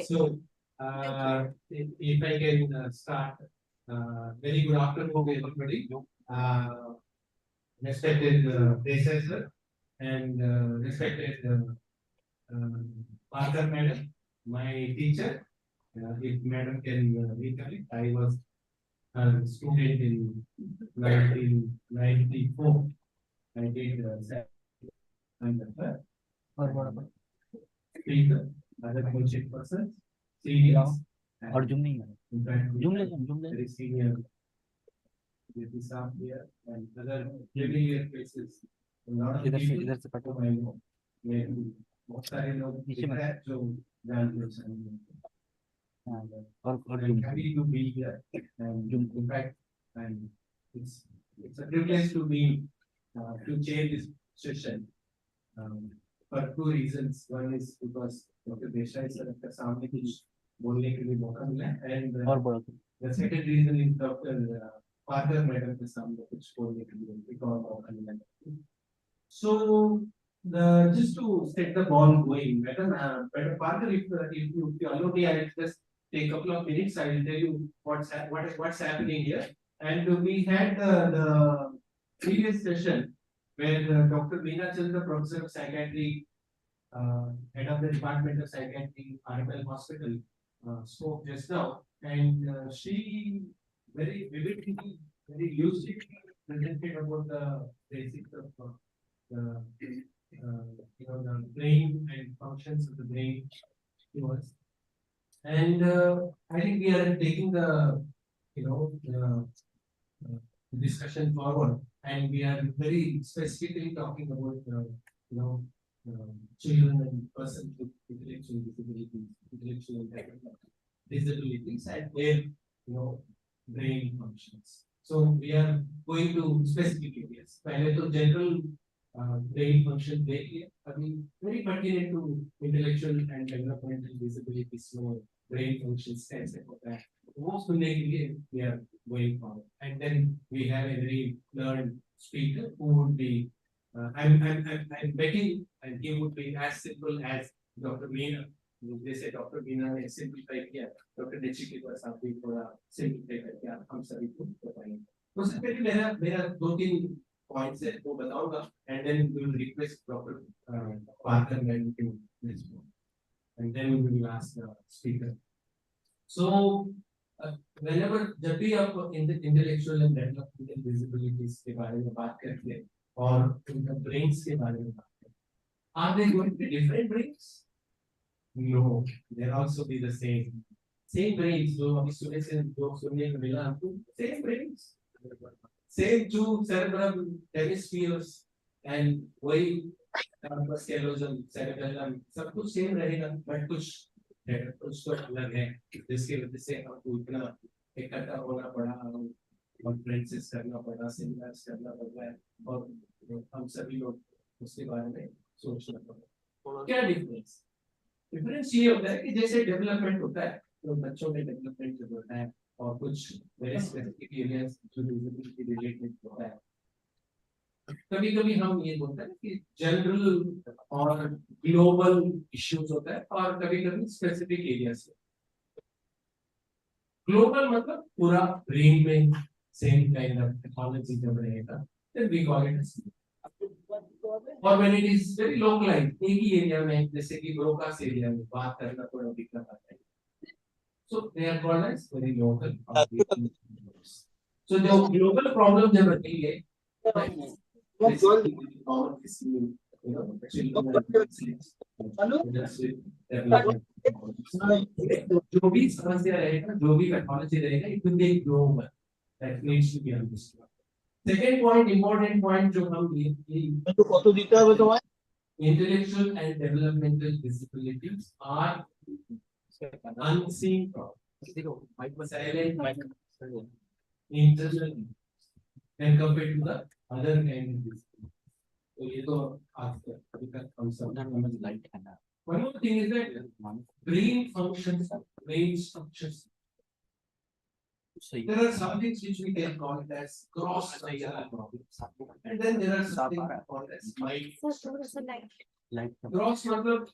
So, if I can start, very good afternoon to everybody. Respected predecessor and respected Parker madam, my teacher. If madam can recollect, I was a student in 1994. I did and speaker, other coaching persons, seniors. और zoom नहीं है zoom ले very senior this up here and other familiar faces. इधर से कटो बहुत सारे लोग दिख रहे हैं जो जान पहचान और I'm happy to be here and in fact and it's a privilege to be to chair this session for two reasons. One is because Dr. Desai sir के सामने कुछ बोलने के लिए मौका मिला and the second reason is Dr. Parker madam के सामने कुछ बोलने के लिए एक और मौका मिला. So just to set the ball going, Madam Parker, if you allow me, I will just take a couple of minutes. I will tell you what's happening here. And we had the previous session where Dr. Meena Chandra, Professor of Psychiatry, head of the Department of Psychiatry, RML Hospital, spoke just now, and she very vividly, very lucidly presented about the basics of the the brain and functions of the brain to us. And I think we are taking the discussion forward, and we are very specifically talking about children and persons with intellectual disabilities, intellectual and technical disabilities, and their brain functions. So we are going to specific areas. पहले तो general brain function देख लिया. अभी very pertinent to intellectual and developmental disabilities. So brain functions कैसे होता है वो सुनने के लिए we are going forward. And then we have a very learned speaker who would be I'm betting, and he would be as simple as Dr. Meena. They say Dr. Meena ने simplify किया, Dr. Dechi के पास आप भी थोड़ा simplify करके आप हम सभी को बताएंगे. उससे पहले मेरा दो तीन points है वो बताऊंगा, and then we will request Dr. Parker to respond, and then we will ask the speaker. So whenever जब भी आप intellectual and developmental disabilities के बारे में बात करते हैं और उनका brains के बारे में बात करते हैं, are they going to be different brains? No, they also be the same brains. जो अभी सुनने से जो सुनने को मिला हमको same brains, same two cerebral hemispheres, and वही sclerosis, cerebellum, सब कुछ same रहेगा, but कुछ तो अलग है, जिसकी वजह से हमको इतना इकट्ठा होना पड़ा, कॉन्फ्रेंसेस करना पड़ा, सेमिनार्स करना पड़ा, और हम सभी लोग उसके बारे में सोचना पड़ा. क्या डिफरेंस ये होता है कि जैसे डेवलपमेंट होता है तो बच्चों में डेवलपमेंट जो होता है और कुछ वेरी स्पेसिफिक एरियाज जो डिसेबिलिटी रिलेटेड होता है, कभी-कभी हम ये बोलते हैं कि जनरल और ग्लोबल इश्यूज होता है और कभी-कभी स्पेसिफिक एरियाज. ग्लोबल मतलब पूरा ब्रेन में सेम काइंड ऑफ टेक्नोलॉजी जब रहेगा, then we call it as. और when it is very localized, एक ही एरिया में, जैसे कि ब्रोकास एरिया में बात करना थोड़ा दिक्कत आता है, so they are called as very local. So the global problem जब रहेंगे, जो भी समस्या रहेगा, जो भी टेक्नोलॉजी रहेगा, it will be global. That needs to be understood. Second point, important point जो हम ये intellectual and developmental disabilities are unseen problems, silent internal and compared to the other kind of disabilities. तो ये तो अभी तक हम सब लाइट है ना. One more thing is that brain functions, brain structures. There are some things which we can call it as cross structural problems, and then there are some things called as mind structural. Cross मतलब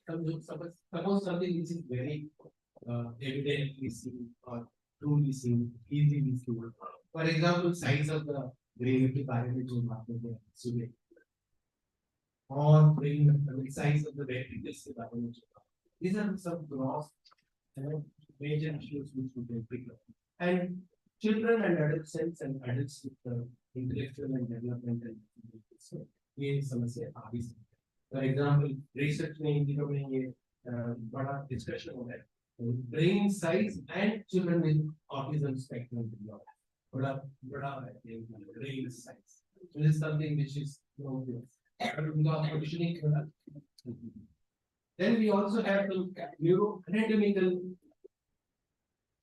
suppose something which is very evidently seen or truly seen, easily seen. For example, size of the brain के बारे में जो बात होते हैं सुबह और brain size of the ventricles के बारे में जो बात. These are some gross major issues which we can pick up. And children and adolescents and adults with intellectual and developmental disabilities, ये समस्या आ भी सकती है. For example, research में इन दिनों में ये बड़ा discussion हो रहा है. Brain size and children with autism spectrum disorder. बड़ा बड़ा है brain size. So this is something which is then we also have some neuroanatomical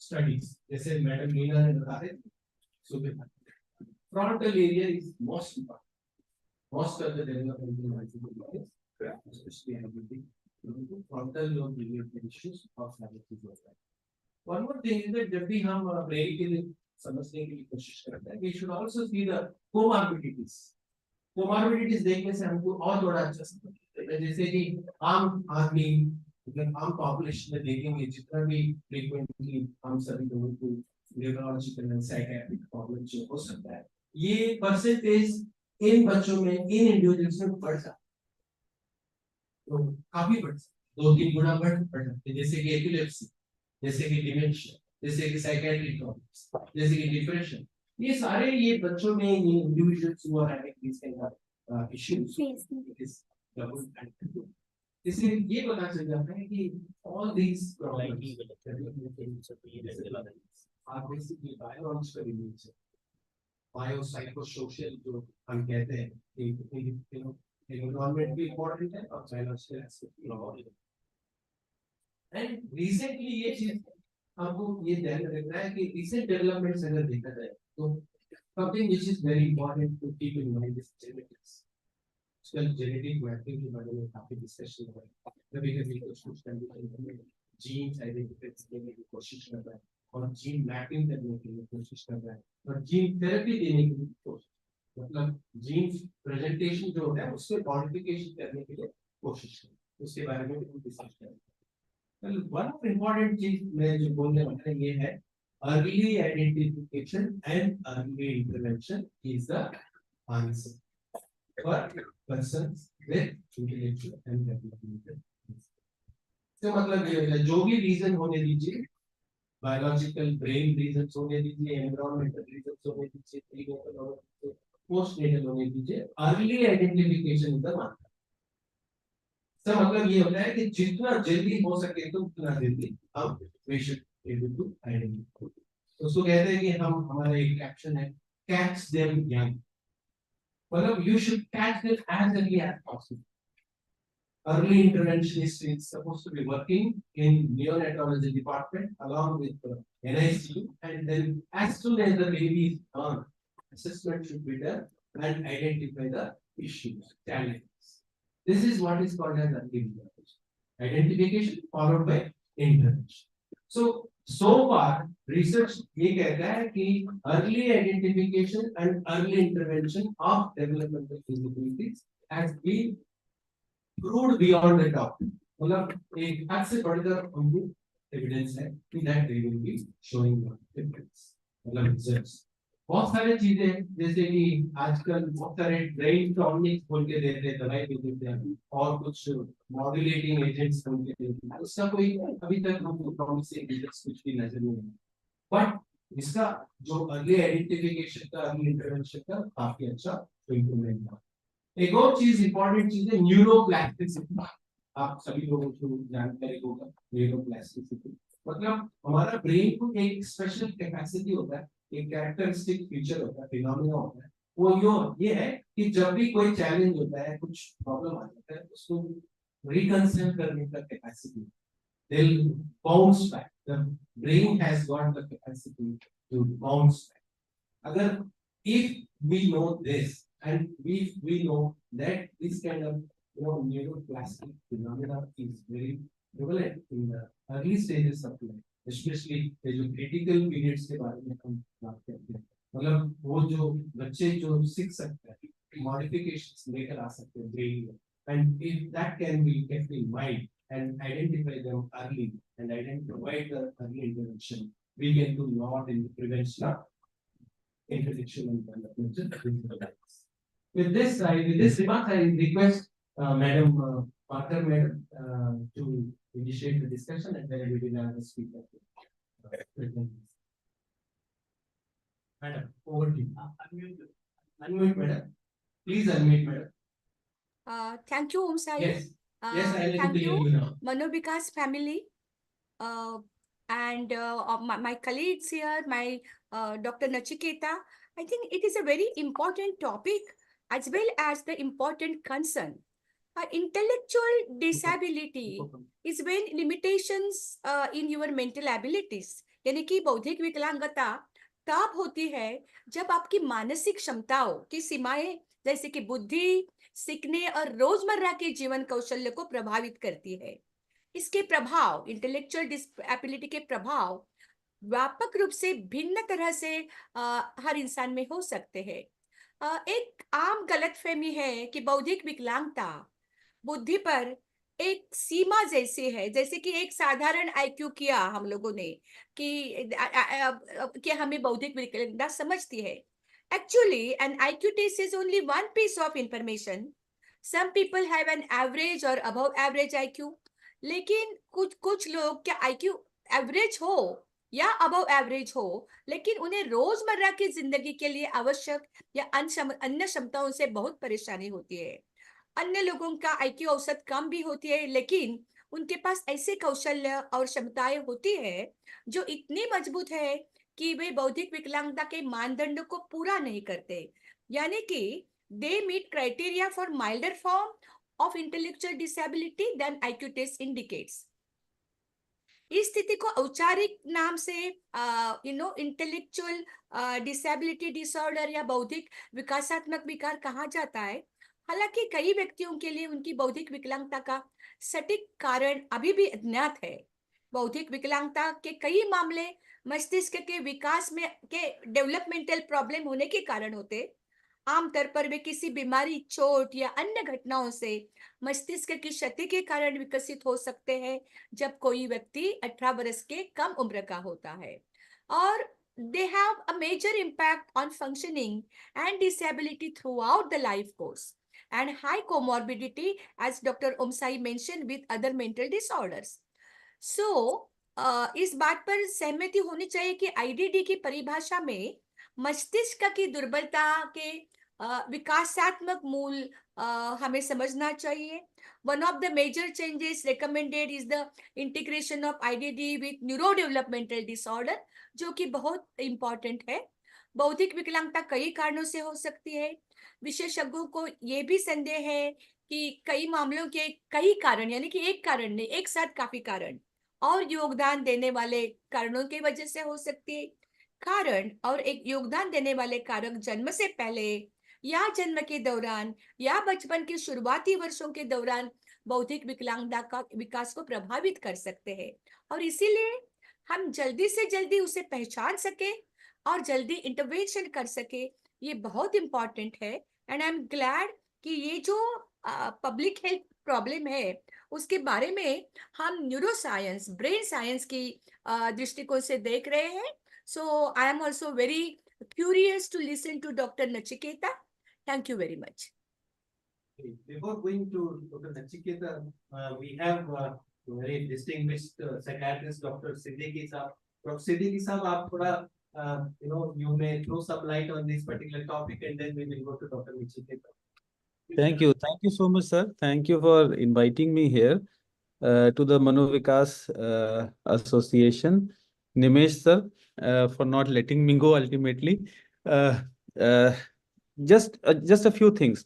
studies. जैसे मैडम मीना ने बता रहे थे, frontal area is most important. Most of the developmental issues, especially ability, frontal lobe related issues of diabetes. One more thing is that जब भी हम brain के लिए समझने की कोशिश करते हैं, we should also see the comorbidities. Comorbidities देखने से हमको और थोड़ा अच्छा समझ है. जैसे कि आम आदमी, मतलब आम पॉपुलेशन में देखेंगे जितना भी frequently हम सभी लोगों को neurological and psychiatric problem जो हो सकता है, ये percentage इन बच्चों में, इन इंडिविजुअल्स में बढ़ सकता है. तो काफी बढ़ सकता है, 2-3 गुना बढ़ सकते हैं. जैसे कि एपिलेप्सी, जैसे कि डिमेंशिया, जैसे कि साइकियाट्रिक प्रॉब्लम्स, जैसे कि डिप्रेशन, ये सारे ये बच्चों में ये individuals who are having this kind of issues is double end. इसलिए ये पता चल जाता है कि all these problems are basically biological in nature. Biopsychosocial जो हम कहते हैं कि environment भी important है और biological aspect भी important है. And recently ये चीज हमको ये ध्यान रखना है कि recent developments अगर देखा जाए तो something which is very important to keep in mind is genetics. आजकल genetic mapping के बारे में काफी discussion हो रहा है. कभी-कभी कुछ कंडीशन में genes identify करने की कोशिश कर रहा है और gene mapping करने की कोशिश कर रहा है और gene therapy देने की कोशिश, मतलब जीन्स प्रेजेंटेशन जो है उसके मॉडिफिकेशन करने के लिए कोशिश करें, उसके बारे में भी डिस्कस करें. वन ऑफ इम्पोर्टेंट चीज मैं जो बोलने वाला ये है, early identification and early intervention is the answer for persons with intellectual and developmental. तो मतलब ये है, जो भी रीजन होने दीजिए, बायोलॉजिकल ब्रेन रीजन होने दीजिए, एनवायरमेंटल रीजन होने दीजिए, प्रीनेटल होने दीजिए, पोस्टनेटल होने दीजिए, early identification is the one. तो मतलब ये होता है कि जितना जल्दी हो सके तो उतना जल्दी हम we should able to identify. तो उसको कहते हैं कि हम, हमारा एक एक्शन है कैच देम यंग. मतलब you should catch them as early as possible. Early interventionist is supposed to be working in neonatology department along with NICU, and then as soon as the baby is born, assessment should be done and identify the issues, challenges. This is what is called as early intervention. Identification followed by intervention. So far research ये कहता है कि early identification and early intervention of developmental disabilities has been proved beyond the doubt. मतलब एक हद से बढ़कर उनको एविडेंस है कि that they will be showing the difference. मतलब रिजल्ट्स बहुत सारे चीजें, जैसे कि आजकल बहुत सारे ब्रेन टॉनिक्स बोल के देते हैं, दवाई भी देते हैं और कुछ मॉड्यूलेटिंग एजेंट्स बोल के देते हैं. उसका कोई अभी तक हमको प्रॉमिसिंग रिजल्ट्स कुछ भी नजर नहीं आया. बट इसका जो अर्ली आइडेंटिफिकेशन का, अर्ली इंटरवेंशन का काफी अच्छा इम्प्रूवमेंट हुआ. एक और चीज, इंपॉर्टेंट चीज है न्यूरोप्लास्टिसिटी. आप सभी लोगों को जानकारी होगा न्यूरोप्लास्टिसिटी. मतलब हमारा ब्रेन को एक स्पेशल कैपेसिटी होता है, एक कैरेक्टरिस्टिक फीचर होता है, फिनोमेना होता है. वो ये है कि जब भी कोई चैलेंज होता है, कुछ प्रॉब्लम आ जाता है, उसको रिकंसिडर करने का capacity, they'll bounce back. The brain has got the capacity to bounce back. अगर if we know this and we know that this kind of neuroplastic phenomena is very prevalent in the early stages of life, especially जो critical periods के बारे में हम बात करते हैं. मतलब वो जो बच्चे जो सीख सकते हैं, modifications लेकर आ सकते हैं brain में, and if that can be kept in mind and identify them early and provide the early intervention, we can do a lot in the prevention of intellectual and developmental disabilities. With this remark, I request Madam Parker, Madam, to initiate the discussion, and then we will have the speaker. Madam, over to you. Unmute, madam. Please unmute, madam. Thank you, Om Sai. Yes, yes, I am able Thank to hear you, you now. Manovikas family, and my colleagues here, my Dr. Nachiketa. I think it is a very important topic as well as the important concern. Intellectual disability is when limitations in your mental abilities, यानी कि बौद्धिक विकलांगता तब होती है जब आपकी मानसिक क्षमताओं की सीमाएं जैसे कि बुद्धि, सीखने और रोजमर्रा के जीवन कौशल्य को प्रभावित करती है। इसके प्रभाव, इंटेलेक्चुअल डिसेबिलिटी के प्रभाव व्यापक रूप से भिन्न तरह से हर इंसान में हो सकते हैं। एक आम गलतफहमी है कि बौद्धिक विकलांगता बुद्धि पर एक सीमा जैसी है, जैसे कि एक साधारण आईक्यू किया हम लोगों ने कि हमें बौद्धिक विकलांगता समझती है। Actually, an IQ test is only one piece of information. Some people have an average or above average IQ. लेकिन कुछ लोग क्या IQ एवरेज हो या अबव एवरेज हो, लेकिन उन्हें रोजमर्रा की जिंदगी के लिए आवश्यक या अन्य क्षमताओं से बहुत परेशानी होती है। अन्य लोगों का आईक्यू औसत कम भी होती है, लेकिन उनके पास ऐसे कौशल्य और क्षमताएं होती है जो इतनी मजबूत है कि वे बौद्धिक विकलांगता के मानदंड को पूरा नहीं करते, यानी कि they meet criteria for milder form of intellectual disability then IQ test indicates. इस स्थिति को औपचारिक नाम से इंटेलेक्चुअल डिसेबिलिटी डिसऑर्डर या बौद्धिक विकासात्मक विकार कहा जाता है। हालांकि कई व्यक्तियों के लिए उनकी बौद्धिक विकलांगता का सटीक कारण अभी भी अज्ञात है। बौद्धिक विकलांगता के कई मामले मस्तिष्क के विकास में के डेवलपमेंटल प्रॉब्लम होने के कारण होते। आमतौर पर वे किसी बीमारी, चोट या अन्य घटनाओं से मस्तिष्क की क्षति के कारण विकसित हो सकते हैं जब कोई व्यक्ति 18 वर्ष के कम उम्र का होता है, और they have a major impact on functioning and disability throughout the life course and high comorbidity as Dr. Omsai mentioned with other mental disorders. So इस बात पर सहमति होनी चाहिए कि आईडीडी की परिभाषा में मस्तिष्क की दुर्बलता के विकासात्मक मूल हमें समझना चाहिए। One of the major changes recommended is the integration of IDD with neurodevelopmental disorder, जो कि बहुत important है। बौद्धिक विकलांगता कई कारणों से हो सकती है। विशेषज्ञों को ये भी संदेह है कि कई मामलों के कई कारण, यानी कि एक कारण नहीं, एक साथ काफी कारण और योगदान देने वाले कारणों की वजह से हो सकती है। कारण और एक योगदान देने वाले कारक जन्म से पहले या जन्म के दौरान या बचपन के शुरुआती वर्षों के दौरान बौद्धिक विकलांगता का विकास को प्रभावित कर सकते हैं, और इसीलिए हम जल्दी से जल्दी उसे पहचान सके और जल्दी इंटरवेंशन कर सके, ये बहुत इंपॉर्टेंट है। एंड आई एम ग्लैड कि ये जो पब्लिक हेल्थ प्रॉब्लम है उसके बारे में हम न्यूरो साइंस, ब्रेन साइंस की दृष्टिकोण से देख रहे हैं। So I am also very curious to listen to Dr. Nachiketa. Thank you very much. Before going to Dr. Nachiketa, we have very distinguished psychiatrist Dr. Siddiqui Saab. Dr. Siddiqui Saab, आप थोड़ा you may throw some light on this particular topic, and then we will go to Dr. Nachiketa. Thank you so much, sir. Thank you for inviting me here to the Manovikas Association. Nimesh sir, for not letting me go ultimately. Just a few things.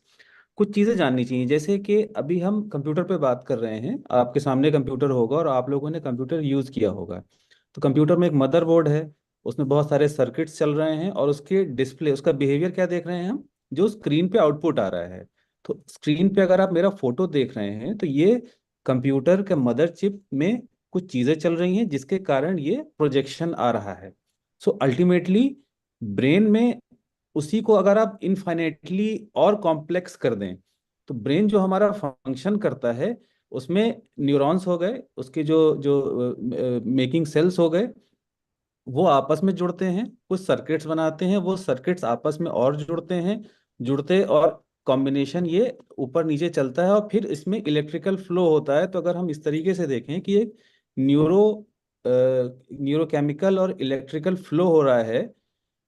कुछ चीजें जाननी चाहिए, जैसे कि अभी हम computer पे बात कर रहे हैं, आपके सामने कंप्यूटर होगा और आप लोगों ने कंप्यूटर यूज किया होगा। तो कंप्यूटर में एक मदरबोर्ड है, उसमें बहुत सारे सर्किट्स चल रहे हैं और उसके डिस्प्ले, उसका बिहेवियर क्या देख रहे हैं हम, जो स्क्रीन पे आउटपुट आ रहा है। तो स्क्रीन पे अगर आप मेरा फोटो देख रहे हैं तो ये कंप्यूटर के मदर चिप में कुछ चीजें चल रही हैं जिसके कारण ये प्रोजेक्शन आ रहा है। सो अल्टीमेटली ब्रेन में उसी को अगर आप इनफाइनेटली और कॉम्प्लेक्स कर दें तो ब्रेन जो हमारा फंक्शन करता है उसमें न्यूरॉन्स हो गए, उसके जो जो मेकिंग सेल्स हो गए, वो आपस में जुड़ते हैं, कुछ सर्किट्स बनाते हैं, वो सर्किट्स आपस में और जुड़ते हैं, जुड़ते और कॉम्बिनेशन ये ऊपर नीचे चलता है और फिर इसमें इलेक्ट्रिकल फ्लो होता है। तो अगर हम इस तरीके से देखें कि एक न्यूरो न्यूरोकेमिकल और इलेक्ट्रिकल फ्लो हो रहा है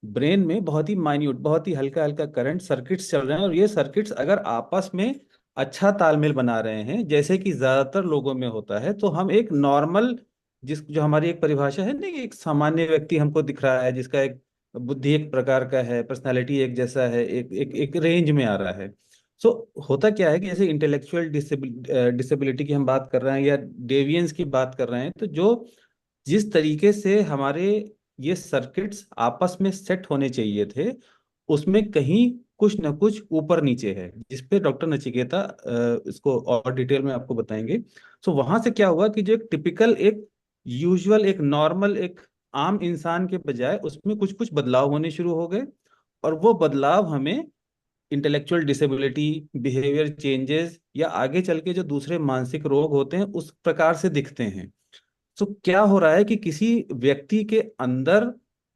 ब्रेन में, बहुत ही माइन्यूट, बहुत ही हल्का हल्का करंट सर्किट्स चल रहे हैं, और ये सर्किट्स अगर आपस में अच्छा तालमेल बना रहे हैं जैसे कि ज्यादातर लोगों में होता है, तो हम एक नॉर्मल, जिस जो हमारी एक परिभाषा है ना कि एक सामान्य व्यक्ति हमको दिख रहा है, जिसका एक बुद्धि एक प्रकार का है, पर्सनालिटी एक जैसा है, एक एक एक रेंज में आ रहा है। सो होता क्या है कि जैसे इंटेलेक्चुअल डिसेबिलिटी की हम बात कर रहे हैं या डेविएंस की बात कर रहे हैं, तो जो जिस तरीके से हमारे ये सर्किट्स आपस में सेट होने चाहिए थे, उसमें कहीं कुछ न कुछ ऊपर नीचे है, जिसपे डॉक्टर नचिकेता इसको और डिटेल में आपको बताएंगे। सो वहां से क्या हुआ कि जो एक टिपिकल, एक यूजुअल, एक नॉर्मल, एक आम इंसान के बजाय उसमें कुछ कुछ बदलाव होने शुरू हो गए, और वो बदलाव हमें इंटेलेक्चुअल डिसेबिलिटी, बिहेवियर चेंजेस या आगे चल के जो दूसरे मानसिक रोग होते हैं उस प्रकार से दिखते हैं। तो क्या हो रहा है कि किसी व्यक्ति के अंदर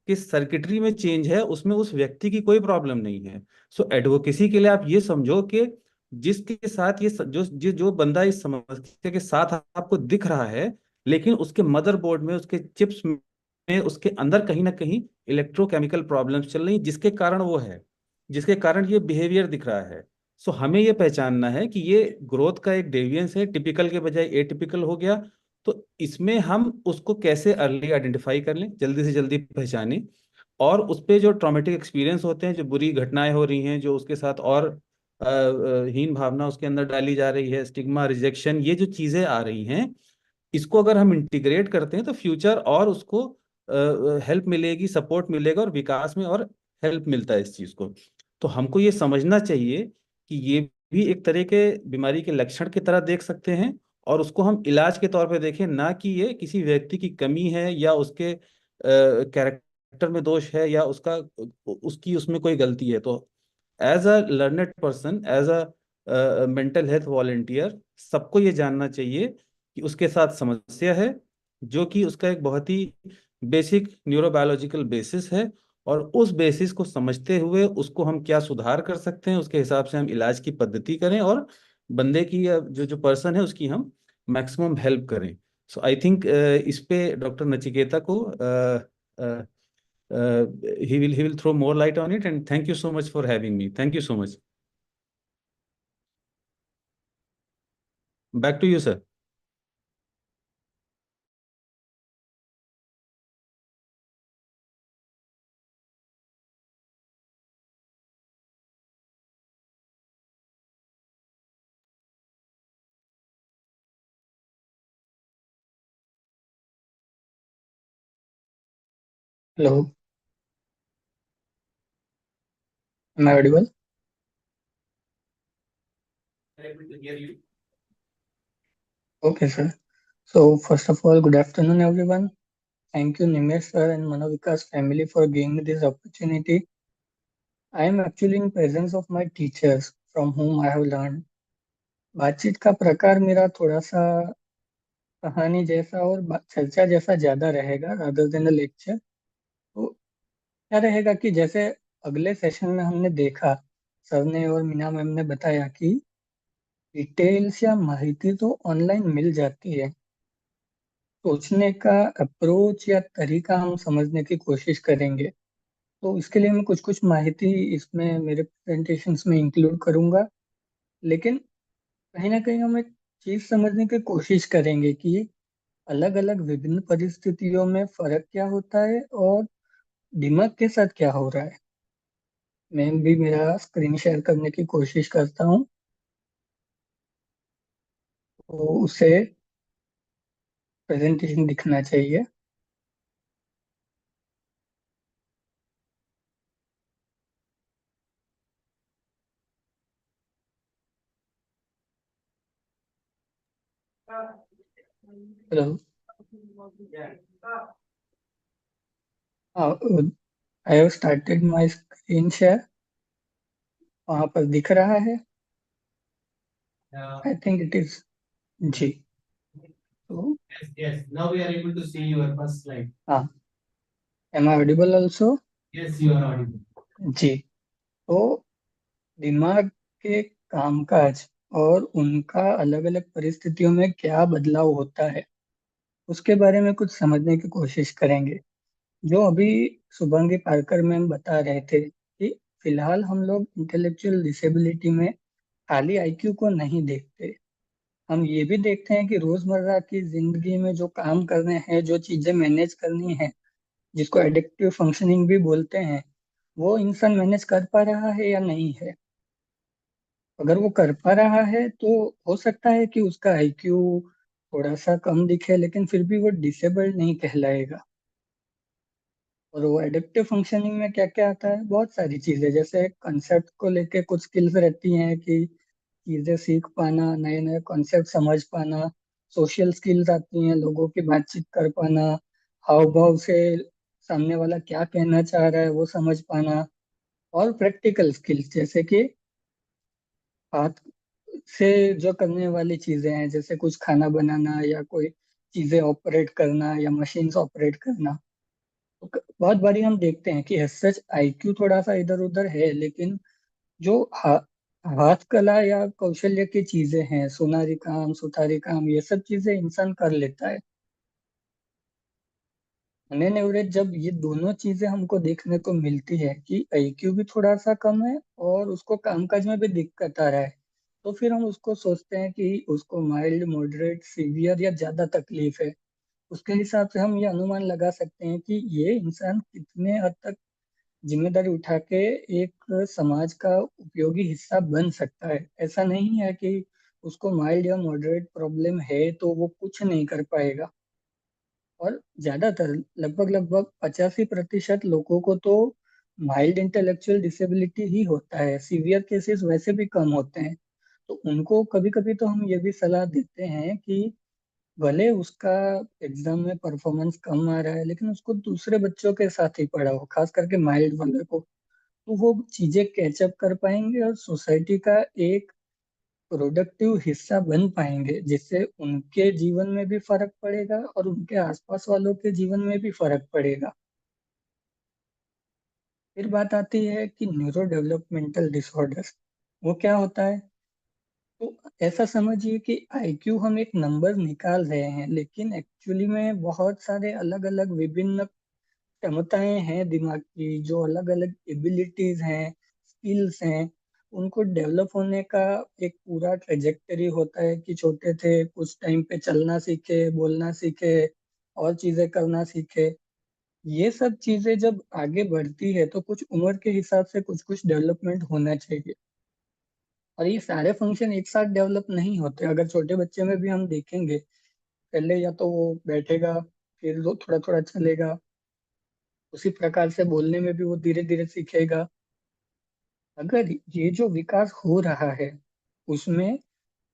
के सर्किटरी में चेंज है, उसमें उस व्यक्ति की कोई प्रॉब्लम नहीं है। सो एडवोकेसी के लिए आप ये समझो कि जिसके साथ ये जो बंदा इस समस्या के साथ आपको दिख रहा है, लेकिन उसके मदरबोर्ड में, उसके चिप्स में, उसके अंदर कहीं ना कहीं इलेक्ट्रोकेमिकल प्रॉब्लम्स चल रही, जिसके कारण वो है, जिसके कारण ये बिहेवियर दिख रहा है। सो हमें ये पहचानना है कि ये ग्रोथ का एक डेविएंस है, टिपिकल के बजाय एटिपिकल हो गया। तो इसमें हम उसको कैसे अर्ली आइडेंटिफाई कर लें, जल्दी से जल्दी पहचानें, और उस पे जो ट्रॉमेटिक एक्सपीरियंस होते हैं, जो बुरी घटनाएं हो रही हैं, जो उसके साथ और हीन भावना उसके अंदर डाली जा रही है, स्टिग्मा, रिजेक्शन, ये जो चीजें आ रही हैं, इसको अगर हम इंटीग्रेट करते हैं तो फ्यूचर और उसको हेल्प मिलेगी, सपोर्ट मिलेगा, और विकास में और हेल्प मिलता है इस चीज को। तो हमको ये समझना चाहिए कि ये भी एक तरह के बीमारी के लक्षण की तरह देख सकते हैं, और उसको हम इलाज के तौर पे देखें, ना कि ये किसी व्यक्ति की कमी है या उसके कैरेक्टर में दोष है या उसका उसकी उसमें कोई गलती है। तो as a learned person, as a mental health volunteer, सबको ये जानना चाहिए कि उसके साथ समस्या है, जो कि उसका एक बहुत ही बेसिक न्यूरोबायोलॉजिकल बेसिस है, और उस बेसिस को समझते हुए उसको हम क्या सुधार कर सकते हैं, उसके हिसाब से हम इलाज की पद्धति करें, और बंदे की या जो जो पर्सन है उसकी हम मैक्सिमम हेल्प करें। सो आई थिंक इस पे डॉक्टर नचिकेता को he will throw more light on it, and thank you so much for having me. Thank you so much. Back to you, sir. Hello, am I audible? Able to hear you. Okay, sir. So, first of all, good afternoon, everyone. Thank you, Nimesh sir and Manovikas family for giving me this opportunity. I am actually in presence of my teachers from whom I have learned. बातचीत का प्रकार मेरा थोड़ा सा कहानी जैसा और चर्चा जैसा ज्यादा रहेगा रादर देन लेक्चर। तो क्या रहेगा कि जैसे अगले सेशन में हमने देखा, सर ने और मीना मैम ने बताया कि डिटेल्स या माहिती तो ऑनलाइन मिल जाती है, सोचने का अप्रोच या तरीका हम समझने की कोशिश करेंगे। तो इसके लिए मैं कुछ कुछ माहिती इसमें मेरे प्रेजेंटेशंस में इंक्लूड करूंगा, लेकिन कहीं ना कहीं हम एक चीज समझने की कोशिश करेंगे कि अलग अलग विभिन्न परिस्थितियों में फर्क क्या होता है और दिमाग के साथ क्या हो रहा है। मैं भी मेरा स्क्रीन शेयर करने की कोशिश करता हूँ, तो उसे प्रेजेंटेशन दिखना चाहिए। Hello, I have started my screen share. वहां पर दिख रहा है? Uh, I think it is ji. तो Yes, yes. Now we are able to see your first slide. हाँ, am I audible also? Yes, you are audible. जी। तो दिमाग के कामकाज और उनका अलग अलग परिस्थितियों में क्या बदलाव होता है उसके बारे में कुछ समझने की कोशिश करेंगे। जो अभी शुभांगी पारकर मैम बता रहे थे कि फिलहाल हम लोग इंटेलेक्चुअल डिसेबिलिटी में खाली आईक्यू को नहीं देखते, हम ये भी देखते हैं कि रोजमर्रा की जिंदगी में जो काम करने हैं, जो चीजें मैनेज करनी है, जिसको एडिक्टिव फंक्शनिंग भी बोलते हैं, वो इंसान मैनेज कर पा रहा है या नहीं है। अगर वो कर पा रहा है तो हो सकता है कि उसका आईक्यू थोड़ा सा कम दिखे, लेकिन फिर भी वो डिसेबल्ड नहीं कहलाएगा। और वो एडिक्टिव फंक्शनिंग में क्या क्या आता है, बहुत सारी चीजें, जैसे कंसेप्ट को लेके कुछ स्किल्स रहती हैं कि चीजें सीख पाना, नए नए कॉन्सेप्ट समझ पाना, सोशल स्किल्स आती हैं, लोगों की बातचीत कर पाना, हाव भाव से सामने वाला क्या कहना चाह रहा है वो समझ पाना, और प्रैक्टिकल स्किल्स जैसे कि हाथ से जो करने वाली चीजें हैं, जैसे कुछ खाना बनाना या कोई चीजें ऑपरेट करना या मशीन्स ऑपरेट करना। तो बहुत बारी हम देखते हैं कि सच आईक्यू थोड़ा सा इधर उधर है, लेकिन जो हाथ कला या कौशल्य की चीजें हैं, सुनारी काम, सुथारी काम, ये सब चीजें इंसान कर लेता है। ऑन एन एवरेज जब ये दोनों चीजें हमको देखने को मिलती है कि आईक्यू भी थोड़ा सा कम है और उसको कामकाज में भी दिक्कत आ रहा है, तो फिर हम उसको सोचते हैं कि उसको माइल्ड, मॉडरेट, सीवियर या ज्यादा तकलीफ है। उसके हिसाब से हम ये अनुमान लगा सकते हैं कि ये इंसान कितने हद तक जिम्मेदारी उठा के एक समाज का उपयोगी हिस्सा बन सकता है। ऐसा नहीं है कि उसको माइल्ड या मॉडरेट प्रॉब्लम है तो वो कुछ नहीं कर पाएगा। और ज्यादातर, लगभग लगभग 85% लोगों को तो माइल्ड इंटेलेक्चुअल डिसेबिलिटी ही होता है, सीवियर केसेस वैसे भी कम होते हैं। तो उनको कभी कभी तो हम ये भी सलाह देते हैं कि भले उसका एग्जाम में परफॉर्मेंस कम आ रहा है, लेकिन उसको दूसरे बच्चों के साथ ही पढ़ाओ, खास करके माइल्ड वाले को, तो वो चीजें कैचअप कर पाएंगे और सोसाइटी का एक प्रोडक्टिव हिस्सा बन पाएंगे, जिससे उनके जीवन में भी फर्क पड़ेगा और उनके आसपास वालों के जीवन में भी फर्क पड़ेगा। फिर बात आती है कि न्यूरो डेवलपमेंटल डिसऑर्डर्स, वो क्या होता है। तो ऐसा समझिए कि आईक्यू हम एक नंबर निकाल रहे हैं, लेकिन एक्चुअली में बहुत सारे अलग अलग विभिन्न क्षमताएं हैं दिमाग की, जो अलग अलग एबिलिटीज हैं, स्किल्स हैं, उनको डेवलप होने का एक पूरा ट्रेजेक्टरी होता है कि छोटे थे कुछ टाइम पे चलना सीखे, बोलना सीखे, और चीजें करना सीखे। ये सब चीजें जब आगे बढ़ती है तो कुछ उम्र के हिसाब से कुछ कुछ डेवलपमेंट होना चाहिए। और ये सारे फंक्शन एक साथ डेवलप नहीं होते। अगर छोटे बच्चे में भी हम देखेंगे, पहले या तो वो बैठेगा, फिर वो थोड़ा थोड़ा चलेगा, उसी प्रकार से बोलने में भी वो धीरे धीरे सीखेगा। अगर ये जो विकास हो रहा है उसमें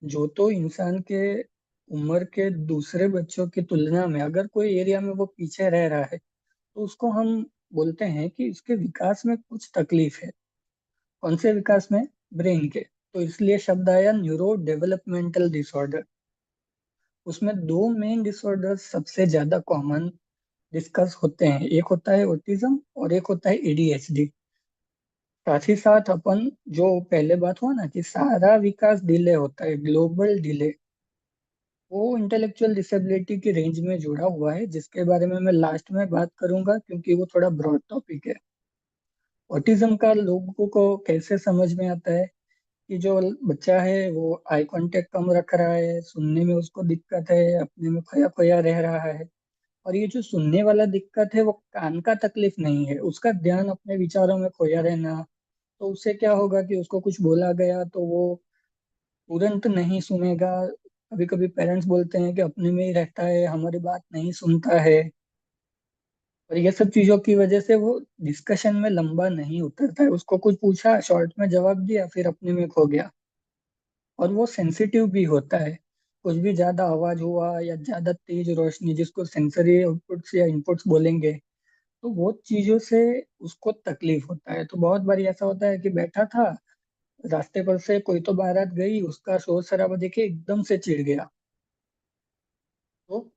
जो तो इंसान के उम्र के दूसरे बच्चों की तुलना में अगर कोई एरिया में वो पीछे रह रहा है, तो उसको हम बोलते हैं कि इसके विकास में कुछ तकलीफ है। कौन से विकास में? ब्रेन के। तो इसलिए शब्द आया न्यूरो डेवलपमेंटल डिसऑर्डर। उसमें दो मेन डिसऑर्डर सबसे ज्यादा कॉमन डिस्कस होते हैं, एक होता है ऑटिज्म और एक होता है एडीएचडी। साथ ही साथ अपन जो पहले बात हुआ ना कि सारा विकास डिले होता है, ग्लोबल डिले, वो इंटेलेक्चुअल डिसेबिलिटी की रेंज में जुड़ा हुआ है, जिसके बारे में मैं लास्ट में बात करूंगा क्योंकि वो थोड़ा ब्रॉड टॉपिक है। ऑटिज्म का लोगों को कैसे समझ में आता है कि जो बच्चा है वो आई कांटेक्ट कम रख रहा है, सुनने में उसको दिक्कत है, अपने में खोया खोया रह रहा है। और ये जो सुनने वाला दिक्कत है वो कान का तकलीफ नहीं है, उसका ध्यान अपने विचारों में खोया रहना। तो उससे क्या होगा कि उसको कुछ बोला गया तो वो तुरंत नहीं सुनेगा। कभी कभी पेरेंट्स बोलते हैं कि अपने में ही रहता है, हमारी बात नहीं सुनता है। और ये सब चीजों की वजह से वो डिस्कशन में लंबा नहीं उतरता है, उसको कुछ पूछा, शॉर्ट में जवाब दिया, फिर अपने में खो गया। और वो सेंसिटिव भी होता है, कुछ भी ज्यादा आवाज हुआ या ज्यादा तेज रोशनी, जिसको सेंसरी आउटपुट्स या इनपुट्स बोलेंगे, तो वो चीजों से उसको तकलीफ होता है। तो बहुत बार ऐसा होता है कि बैठा था, रास्ते पर से कोई तो बारात गई, उसका शोर शराबा देखे एकदम से चिढ़ गया, तो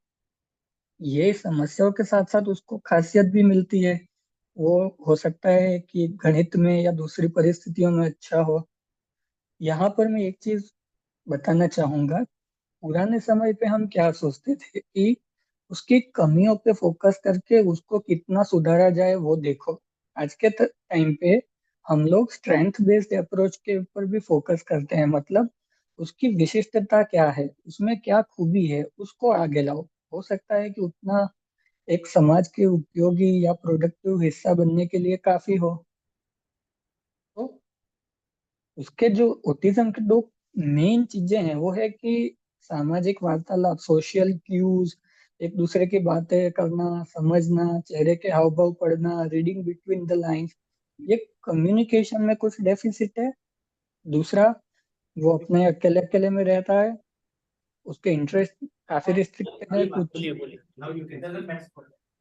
ये समस्याओं के साथ साथ उसको खासियत भी मिलती है। वो हो सकता है कि गणित में या दूसरी परिस्थितियों में अच्छा हो। यहाँ पर मैं एक चीज बताना चाहूंगा। पुराने समय पे हम क्या सोचते थे कि उसकी कमियों पे फोकस करके उसको कितना सुधारा जाए वो देखो। आज के टाइम पे हम लोग स्ट्रेंथ बेस्ड अप्रोच के ऊपर भी फोकस करते हैं, मतलब उसकी विशिष्टता क्या है, उसमें क्या खूबी है, उसको आगे लाओ। हो सकता है कि उतना एक समाज के उपयोगी या प्रोडक्टिव हिस्सा बनने के लिए काफी हो। तो उसके जो ऑटिज्म के दो मेन चीजें हैं वो है कि सामाजिक वार्तालाप, सोशल क्यूज, एक दूसरे की बातें करना, समझना, चेहरे के हाव भाव पढ़ना, रीडिंग बिटवीन द लाइंस। ये कम्युनिकेशन में कुछ डेफिसिट है। दूसरा, वो अपने अकेले अकेले में रहता है, उसके इंटरेस्ट काफी रिस्ट्रिक्टेड है कुछ। बोलिए बोलिए now you can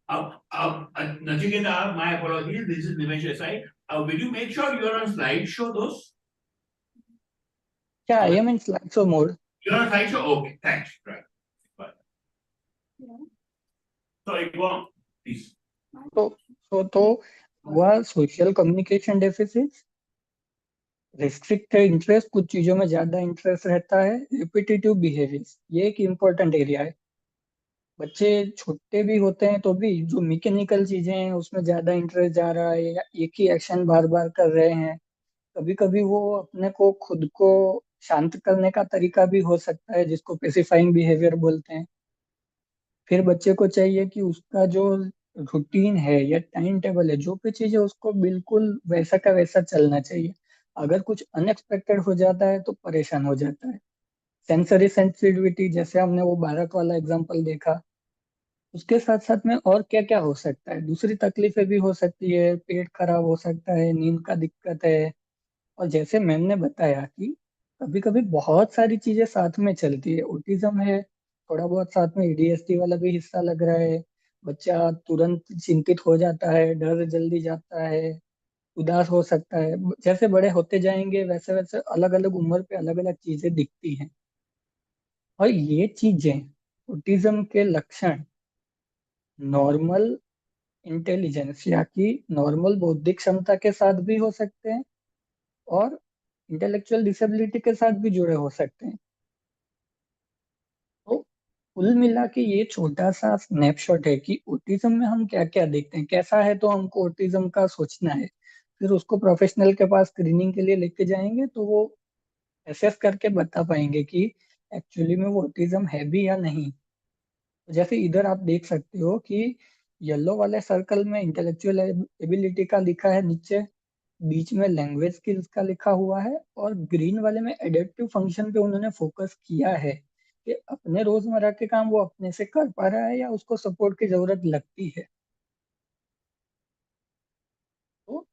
Nachiketa, my apologies. This is Nimesh aside. Will you make sure you're on slideshow those? क्या I am in slide mode. You're on slideshow? Okay, thanks. Right. Bye. Sorry, go on, please. तो वह social communication deficit, restricted interest, कुछ चीजों में ज्यादा interest रहता है, repetitive behaviour, ये एक इम्पोर्टेंट एरिया है। बच्चे छोटे भी होते हैं तो भी जो मैकेनिकल चीजें हैं उसमें ज्यादा इंटरेस्ट जा रहा है, या एक ही एक्शन बार बार कर रहे हैं। कभी कभी वो अपने को खुद को शांत करने का तरीका भी हो सकता है, जिसको पेसिफाइंग बिहेवियर बोलते हैं। फिर बच्चे को चाहिए कि उसका जो रूटीन है या टाइम टेबल है, जो भी चीज है उसको बिल्कुल वैसा का वैसा चलना चाहिए। अगर कुछ अनएक्सपेक्टेड हो जाता है तो परेशान हो जाता है। सेंसरी सेंसिटिविटी, जैसे हमने वो भारत वाला एग्जांपल देखा। उसके साथ साथ में और क्या क्या हो सकता है, दूसरी तकलीफें भी हो सकती है, पेट खराब हो सकता है, नींद का दिक्कत है। और जैसे मैम ने बताया कि कभी कभी बहुत सारी चीजें साथ में चलती है, ऑटिज्म है, थोड़ा बहुत साथ में एडीएचडी वाला भी हिस्सा लग रहा है। बच्चा तुरंत चिंतित हो जाता है, डर जल्दी जाता है, उदास हो सकता है। जैसे बड़े होते जाएंगे वैसे वैसे अलग अलग उम्र पे अलग अलग चीजें दिखती हैं। और ये चीजें, ऑटिज्म के लक्षण, नॉर्मल इंटेलिजेंस या कि नॉर्मल बौद्धिक क्षमता के साथ भी हो सकते हैं, और इंटेलेक्चुअल डिसेबिलिटी के साथ भी जुड़े हो सकते हैं। तो कुल मिला के ये छोटा सा स्नैपशॉट है कि ऑटिज्म में हम क्या क्या देखते हैं, कैसा है तो हमको ऑटिज्म का सोचना है। फिर उसको प्रोफेशनल के पास स्क्रीनिंग के लिए लेके जाएंगे तो वो एसेस करके बता पाएंगे कि एक्चुअली में वो ऑटिज्म है भी या नहीं। जैसे इधर आप देख सकते हो कि येलो वाले सर्कल में इंटेलेक्चुअल एबिलिटी का लिखा है नीचे, बीच में लैंग्वेज स्किल्स का लिखा हुआ है, और ग्रीन वाले में एडेप्टिव फंक्शन पे उन्होंने फोकस किया है कि अपने रोजमर्रा के काम वो अपने से कर पा रहा है या उसको सपोर्ट की जरूरत लगती है। तो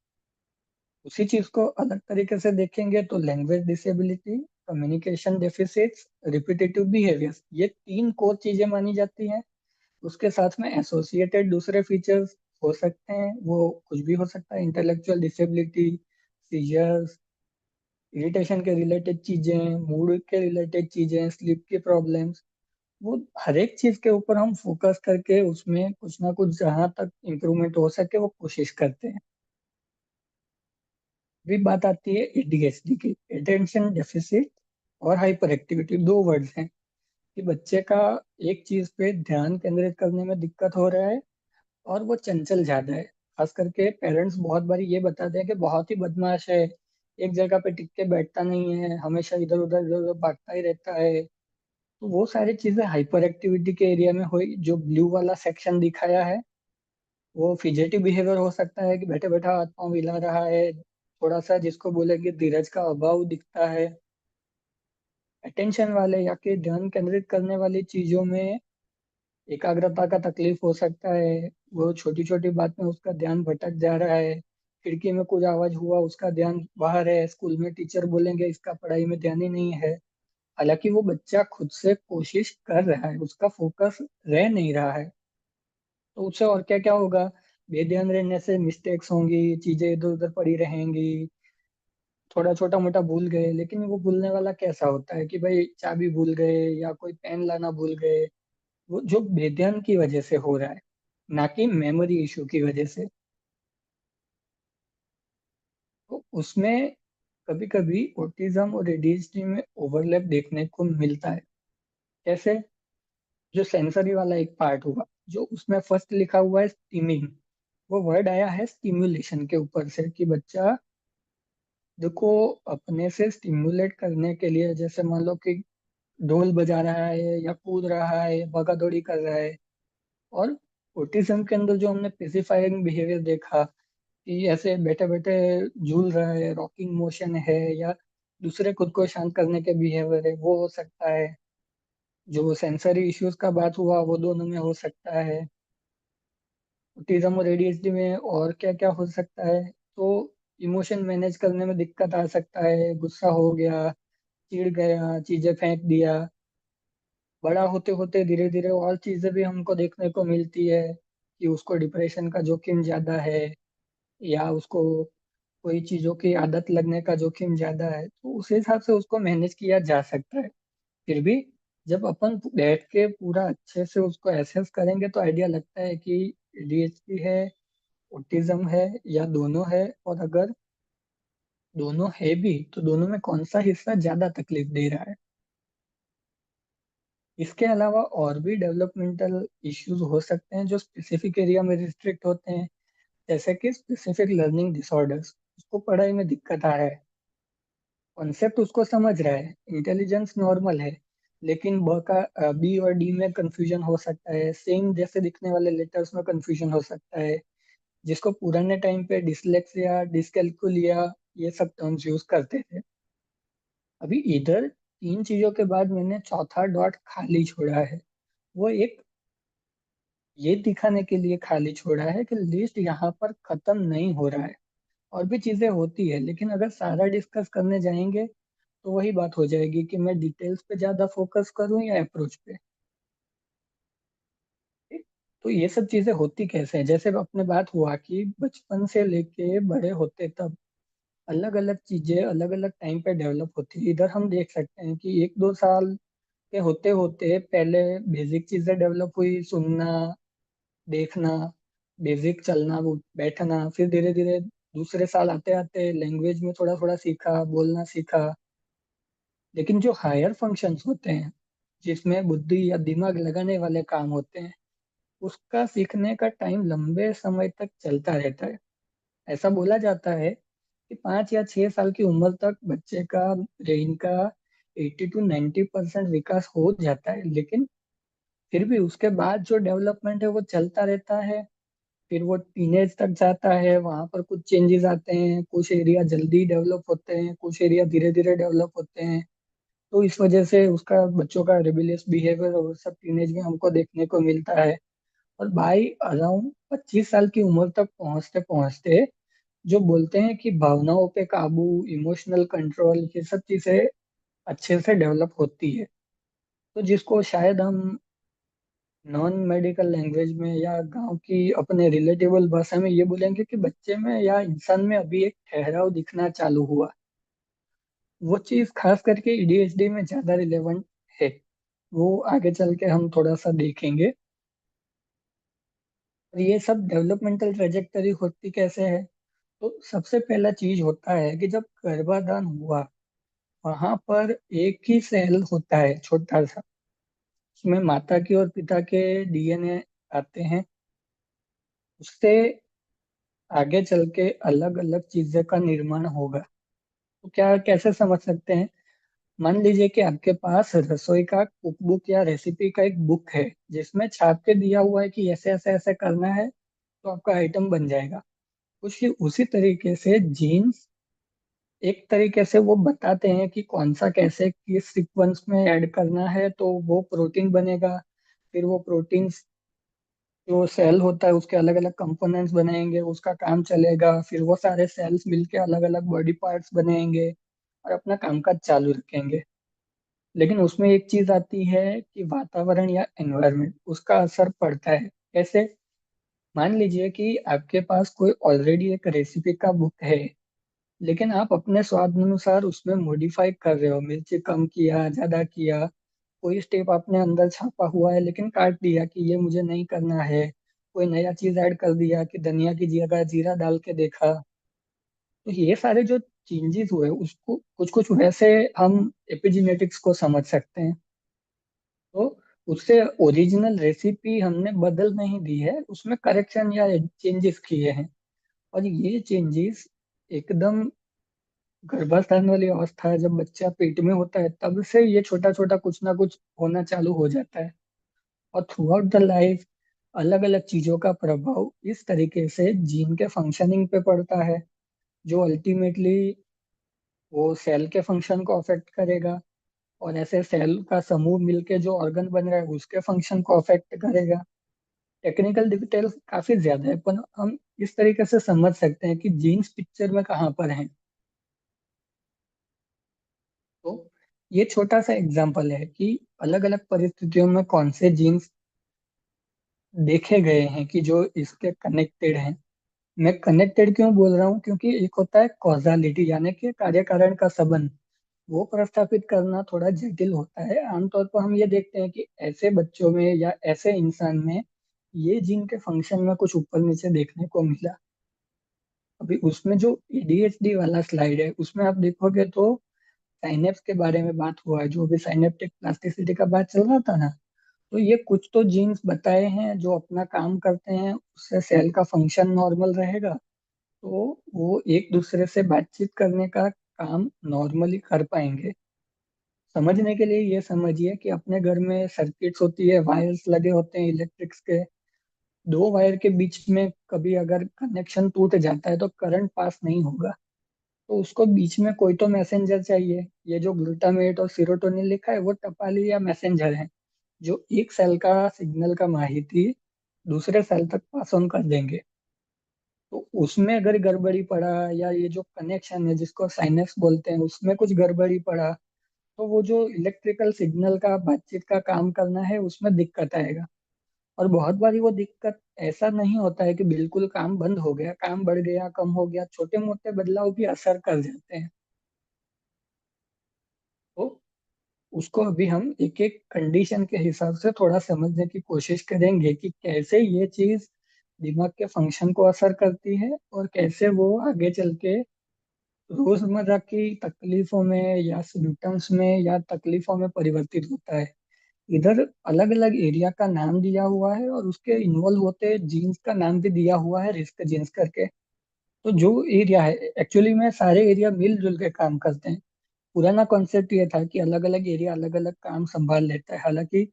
उसी चीज को अलग तरीके से देखेंगे तो language disability, communication deficits, repetitive behaviours, ये तीन कोर चीजें मानी जाती हैं। उसके साथ में एसोसिएटेड दूसरे फीचर्स हो सकते हैं, वो कुछ भी हो सकता है, इंटेलेक्चुअल डिसेबिलिटी, सीजर्स, इरिटेशन के रिलेटेड चीजें, मूड के रिलेटेड चीजें, स्लीप की प्रॉब्लम्स। वो हर एक चीज के ऊपर हम फोकस करके उसमें कुछ ना कुछ जहां तक इम्प्रूवमेंट हो सके वो कोशिश करते हैं। भी बात आती है एडीएचडी की, अटेंशन डेफिसिट और हाइपर एक्टिविटी, दो वर्ड्स हैं कि बच्चे का एक चीज पे ध्यान केंद्रित करने में दिक्कत हो रहा है और वो चंचल ज्यादा है। खास करके पेरेंट्स बहुत बारी ये बताते हैं कि बहुत ही बदमाश है, एक जगह पे टिक के बैठता नहीं है, हमेशा इधर उधर भागता ही रहता है। तो वो सारी चीजें हाइपर एक्टिविटी के एरिया में हुई। जो ब्लू वाला सेक्शन दिखाया है वो फिजेटिव बिहेवियर हो सकता है कि बैठे बैठा हाथ पांव हिला रहा है, थोड़ा सा जिसको बोलेंगे धीरज का अभाव दिखता है। अटेंशन वाले या कि ध्यान केंद्रित करने वाली चीजों में एकाग्रता का तकलीफ हो सकता है, वो छोटी छोटी बात में उसका ध्यान भटक जा रहा है। खिड़की में कुछ आवाज हुआ उसका ध्यान बाहर है, स्कूल में टीचर बोलेंगे इसका पढ़ाई में ध्यान ही नहीं है। हालांकि वो बच्चा खुद से कोशिश कर रहा है, उसका फोकस रह नहीं रहा है। तो उससे और क्या क्या होगा, बेध्यान रहने से मिस्टेक्स होंगी, चीजें इधर उधर पड़ी रहेंगी। थोड़ा छोटा मोटा भूल गए, लेकिन वो भूलने वाला कैसा होता है कि भाई चाबी भूल गए या कोई पेन लाना भूल गए, वो जो बेध्यान की वजह से हो रहा है, ना कि मेमोरी इशू की वजह से। तो उसमें कभी कभी ऑटिज्म और एडीएचडी में ओवरलैप देखने को मिलता है। जैसे जो सेंसरी वाला एक पार्ट हुआ, जो उसमें फर्स्ट लिखा हुआ है स्टीमिंग, वो वर्ड आया है स्टिम्युलेशन के ऊपर से, कि बच्चा देखो अपने से स्टिम्युलेट करने के लिए, जैसे मान लो कि ढोल बजा रहा है या कूद रहा है, भागा दौड़ी कर रहा है। और ऑटिज्म के अंदर जो हमने पेसिफाइंग बिहेवियर देखा, कि ऐसे बैठे बैठे झूल रहा है, रॉकिंग मोशन है, या दूसरे खुद को शांत करने के बिहेवियर है, वो हो सकता है। जो सेंसरी इश्यूज का बात हुआ, वो दोनों में हो सकता है। ऑटिज्म और एडीएचडी में और क्या क्या हो सकता है, तो इमोशन मैनेज करने में दिक्कत आ सकता है, गुस्सा हो गया, चिढ़ गया, चीजें फेंक दिया। बड़ा होते होते धीरे धीरे और चीजें भी हमको देखने को मिलती है, कि उसको डिप्रेशन का जोखिम ज्यादा है, या उसको कोई चीजों की आदत लगने का जोखिम ज्यादा है, तो उस हिसाब से उसको मैनेज किया जा सकता है। फिर भी जब अपन बैठ के पूरा अच्छे से उसको एसेस करेंगे, तो आइडिया लगता है कि एडीएचडी है, ऑटिज्म है, या दोनों है। और अगर दोनों है भी, तो दोनों में कौन सा हिस्सा ज्यादा तकलीफ दे रहा है। इसके अलावा और भी डेवलपमेंटल इश्यूज हो सकते हैं जो स्पेसिफिक एरिया में रिस्ट्रिक्ट होते हैं। जैसे कि स्पेसिफिक लर्निंग डिसऑर्डर्स, उसको पढ़ाई में दिक्कत आ रहा है, कॉन्सेप्ट उसको समझ रहा है, इंटेलिजेंस नॉर्मल है, लेकिन ब का बी और डी में कंफ्यूजन हो सकता है, सेम जैसे दिखने वाले लेटर्स में कंफ्यूजन हो सकता है, जिसको पुराने टाइम पे डिसलेक्सिया, डिसकैलकुलिया, ये सब टर्म्स यूज करते थे। अभी इधर तीन चीजों के बाद मैंने चौथा डॉट खाली छोड़ा है। वो एक ये दिखाने के लिए खाली छोड़ा है कि लिस्ट यहाँ पर खत्म नहीं हो रहा है, और भी चीजें होती है, लेकिन अगर सारा डिस्कस करने जाएंगे तो वही बात हो जाएगी कि मैं डिटेल्स पे ज्यादा फोकस करूं या अप्रोच पे। तो ये सब चीजें होती कैसे हैं, जैसे अपने बात हुआ कि बचपन से लेके बड़े होते तब अलग अलग चीजें अलग अलग टाइम पे डेवलप होती है। इधर हम देख सकते हैं कि 1-2 साल के होते होते पहले बेसिक चीजें डेवलप हुई, सुनना, देखना, बेसिक चलना बैठना। फिर धीरे धीरे दूसरे साल आते आते लैंग्वेज में थोड़ा थोड़ा सीखा, बोलना सीखा। लेकिन जो हायर फंक्शंस होते हैं, जिसमें बुद्धि या दिमाग लगाने वाले काम होते हैं, उसका सीखने का टाइम लंबे समय तक चलता रहता है। ऐसा बोला जाता है कि 5 या 6 साल की उम्र तक बच्चे का ब्रेन का 80 to 90% विकास हो जाता है, लेकिन फिर भी उसके बाद जो डेवलपमेंट है वो चलता रहता है। फिर वो टीनेज तक जाता है, वहां पर कुछ चेंजेस आते हैं, कुछ एरिया जल्दी डेवलप होते हैं, कुछ एरिया धीरे धीरे डेवलप होते हैं। तो इस वजह से उसका बच्चों का रिबिलियस बिहेवियर और सब टीनेज में हमको देखने को मिलता है। और बाई अराउंड 25 साल की उम्र तक पहुंचते पहुंचते जो बोलते हैं कि भावनाओं पे काबू, इमोशनल कंट्रोल, ये सब चीजें अच्छे से डेवलप होती है। तो जिसको शायद हम नॉन मेडिकल लैंग्वेज में या गांव की अपने रिलेटेबल भाषा में ये बोलेंगे कि बच्चे में या इंसान में अभी एक ठहराव दिखना चालू हुआ। वो चीज खास करके एडीएचडी में ज्यादा रिलेवेंट है। वो आगे चल के हम थोड़ा सा देखेंगे। और ये सब डेवलपमेंटल ट्रेजेक्टरी होती कैसे है, तो सबसे पहला चीज होता है कि जब गर्भाधान हुआ, वहां पर एक ही सेल होता है छोटा सा, उसमें माता की और पिता के डीएनए आते हैं। उससे आगे चल के अलग अलग चीजें का निर्माण होगा। तो क्या कैसे समझ सकते हैं, मान लीजिए कि आपके पास रसोई का कुक बुक या रेसिपी का एक बुक है, जिसमें छाप के दिया हुआ है कि ऐसे ऐसे ऐसे करना है, तो आपका आइटम बन जाएगा। कुछ उसी तरीके से जीन्स एक तरीके से वो बताते हैं कि कौन सा कैसे किस सीक्वेंस में ऐड करना है, तो वो प्रोटीन बनेगा। फिर वो प्रोटीन जो सेल होता है उसके अलग अलग कंपोनेंट्स बनाएंगे, उसका काम चलेगा, फिर वो सारे सेल्स मिलके अलग अलग बॉडी पार्ट्स बनाएंगे और अपना कामकाज चालू रखेंगे। लेकिन उसमें एक चीज आती है कि वातावरण या एनवायरनमेंट, उसका असर पड़ता है। कैसे, मान लीजिए कि आपके पास कोई ऑलरेडी एक रेसिपी का बुक है, लेकिन आप अपने स्वाद अनुसार उसमें मॉडिफाई कर रहे हो, मिर्ची कम किया, ज्यादा किया, कोई स्टेप आपने अंदर छापा हुआ है लेकिन काट दिया कि ये मुझे नहीं करना है, कोई नया चीज ऐड कर दिया कि धनिया की जगह जीरा डाल के देखा, तो ये सारे जो चेंजेस हुए उसको कुछ कुछ वैसे हम एपिजेनेटिक्स को समझ सकते हैं। तो उससे ओरिजिनल रेसिपी हमने बदल नहीं दी है, उसमें करेक्शन या चेंजेस किए हैं। और ये चेंजेस एकदम गर्भाधान वाली अवस्था है, जब बच्चा पेट में होता है तब से ये छोटा छोटा कुछ ना कुछ होना चालू हो जाता है। और थ्रू आउट द लाइफ अलग अलग चीजों का प्रभाव इस तरीके से जीन के फंक्शनिंग पे पड़ता है, जो अल्टीमेटली वो सेल के फंक्शन को अफेक्ट करेगा। और ऐसे सेल का समूह मिलके जो ऑर्गन बन रहा है उसके फंक्शन को अफेक्ट करेगा। टेक्निकल डिटेल्स काफी ज्यादा है, पर हम इस तरीके से समझ सकते हैं कि जीन्स पिक्चर में कहाँ पर हैं। तो ये छोटा सा एग्जांपल है कि अलग अलग परिस्थितियों में कौन से जीन्स देखे गए हैं कि जो इसके कनेक्टेड हैं। मैं कनेक्टेड क्यों बोल रहा हूँ, क्योंकि एक होता है कॉजालिटी यानी कि कार्य कारण का संबंध, वो प्रस्थापित करना थोड़ा जटिल होता है। आमतौर पर हम ये देखते हैं कि ऐसे बच्चों में या ऐसे इंसान में ये जीन के फंक्शन में कुछ ऊपर नीचे देखने को मिला। अभी उसमें जो एडीएचडी वाला स्लाइड है उसमें आप देखोगे तो साइनेप्स के बारे में बात हुआ है, जो भी साइनेप्टिक प्लास्टिसिटी का बात चल रहा था ना, तो ये कुछ तो जीन्स बताए हैं जो अपना काम करते हैं, उससे सेल का फंक्शन नॉर्मल रहेगा, तो वो एक दूसरे से बातचीत करने का काम नॉर्मली कर पाएंगे। समझने के लिए ये समझिए कि अपने घर में सर्किट्स होती है, वायर्स लगे होते हैं इलेक्ट्रिक्स के, दो वायर के बीच में कभी अगर कनेक्शन टूट जाता है तो करंट पास नहीं होगा, तो उसको बीच में कोई तो मैसेंजर चाहिए। ये जो ग्लूटामेट और सीरोटोनिन लिखा है वो टपाली या मैसेंजर है, जो एक सेल का सिग्नल का माहिती दूसरे सेल तक पास ऑन कर देंगे। तो उसमें अगर गड़बड़ी पड़ा या ये जो कनेक्शन है जिसको साइनेप्स बोलते हैं उसमें कुछ गड़बड़ी पड़ा, तो वो जो इलेक्ट्रिकल सिग्नल का बातचीत का काम करना है उसमें दिक्कत आएगा। और बहुत बारी वो दिक्कत ऐसा नहीं होता है कि बिल्कुल काम बंद हो गया, काम बढ़ गया, कम हो गया, छोटे मोटे बदलाव भी असर कर जाते हैं। तो उसको अभी हम एक एक कंडीशन के हिसाब से थोड़ा समझने की कोशिश करेंगे कि कैसे ये चीज दिमाग के फंक्शन को असर करती है और कैसे वो आगे चल के रोजमर्रा की तकलीफों में या सिम्टम्स में या तकलीफों में परिवर्तित होता है। इधर अलग अलग एरिया का नाम दिया हुआ है और उसके इन्वॉल्व होते जीन्स का नाम भी दिया हुआ है, रिस्क जीन्स करके। तो जो एरिया है एक्चुअली में सारे एरिया मिलजुल के काम करते हैं। पुराना कॉन्सेप्ट ये था कि अलग अलग एरिया अलग अलग काम संभाल लेता है, हालांकि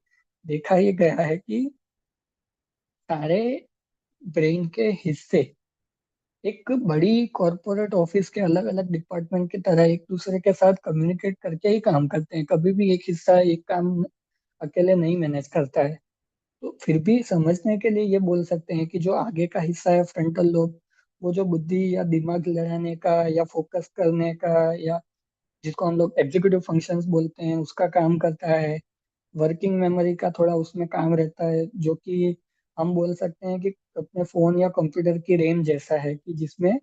देखा ये गया है कि सारे ब्रेन के हिस्से एक बड़ी कॉरपोरेट ऑफिस के अलग अलग डिपार्टमेंट की तरह एक दूसरे के साथ कम्युनिकेट करके ही काम करते हैं, कभी भी एक हिस्सा एक काम अकेले नहीं मैनेज करता है। तो फिर भी समझने के लिए ये बोल सकते हैं कि जो आगे का हिस्सा है फ्रंटल लोब, वो जो बुद्धि या दिमाग लड़ाने का या फोकस करने का या जिसको हम लोग एग्जीक्यूटिव फंक्शंस बोलते हैं उसका काम करता है। वर्किंग मेमोरी का थोड़ा उसमें काम रहता है, जो कि हम बोल सकते हैं कि अपने फोन या कंप्यूटर की रैम जैसा है, कि जिसमें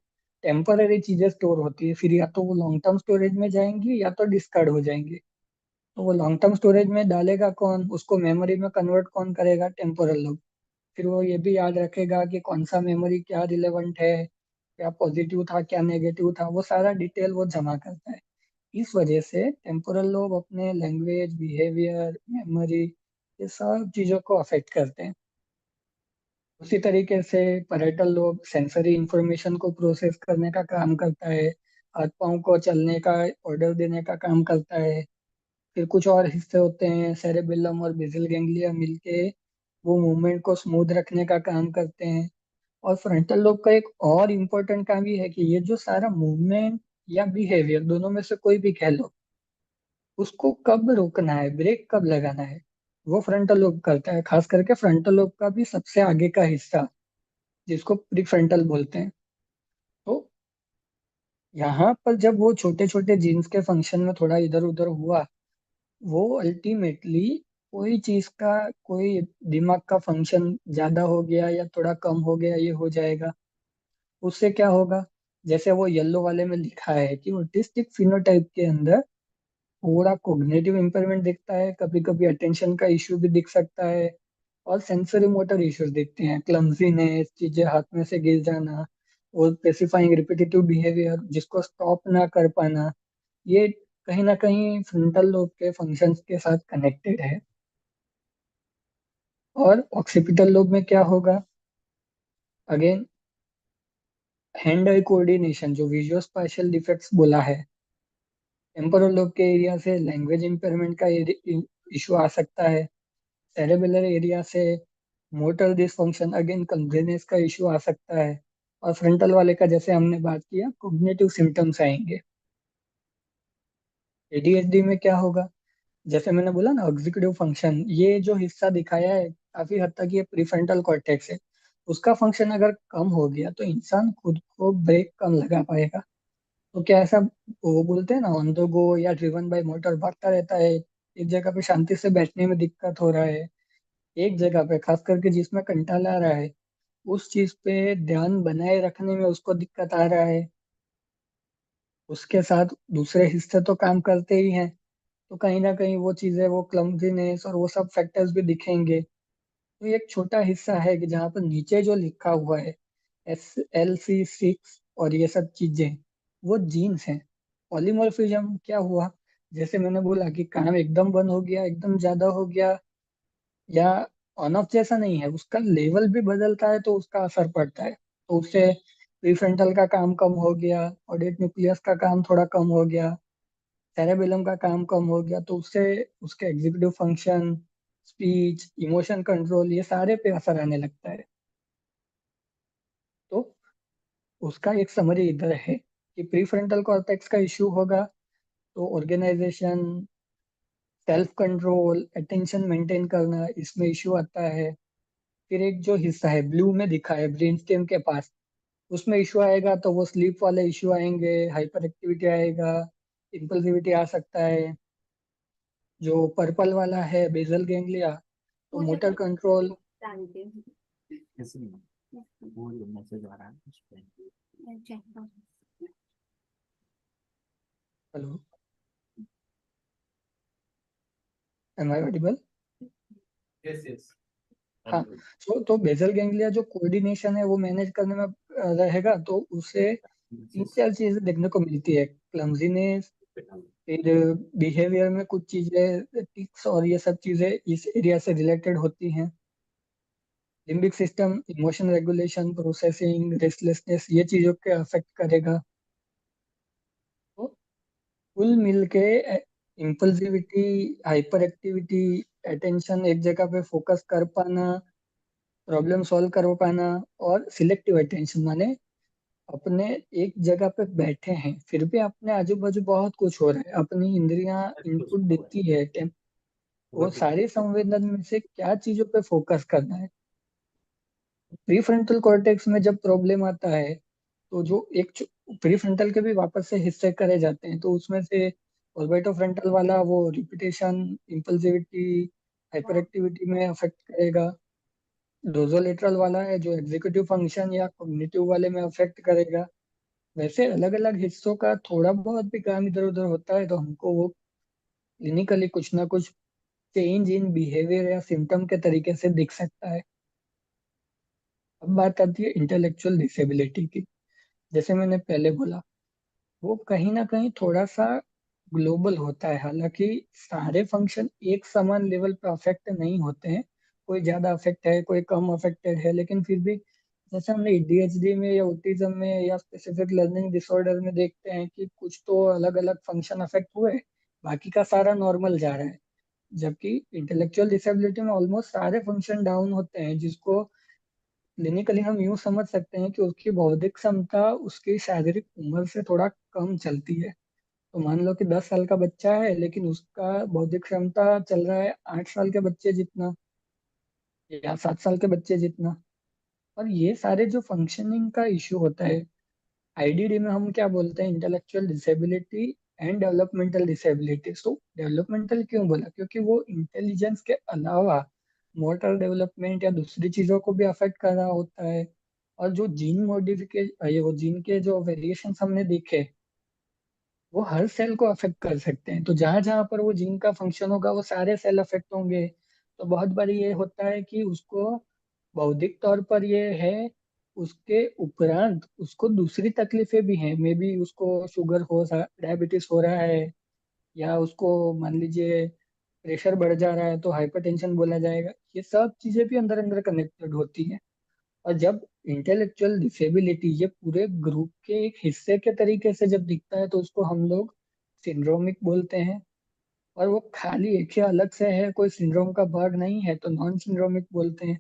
टेम्पररी चीजें स्टोर होती है, फिर या तो वो लॉन्ग टर्म स्टोरेज में जाएंगी या तो डिस्कार्ड हो जाएंगी। तो वो लॉन्ग टर्म स्टोरेज में डालेगा कौन, उसको मेमोरी में कन्वर्ट कौन करेगा, टेम्पोरल लोग। फिर वो ये भी याद रखेगा कि कौन सा मेमोरी क्या रिलेवेंट है, क्या पॉजिटिव था क्या नेगेटिव था, वो सारा डिटेल वो जमा करता है। इस वजह से टेम्पोरल लोब अपने लैंग्वेज, बिहेवियर, मेमोरी, ये सब चीजों को अफेक्ट करते हैं। उसी तरीके से पैरेटल लोब सेंसरी इंफॉर्मेशन को प्रोसेस करने का काम करता है, हाथ पाँव को चलने का ऑर्डर देने का काम करता है। फिर कुछ और हिस्से होते हैं सेरेबेलम और बेसिल गैंग्लिया मिलके वो मूवमेंट को स्मूथ रखने का काम करते हैं। और फ्रंटल लोब का एक और इम्पोर्टेंट काम ये है कि ये जो सारा मूवमेंट या बिहेवियर दोनों में से कोई भी कह लो, उसको कब रोकना है, ब्रेक कब लगाना है, वो फ्रंटल लोब करता है। खास करके फ्रंटल लोब का भी सबसे आगे का हिस्सा जिसको प्रीफ्रंटल बोलते हैं। तो यहाँ पर जब वो छोटे छोटे जीन्स के फंक्शन में थोड़ा इधर उधर हुआ, वो अल्टीमेटली कोई चीज का, कोई दिमाग का फंक्शन ज्यादा हो गया या थोड़ा कम हो गया, ये हो जाएगा। उससे क्या होगा, जैसे वो येलो वाले में लिखा है कि ऑटिस्टिक फिनोटाइप के अंदर थोड़ा कोग्निटिव इम्पेयरमेंट दिखता है, कभी कभी अटेंशन का इश्यू भी दिख सकता है, और सेंसरी मोटर इश्यूज दिखते हैं, क्लमजीनेस, चीजें हाथ में से गिर जाना, और स्पेसिफाइंग रिपीटेटिव बिहेवियर जिसको स्टॉप ना कर पाना, ये कहीं ना कहीं फ्रंटल लोब के फंक्शंस के साथ कनेक्टेड है। और ऑक्सीपिटल लोब में क्या होगा? अगेन, हैंड आई कोऑर्डिनेशन, जो विजुअल स्पाशियल डिफेक्ट्स बोला है, टेम्पोरल लोब के एरिया से लैंग्वेज इम्पेयरमेंट का इशू आ सकता है, सेरेबेलर एरिया से मोटर डिसफंक्शन, अगेन कंप्लेनेंस का इशू आ सकता है, और फ्रंटल वाले का जैसे हमने बात किया कॉग्निटिव सिम्टम्स आएंगे। एडीएचडी में क्या होगा? जैसे मैंने बोला ना, एग्जीक्यूटिव फंक्शन, ये जो हिस्सा दिखाया है काफी हद तक ये प्रीफ्रंटल कॉर्टेक्स है, उसका फंक्शन अगर कम हो गया तो इंसान खुद को ब्रेक कम लगा पाएगा। तो क्या ऐसा, वो बोलते हैं ना, ऑन द गो या ड्रिवन बाय मोटर, भागता रहता है, एक जगह पे शांति से बैठने में दिक्कत हो रहा है, एक जगह पे खास करके जिसमें कंटाला आ रहा है, उस चीज पे ध्यान बनाए रखने में उसको दिक्कत आ रहा है, उसके साथ दूसरे हिस्से तो काम करते ही हैं, तो कहीं ना कहीं वो चीजें, वो क्लमजीनेस और वो सब फैक्टर्स भी दिखेंगे। तो ये एक छोटा हिस्सा है कि जहाँ पर नीचे जो लिखा हुआ है SLC6 और ये सब चीजें, वो जीन्स हैं। पॉलीमॉर्फिज्म क्या हुआ? जैसे मैंने बोला कि काम एकदम बंद हो गया, एकदम ज्यादा हो गया, या ऑन ऑफ जैसा नहीं है, उसका लेवल भी बदलता है तो उसका असर पड़ता है। तो उससे प्रीफ्रंटल का काम कम हो गया, ऑडिट न्यूक्लियस का काम थोड़ा कम हो गया, सेरेबेलम का काम कम हो गया, तो उससे उसके executive function, speech, emotion control, ये सारे पे असर आने लगता है। तो उसका एक समरी इधर है कि प्रीफ्रंटल कॉर्टेक्स का इश्यू होगा तो organisation, self control, attention maintain करना, इसमें इश्यू आता है। फिर एक जो हिस्सा है ब्लू में दिखा है ब्रेन स्टेम के पास, उसमें इश्यू आएगा तो वो स्लीप वाले इश्यू आएंगे, हाइपर एक्टिविटी आएगा, इम्पल्सिविटी आ सकता है। जो पर्पल वाला है बेसल गैंग्लिया, तो मोटर कंट्रोल। ऐसे नहीं, वो जो मैसेज आ रहा है उस पे। Hello, am I audible? Yes, yes. हाँ। तो बेसल गैंग्लिया जो कोऑर्डिनेशन है वो मैनेज करने में रहेगा, तो उसे तीन चार चीजें देखने को मिलती है, क्लमजीनेस, फिर बिहेवियर में कुछ चीजें, टिक्स और ये सब चीजें इस एरिया से रिलेटेड होती हैं। Limbic system, emotion regulation, processing, restlessness, ये चीजों के अफेक्ट करेगा। तो कुल मिल के इम्पल्सिविटी, हाइपर एक्टिविटी, अटेंशन एक जगह पे फोकस कर पाना, प्रॉब्लम सॉल्व कर पाना, और सिलेक्टिव अटेंशन माने अपने एक जगह पे बैठे हैं फिर भी अपने आजू बाजू बहुत कुछ हो रहा है, अपनी इंद्रियां इनपुट देती है, वो सारे संवेदन में से क्या चीजों पे फोकस करना है। प्रीफ्रंटल कॉर्टेक्स में जब प्रॉब्लम आता है तो जो एक प्रीफ्रंटल के भी वापस से हिस्से करे जाते हैं, तो उसमें से ऑर्बिटोफ्रंटल वाला वो रिपीटेशन, इम्पल्सिविटी, हाइपर एक्टिविटी में अफेक्ट करेगा। डोजोलेटरल वाला है जो एग्जीक्यूटिव फंक्शन या कॉग्निटिव वाले में अफेक्ट करेगा। वैसे अलग अलग हिस्सों का थोड़ा बहुत भी काम इधर उधर होता है तो हमको वो क्लिनिकली कुछ ना कुछ चेंज इन बिहेवियर या सिम्टम के तरीके से दिख सकता है। अब बात आती है इंटेलेक्चुअल डिसेबिलिटी की। जैसे मैंने पहले बोला, वो कहीं ना कहीं थोड़ा सा ग्लोबल होता है, हालांकि सारे फंक्शन एक समान लेवल पे अफेक्ट नहीं होते हैं, कोई ज्यादा अफेक्ट है, कोई कम अफेक्टेड है, लेकिन फिर भी जैसे हमने एडीएचडी में या ऑटिज्म में या स्पेसिफिक लर्निंग डिसऑर्डर में देखते हैं कि कुछ तो अलग अलग फंक्शन अफेक्ट हुए, बाकी का सारा नॉर्मल जा रहा है। जबकि इंटेलेक्चुअल डिसेबिलिटी में ऑलमोस्ट सारे फंक्शन डाउन होते हैं, जिसको क्लिनिकली हम यूं समझ सकते हैं कि उसकी बौद्धिक क्षमता उसकी शारीरिक उम्र से थोड़ा कम चलती है। तो मान लो कि 10 साल का बच्चा है लेकिन उसका बौद्धिक क्षमता चल रहा है 8 साल के बच्चे जितना या 7 साल के बच्चे जितना। और ये सारे जो फंक्शनिंग का इश्यू होता है, आईडीडी में हम क्या बोलते हैं, intellectual disability and developmental disability. तो डेवलपमेंटल क्यों बोला? क्योंकि वो इंटेलिजेंस के अलावा मोटर डेवलपमेंट या दूसरी चीजों को भी अफेक्ट कर रहा होता है। और जो जीन मॉडिफिकेशन, ये वो जीन के जो वेरिएशन हमने देखे, वो हर सेल को अफेक्ट कर सकते हैं। तो जहां जहां पर वो जीन का फंक्शन होगा वो सारे सेल अफेक्ट होंगे। तो बहुत बार ये होता है कि उसको बौद्धिक तौर पर ये है, उसके उपरांत उसको दूसरी तकलीफें भी हैं। मे बी उसको शुगर हो, डायबिटीज हो रहा है, या उसको मान लीजिए प्रेशर बढ़ जा रहा है तो हाइपरटेंशन बोला जाएगा। ये सब चीजें भी अंदर अंदर कनेक्टेड होती हैं। और जब इंटेलेक्चुअल डिसेबिलिटी ये पूरे ग्रुप के एक हिस्से के तरीके से जब दिखता है तो उसको हम लोग सिंड्रोमिक बोलते हैं। और वो खाली एक ही अलग से है, कोई सिंड्रोम का भाग नहीं है, तो नॉन सिंड्रोमिक बोलते हैं।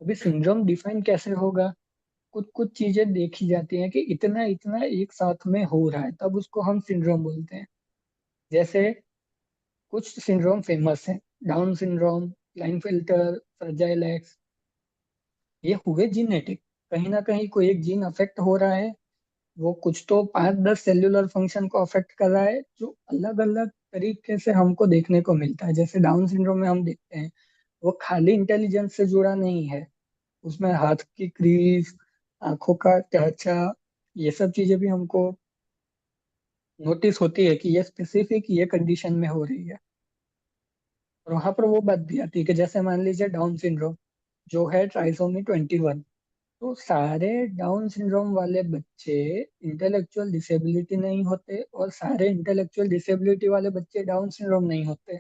अभी सिंड्रोम डिफाइन कैसे होगा? कुछ कुछ चीजें देखी जाती हैं कि इतना इतना एक साथ में हो रहा है, तब उसको हम सिंड्रोम बोलते हैं। जैसे कुछ सिंड्रोम फेमस है, down syndrome, Klinefelter, fragile x. ये हुए जीनेटिक, कहीं ना कहीं कोई एक जीन अफेक्ट हो रहा है। वो कुछ तो 5-10 सेल्युलर फंक्शन को अफेक्ट कर रहा है, जो अलग अलग तरीके से हमको देखने को मिलता है। जैसे डाउन सिंड्रोम में हम देखते हैं वो खाली इंटेलिजेंस से जुड़ा नहीं है, उसमें हाथ की क्रीज, आंखों का टहचा, ये सब चीजें भी हमको नोटिस होती है कि ये स्पेसिफिक ये कंडीशन में हो रही है। और वहां पर वो बात भी आती है कि जैसे मान लीजिए डाउन सिंड्रोम जो है ट्राइसोमी 21, तो सारे डाउन सिंड्रोम वाले बच्चे इंटेलेक्चुअल डिसेबिलिटी नहीं होते, और सारे इंटेलेक्चुअल डिसेबिलिटी वाले बच्चे डाउन सिंड्रोम नहीं होते।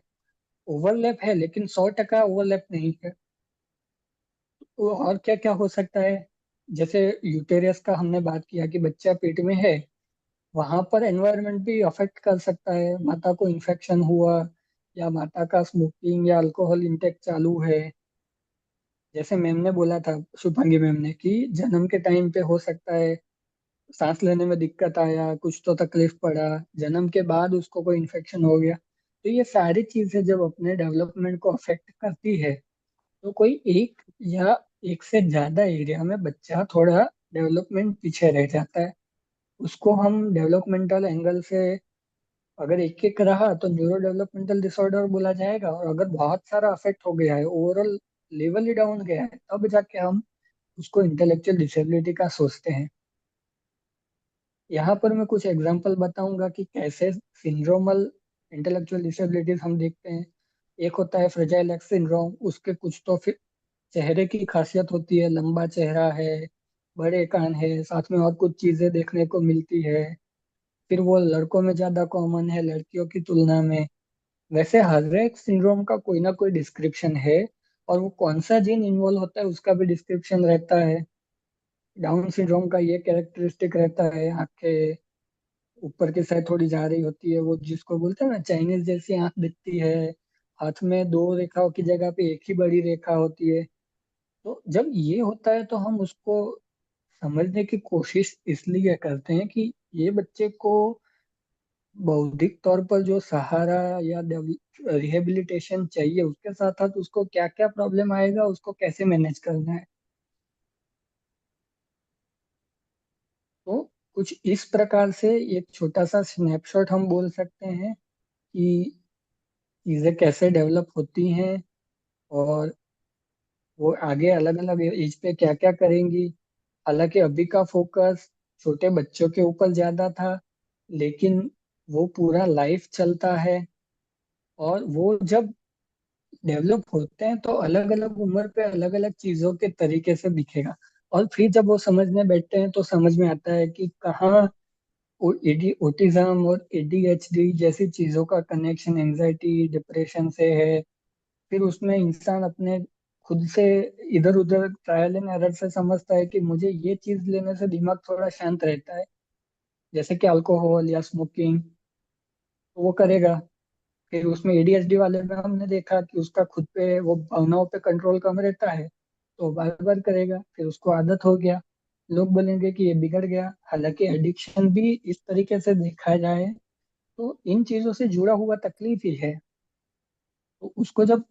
ओवरलैप है लेकिन 100% ओवरलैप नहीं है। तो और क्या क्या हो सकता है? जैसे यूटेरियस का हमने बात किया कि बच्चा पेट में है, वहां पर एनवायरनमेंट भी अफेक्ट कर सकता है। माता को इन्फेक्शन हुआ, या माता का स्मोकिंग या अल्कोहल इंटेक चालू है। जैसे मैम ने बोला था, शुभांगी मैम ने, कि जन्म के टाइम पे हो सकता है सांस लेने में दिक्कत आया, कुछ तो तकलीफ पड़ा, जन्म के बाद उसको कोई इन्फेक्शन हो गया। तो ये सारी चीजें जब अपने डेवलपमेंट को अफेक्ट करती है, तो कोई एक या एक से ज्यादा एरिया में बच्चा थोड़ा डेवलपमेंट पीछे रह जाता है। उसको हम डेवलपमेंटल एंगल से अगर एक एक रहा तो न्यूरो डेवलपमेंटल डिसऑर्डर बोला जाएगा। और अगर बहुत सारा अफेक्ट हो गया है, ओवरऑल लेवल ही डाउन गया है, तब जाके हम उसको इंटेलेक्चुअल डिसेबिलिटी का सोचते हैं। यहाँ पर मैं कुछ एग्जांपल बताऊंगा कि कैसे सिंड्रोमल इंटेलेक्चुअल डिसेबिलिटीज हम देखते हैं। एक होता है फ्रेजाइल एक्स सिंड्रोम। उसके कुछ तो फिर चेहरे की खासियत होती है, लंबा चेहरा है, बड़े कान है, साथ में और कुछ चीजें देखने को मिलती है। फिर वो लड़कों में ज्यादा कॉमन है लड़कियों की तुलना में। वैसे हर एक सिंड्रोम का कोई ना कोई डिस्क्रिप्शन है, और वो कौन सा जीन इन्वॉल्व होता है उसका भी डिस्क्रिप्शन रहता है। डाउन सिंड्रोम का ये कैरेक्टरिस्टिक रहता है, आंखें ऊपर की साइड थोड़ी जा रही होती है, वो जिसको बोलते हैं ना चाइनीज जैसी आंख दिखती है। हाथ में दो रेखाओं की जगह पे एक ही बड़ी रेखा होती है। तो जब ये होता है तो हम उसको समझने की कोशिश इसलिए करते हैं कि ये बच्चे को बौद्धिक तौर पर जो सहारा या रिहेबिलिटेशन चाहिए, उसके साथ साथ उसको क्या क्या प्रॉब्लम आएगा, उसको कैसे मैनेज करना है। तो कुछ इस प्रकार से एक छोटा सा स्नैपशॉट हम बोल सकते हैं कि चीजें कैसे डेवलप होती हैं, और वो आगे अलग अलग एज पे क्या क्या करेंगी। हालांकि अभी का फोकस छोटे बच्चों के ऊपर ज्यादा था, लेकिन वो पूरा लाइफ चलता है। और वो जब डेवलप होते हैं तो अलग अलग उम्र पे अलग अलग चीजों के तरीके से दिखेगा। और फिर जब वो समझने बैठते हैं तो समझ में आता है कि कहाँ ओटिज्म और एडीएचडी जैसी चीजों का कनेक्शन एंजाइटी डिप्रेशन से है। फिर उसमें इंसान अपने खुद से इधर उधर ट्रायल एंड एरर से समझता है कि मुझे ये चीज लेने से दिमाग थोड़ा शांत रहता है, जैसे कि अल्कोहल या स्मोकिंग, तो वो करेगा। फिर उसमें एडीएचडी वाले में हमने देखा कि उसका खुद पे वो भावनाओं पे कंट्रोल कम रहता है, तो बार बार करेगा, फिर उसको आदत हो गया। लोग बोलेंगे कि ये बिगड़ गया। हालांकि एडिक्शन भी इस तरीके से देखा जाए तो इन चीजों से जुड़ा हुआ तकलीफ ही है। तो उसको जब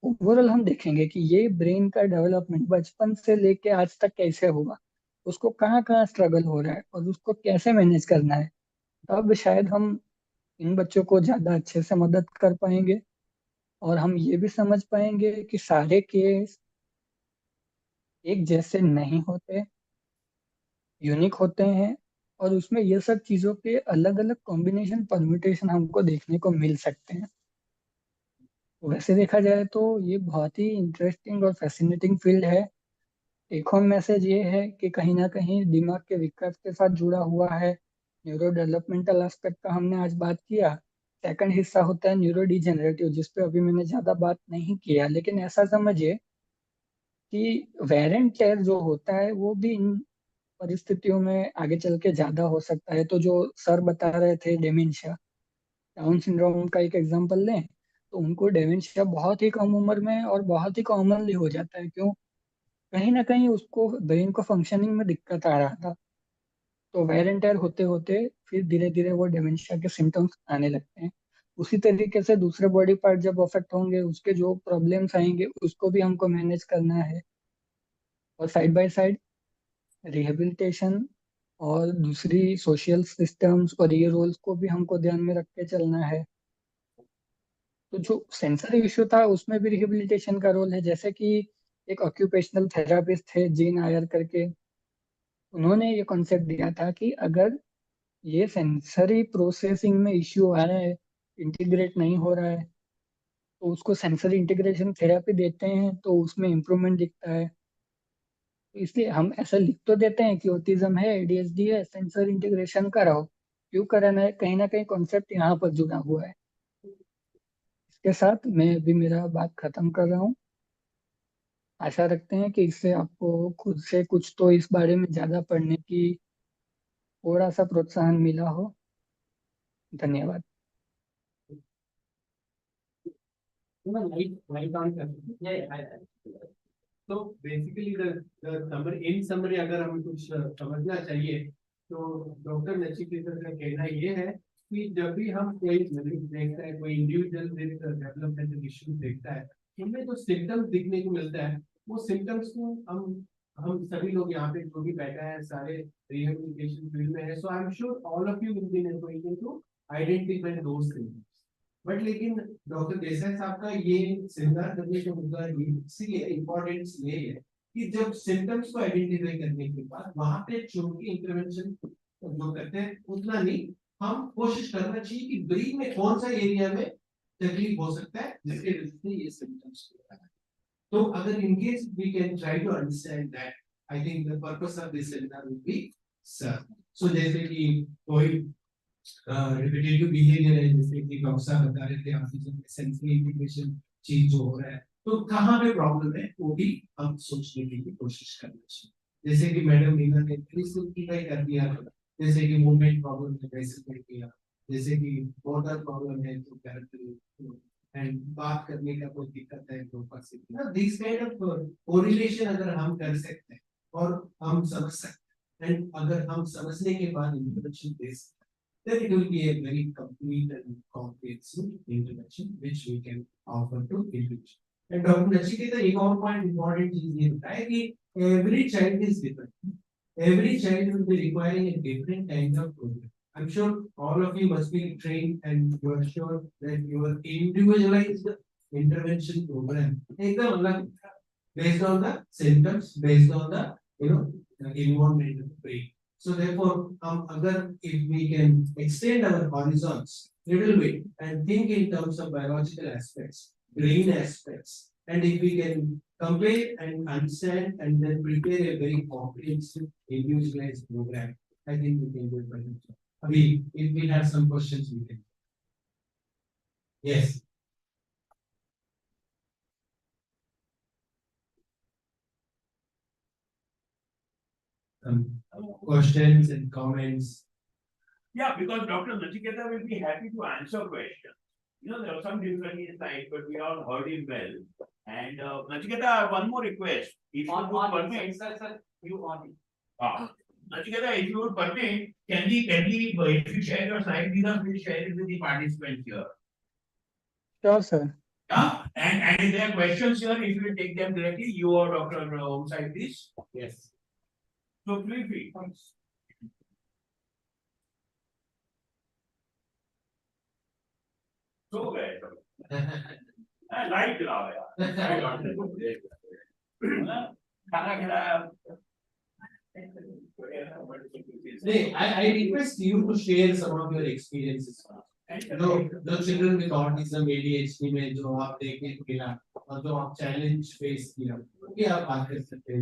ओवरऑल हम देखेंगे कि ये ब्रेन का डेवलपमेंट बचपन से लेके आज तक कैसे हुआ, उसको कहाँ कहाँ स्ट्रगल हो रहा है और उसको कैसे मैनेज करना है, तब शायद हम इन बच्चों को ज्यादा अच्छे से मदद कर पाएंगे। और हम ये भी समझ पाएंगे कि सारे केस एक जैसे नहीं होते, यूनिक होते हैं। और उसमें ये सब चीज़ों के अलग अलग कॉम्बिनेशन परम्यूटेशन हमको देखने को मिल सकते हैं। वैसे देखा जाए तो ये बहुत ही इंटरेस्टिंग और फैसिनेटिंग फील्ड है। टेक होम मैसेज ये है कि कहीं ना कहीं दिमाग के विकास के साथ जुड़ा हुआ है। न्यूरो डेवलपमेंटल एस्पेक्ट का हमने आज बात किया। सेकंड हिस्सा होता है न्यूरो डिजेनरेटिव, जिस पे अभी मैंने ज्यादा बात नहीं किया, लेकिन ऐसा समझिए कि वेर एंड टेयर जो होता है वो भी इन परिस्थितियों में आगे चल के ज्यादा हो सकता है। तो जो सर बता रहे थे डेमेंशिया, डाउन सिंड्रोम का एक एग्जांपल लें तो उनको डेमेंशिया बहुत ही कम उम्र में और बहुत ही कॉमनली हो जाता है। क्यों? कहीं ना कहीं उसको ब्रेन को फंक्शनिंग में दिक्कत आ रहा था। तो वेर एंड टेयर होते होते फिर धीरे धीरे वो डिमेंशिया के सिम्टम्स आने लगते हैं। उसी तरीके से दूसरे बॉडी पार्ट जब अफेक्ट होंगे, उसके जो प्रॉब्लम्स आएंगे उसको भी हमको मैनेज करना है। और साइड बाय साइड रिहेबिलिटेशन और दूसरी सोशल सिस्टम्स और ये रोल्स को भी हमको ध्यान में रख के चलना है। तो जो सेंसरी इश्यू था उसमें भी रिहेबिलिटेशन का रोल है। जैसे कि एक ऑक्यूपेशनल थेरापिस्ट थे जीन आयर करके, उन्होंने ये कॉन्सेप्ट दिया था कि अगर ये सेंसरी प्रोसेसिंग में इश्यू आ रहा है, इंटीग्रेट नहीं हो रहा है, तो उसको सेंसरी इंटीग्रेशन थेरेपी देते हैं तो उसमें इम्प्रूवमेंट दिखता है। तो इसलिए हम ऐसा लिख तो देते हैं कि ऑटिज्म है, एडीएचडी है, सेंसर इंटीग्रेशन कराओ। क्यों कराना है? कहीं ना कहीं कॉन्सेप्ट यहाँ पर जुड़ा हुआ है। इसके साथ मैं अभी मेरा बात खत्म कर रहा हूँ। आशा रखते हैं कि इससे आपको खुद से कुछ तो इस बारे में ज्यादा पढ़ने की थोड़ा सा प्रोत्साहन मिला हो। धन्यवाद। लाइट ऑन कर तो बेसिकली समरी, इन समरी अगर हमें कुछ समझना चाहिए तो डॉक्टर नचिकेता का कहना ये है कि जब भी हम कोई मरीज देखता है, कोई इंडिविजुअल डेवलपमेंटल इश्यू देखता है, उनमें जो सिम्टम्स दिखने को मिलता है, वो सिम्टम्स को हम सभी लोग यहाँ पे जो भी बैठा है सारे रिहेबिलिटेशन फील्ड में है, so I am sure all of you will be in a position to identify those symptoms. But लेकिन डॉक्टर देसाई साहब का ये सेमिनार करने का मुद्दा ये इसलिए इम्पोर्टेंस ये है कि जब सिम्टम्स को आइडेंटिफाई करने के बाद वहां पे चूंकि इंटरवेंशन जो करते हैं उतना नहीं, हम कोशिश करना चाहिए कि ब्रेन में कौन सा एरिया में तकलीफ हो सकता है जिसके वजह से ये सिम्टम्स हो रहा है। तो अगर in case we can try to understand that, I think the purpose of this seminar will be sir. So जैसे कि कोई रिपीटेटिव बिहेवियर है, जैसे कि कौशा बता रहे थे ऑफिसर में सेंसरी इंटीग्रेशन चीज जो हो रहा है, तो कहाँ पे प्रॉब्लम है वो भी हम सोचने की कोशिश करना चाहिए। जैसे कि मैडम मीना ने सिंप्लीफाई कर दिया, जैसे कि मूवमेंट प्रॉब्लम है वैसे कर दिया, जैसे कि वाटर प्रॉब्लम है तो कैरेक्टर एंड बात करने का कोई दिक्कत है तो पास ना दिस काइंड ऑफ कोरिलेशन अगर हम कर सकते हैं और हम समझ सकते हैं, एंड अगर हम समझने के बाद इंटरवेंशन दे सकते हैं, then it will be a very complete and comprehensive intervention which we can offer to individual. And Dr. Nachiketa, एक और point important चीज ये बताया कि every child is different. Every child will be requiring a different kind of program. I'm sure all of you must be trained and you are sure that your individualized intervention program एकदम अलग based on the symptoms, based on the environment of the brain. So therefore, agar if we can extend our horizons little bit and think in terms of biological aspects, brain aspects, and if we can compare and understand and then prepare a very comprehensive individualized program, I think we can do it better. Abhi, if we have some questions, we can. Yes. Questions and comments. Yeah, because Dr. Nachiketa will be happy to answer questions. You know, there was some difficulty in time, but we all heard him well. And Nachiketa, I have one more request. If you would permit, You on it. Nachiketa, if you would permit, if you share your slide with us, we'll share it with the participants here. Sure, sir. Yeah, and if there are questions here, if you will take them directly, you or Dr. Omsai, please. Yes. So feel free. So bad. Light चलाओ यार खाना खिलाया I request you to share some of your experiences. The children with autism, ADHD में जो आप देखने को मिला और जो आप challenge face किया, ये आप बात कर सकते हैं.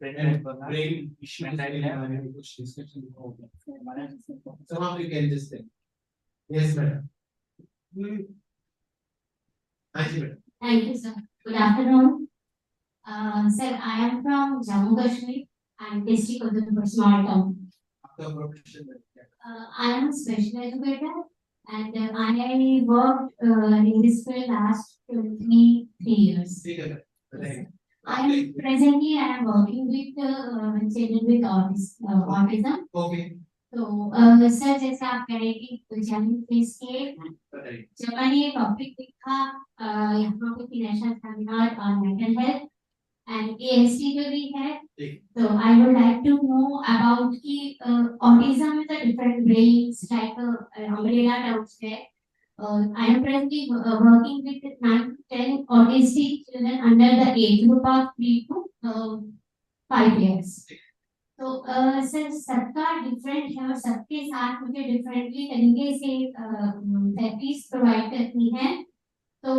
And brain issues के बारे में कुछ discussion होगा. Some of you can just say. Yes, madam. हाँ जी madam. Thank you, sir. Good afternoon. Sir, I am from Jammu Kashmir and district of the small town. आपका profession क्या? I am a special educator and I worked in this field last 23 years. ठीक है. बताइए. Presently I am working with children with autism. Okay. तो sir जैसे आप कह रहे हैं कि चैलेंज फेस किए, बताइए. जब मैंने ये टॉपिक देखा यहाँ पे national seminar on mental health and AST जो भी है, तो I would like to know about कि autism is a different brains like umbrella terms है. I am currently working with 9 to 10 autistic children under the age group of 3 to 5 years. तो sir सबका different है और सबके साथ मुझे differently तरीके से थेरेपीज प्रोवाइड करनी है. तो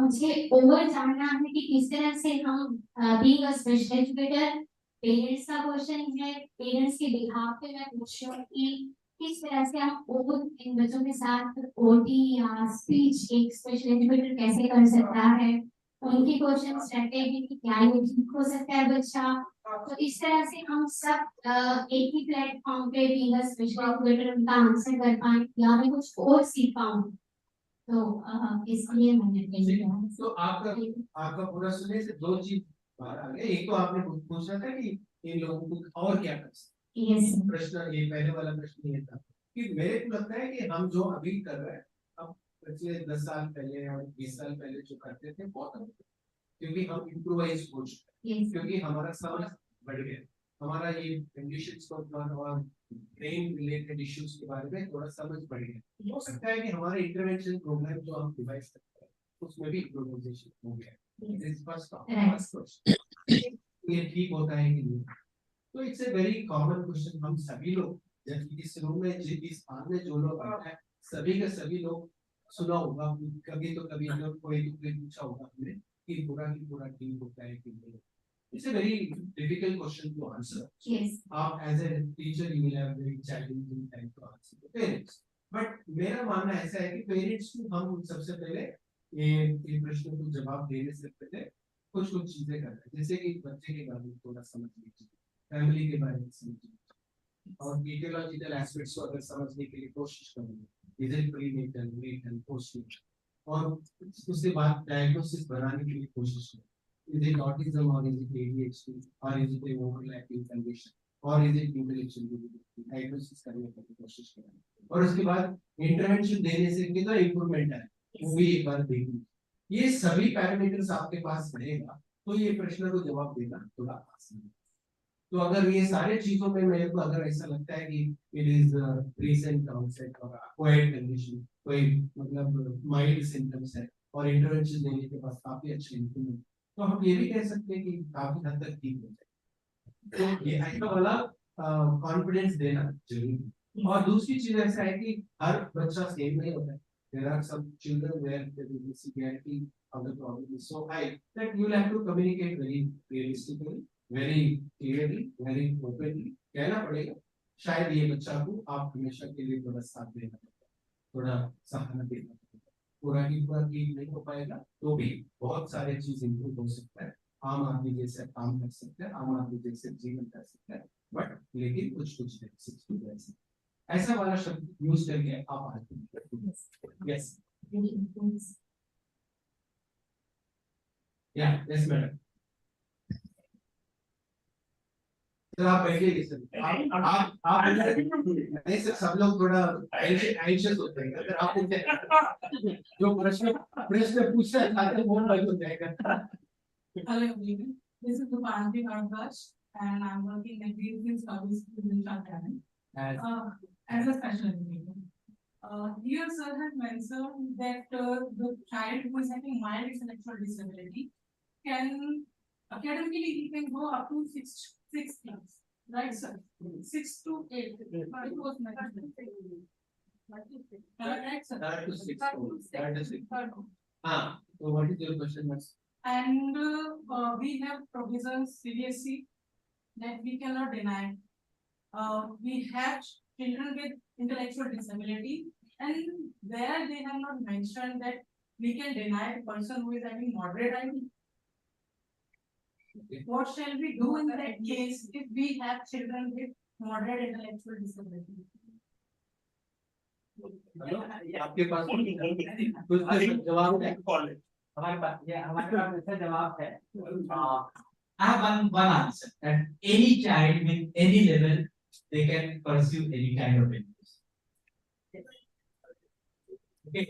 मुझे ओवर जानना है कि किस तरह से हम being a special educator, parents का क्वेश्चन है, पेरेंट्स के बिहाफ पे मैं पूछ रही हूँ कि किस तरह से हम ओवर इन बच्चों के साथ ओटी या स्पीच एक स्पेशल एजुकेटर कैसे कर सकता है, उनकी क्वेश्चन रहते हैं कि क्या ये ठीक हो सकता है बच्चा. तो इस तरह से हम सब एक ही प्लेटफॉर्म पे बीइंग अ स्पेशल एजुकेटर उनका आंसर कर पाए या मैं कुछ और सीख पाऊँ. तो इसलिए मैंने तो आपका पूरा सुनने से दो चीज बाहर आ गए. एक तो आपने पूछा था कि इन लोगों को और क्या कर सकते हैं. यस प्रश्न ये पहले वाला प्रश्न ये था कि मेरे को लगता है कि हम जो अभी कर रहे हैं अब पिछले 10 साल पहले और 20 साल पहले जो करते थे बहुत अंतर, क्योंकि हम इम्प्रोवाइज हो चुके हैं, क्योंकि हमारा समझ बढ़ गया, हमारा ये कंडीशंस को और ब्रेन रिलेटेड इश्यूज के बारे में थोड़ा समझ बढ़ गया. हो सकता है कि हमारे इंटरवेंशन प्रोग्राम जो हम डिवाइस करते हैं उसमें भी इम्प्रोवाइजेशन हो गया. ये ठीक होता है कि नहीं. तो it's a very common question. हम सभी लोग जब इस रूम में इस स्थान में जो लोग बैठे हैं सभी के सभी लोग सुना होगा कभी तो कभी कोई पूछा होगा हमने कि पूरा की पूरा ठीक होता है कि नहीं. It's a very difficult question to answer. Yes. As a teacher, you will have very challenging time to answer the parents. But मेरा मानना ऐसा है कि पेरेंट्स को हम सबसे पहले ये प्रश्न को जवाब देने से पहले कुछ चीजें करते हैं, जैसे कि बच्चे के बारे में थोड़ा समझ लीजिए, फैमिली के बारे में समझिए और इकोलॉजिकल एस्पेक्ट्स को अगर समझने के लिए कोशिश करेंगे, is it prenatal, natal, postnatal, और उसके बाद डायग्नोसिस बनाने के लिए कोशिश करें. Is it autism or is it ADHD or is it a overlapping condition or is it intellectual disability? Diagnosis करने की कोशिश करें और उसके बाद इंटरवेंशन देने से कितना इम्प्रूवमेंट है वो भी एक बार देखें. ये सभी पैरामीटर्स आपके पास रहेगा तो ये प्रश्न को जवाब देना थोड़ा आसान है. तो अगर ये सारे चीजों में मेरे को अगर ऐसा लगता है कि इट इज रीसेंट ऑनसेट और एक्वायर्ड कंडीशन, कोई मतलब माइल्ड सिम्टम्स है और इंटरवेंशन देने के बाद काफी अच्छे इम्प्रूवमेंट, तो हम ये भी कह सकते हैं कि काफी हद तक ठीक हो जाए. तो ये ऐसा वाला कॉन्फिडेंस देना जरूरी है. और दूसरी चीज ऐसा है कि हर बच्चा सेम नहीं होता है. There are some children where the severity of the problem is so high that you will have to communicate very realistically, very clearly, very openly. कहना पड़ेगा शायद ये बच्चा को आप हमेशा के लिए थोड़ा साथ देना पड़ेगा, थोड़ा सहारा देना पड़ेगा. पूरा की पूरा ठीक नहीं हो पाएगा तो भी बहुत सारे चीज इम्प्रूव हो सकता है. आम आदमी जैसे काम कर सकते हैं, आम आदमी जैसे जीवन कर सकते हैं, बट लेकिन कुछ नहीं. ऐसा वाला शब्द यूज करके आप आगे. Yes yes madam. सर आप बैठिए सर. आप नहीं सर, सब लोग थोड़ा एंशियस होते हैं. अगर आप जो प्रश्न पूछना चाहते हैं वो बंद हो जाएगा. Hello everyone, this is Rupanti Bhargava and I'm working at Greenfield Service in Chhattisgarh as a special educator. Here sir has mentioned that the child who is having mild intellectual disability can academically he can go up to sixth class. Right, sir. 6 to 8. It was my. Right, sir. Third to sixth. Third to sixth. Third. So what is your question, Max? And we have provisions seriously that we cannot deny. We have children with intellectual disability, and there they have not mentioned that we can deny a person who is having moderate IQ. What shall we do in that case if we have children with moderate intellectual disability? Hello, आपके पास कुछ जवाब है? हमारे पास इसका जवाब है। I have one answer that any child with any level they can pursue any kind of interest. Okay.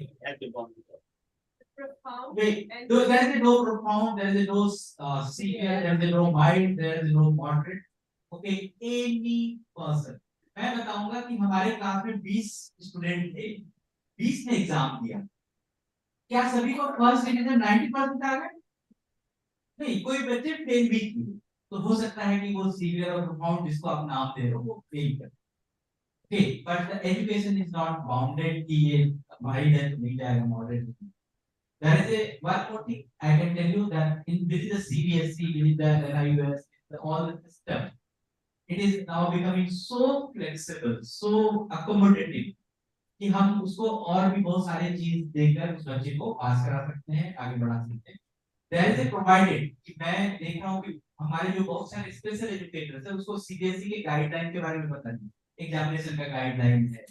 Wait, there is no profound, there is no severe, there is no mild, there is no moderate. Okay, any person. मैं बताऊंगा कि हमारे class में 20 student थे, 20 ने exam दिया, क्या सभी को फर्स्ट डिवीजन 90% आ गए? नहीं, कोई बच्चे फेल भी किए, तो हो सकता है कि वो सीवियर और प्रोफाउंड जिसको आप नाम दे रहे हो वो फेल कर। Okay, but the education is not bounded कि ये माइल्ड है तो नहीं जाएगा, moderate. There is a one more thing I can tell you that in within the CBSE, within the NIUS, all the system, it is now becoming so flexible, so accommodative कि हम उसको और भी बहुत सारे चीज देकर उस बच्चे को पास करा सकते हैं, आगे बढ़ा सकते हैं। There is a provided कि मैं देख रहा हूँ कि हमारे जो बहुत सारे स्पेशल एजुकेटर्स है उसको सीबीएसई के गाइडलाइन के बारे में पता नहीं, एग्जामिनेशन का गाइडलाइन है,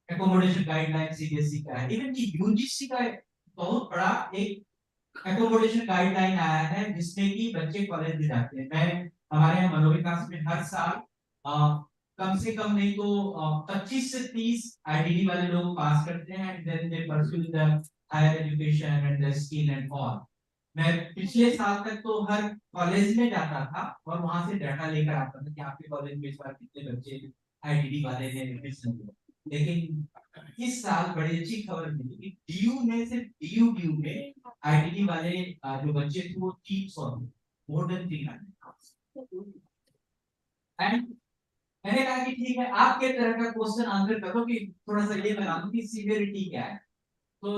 एकोमोडेशन गाइडलाइन सीबीएसई का है, इवन कि यूजीसी का बहुत बड़ा एक एकोमोडेशन गाइडलाइन आया है जिसमें कि बच्चे कॉलेज में जाते हैं। मैं हमारे यहाँ मनोविकास में हर साल कम से कम नहीं तो 25 से 30 आईडीडी वाले लोग पास करते हैं and then they pursue the higher education and the skill and all. मैं पिछले साल तक तो हर कॉलेज में जाता था और वहां से डाटा लेकर आता था कि आपके कॉलेज में इस बार कितने बच्चे आईडीडी वाले ने एडमिशन लिया। लेकिन इस साल बड़ी अच्छी खबर मिली कि डीयू में से डीयू में आईडीडी वाले जो बच्चे थे वो 300 मोर देन 300। एंड मैंने कहा कि ठीक है, आपके तरह का क्वेश्चन आंसर करो कि थोड़ा सा ये बना दो कि सीवियरिटी क्या है। तो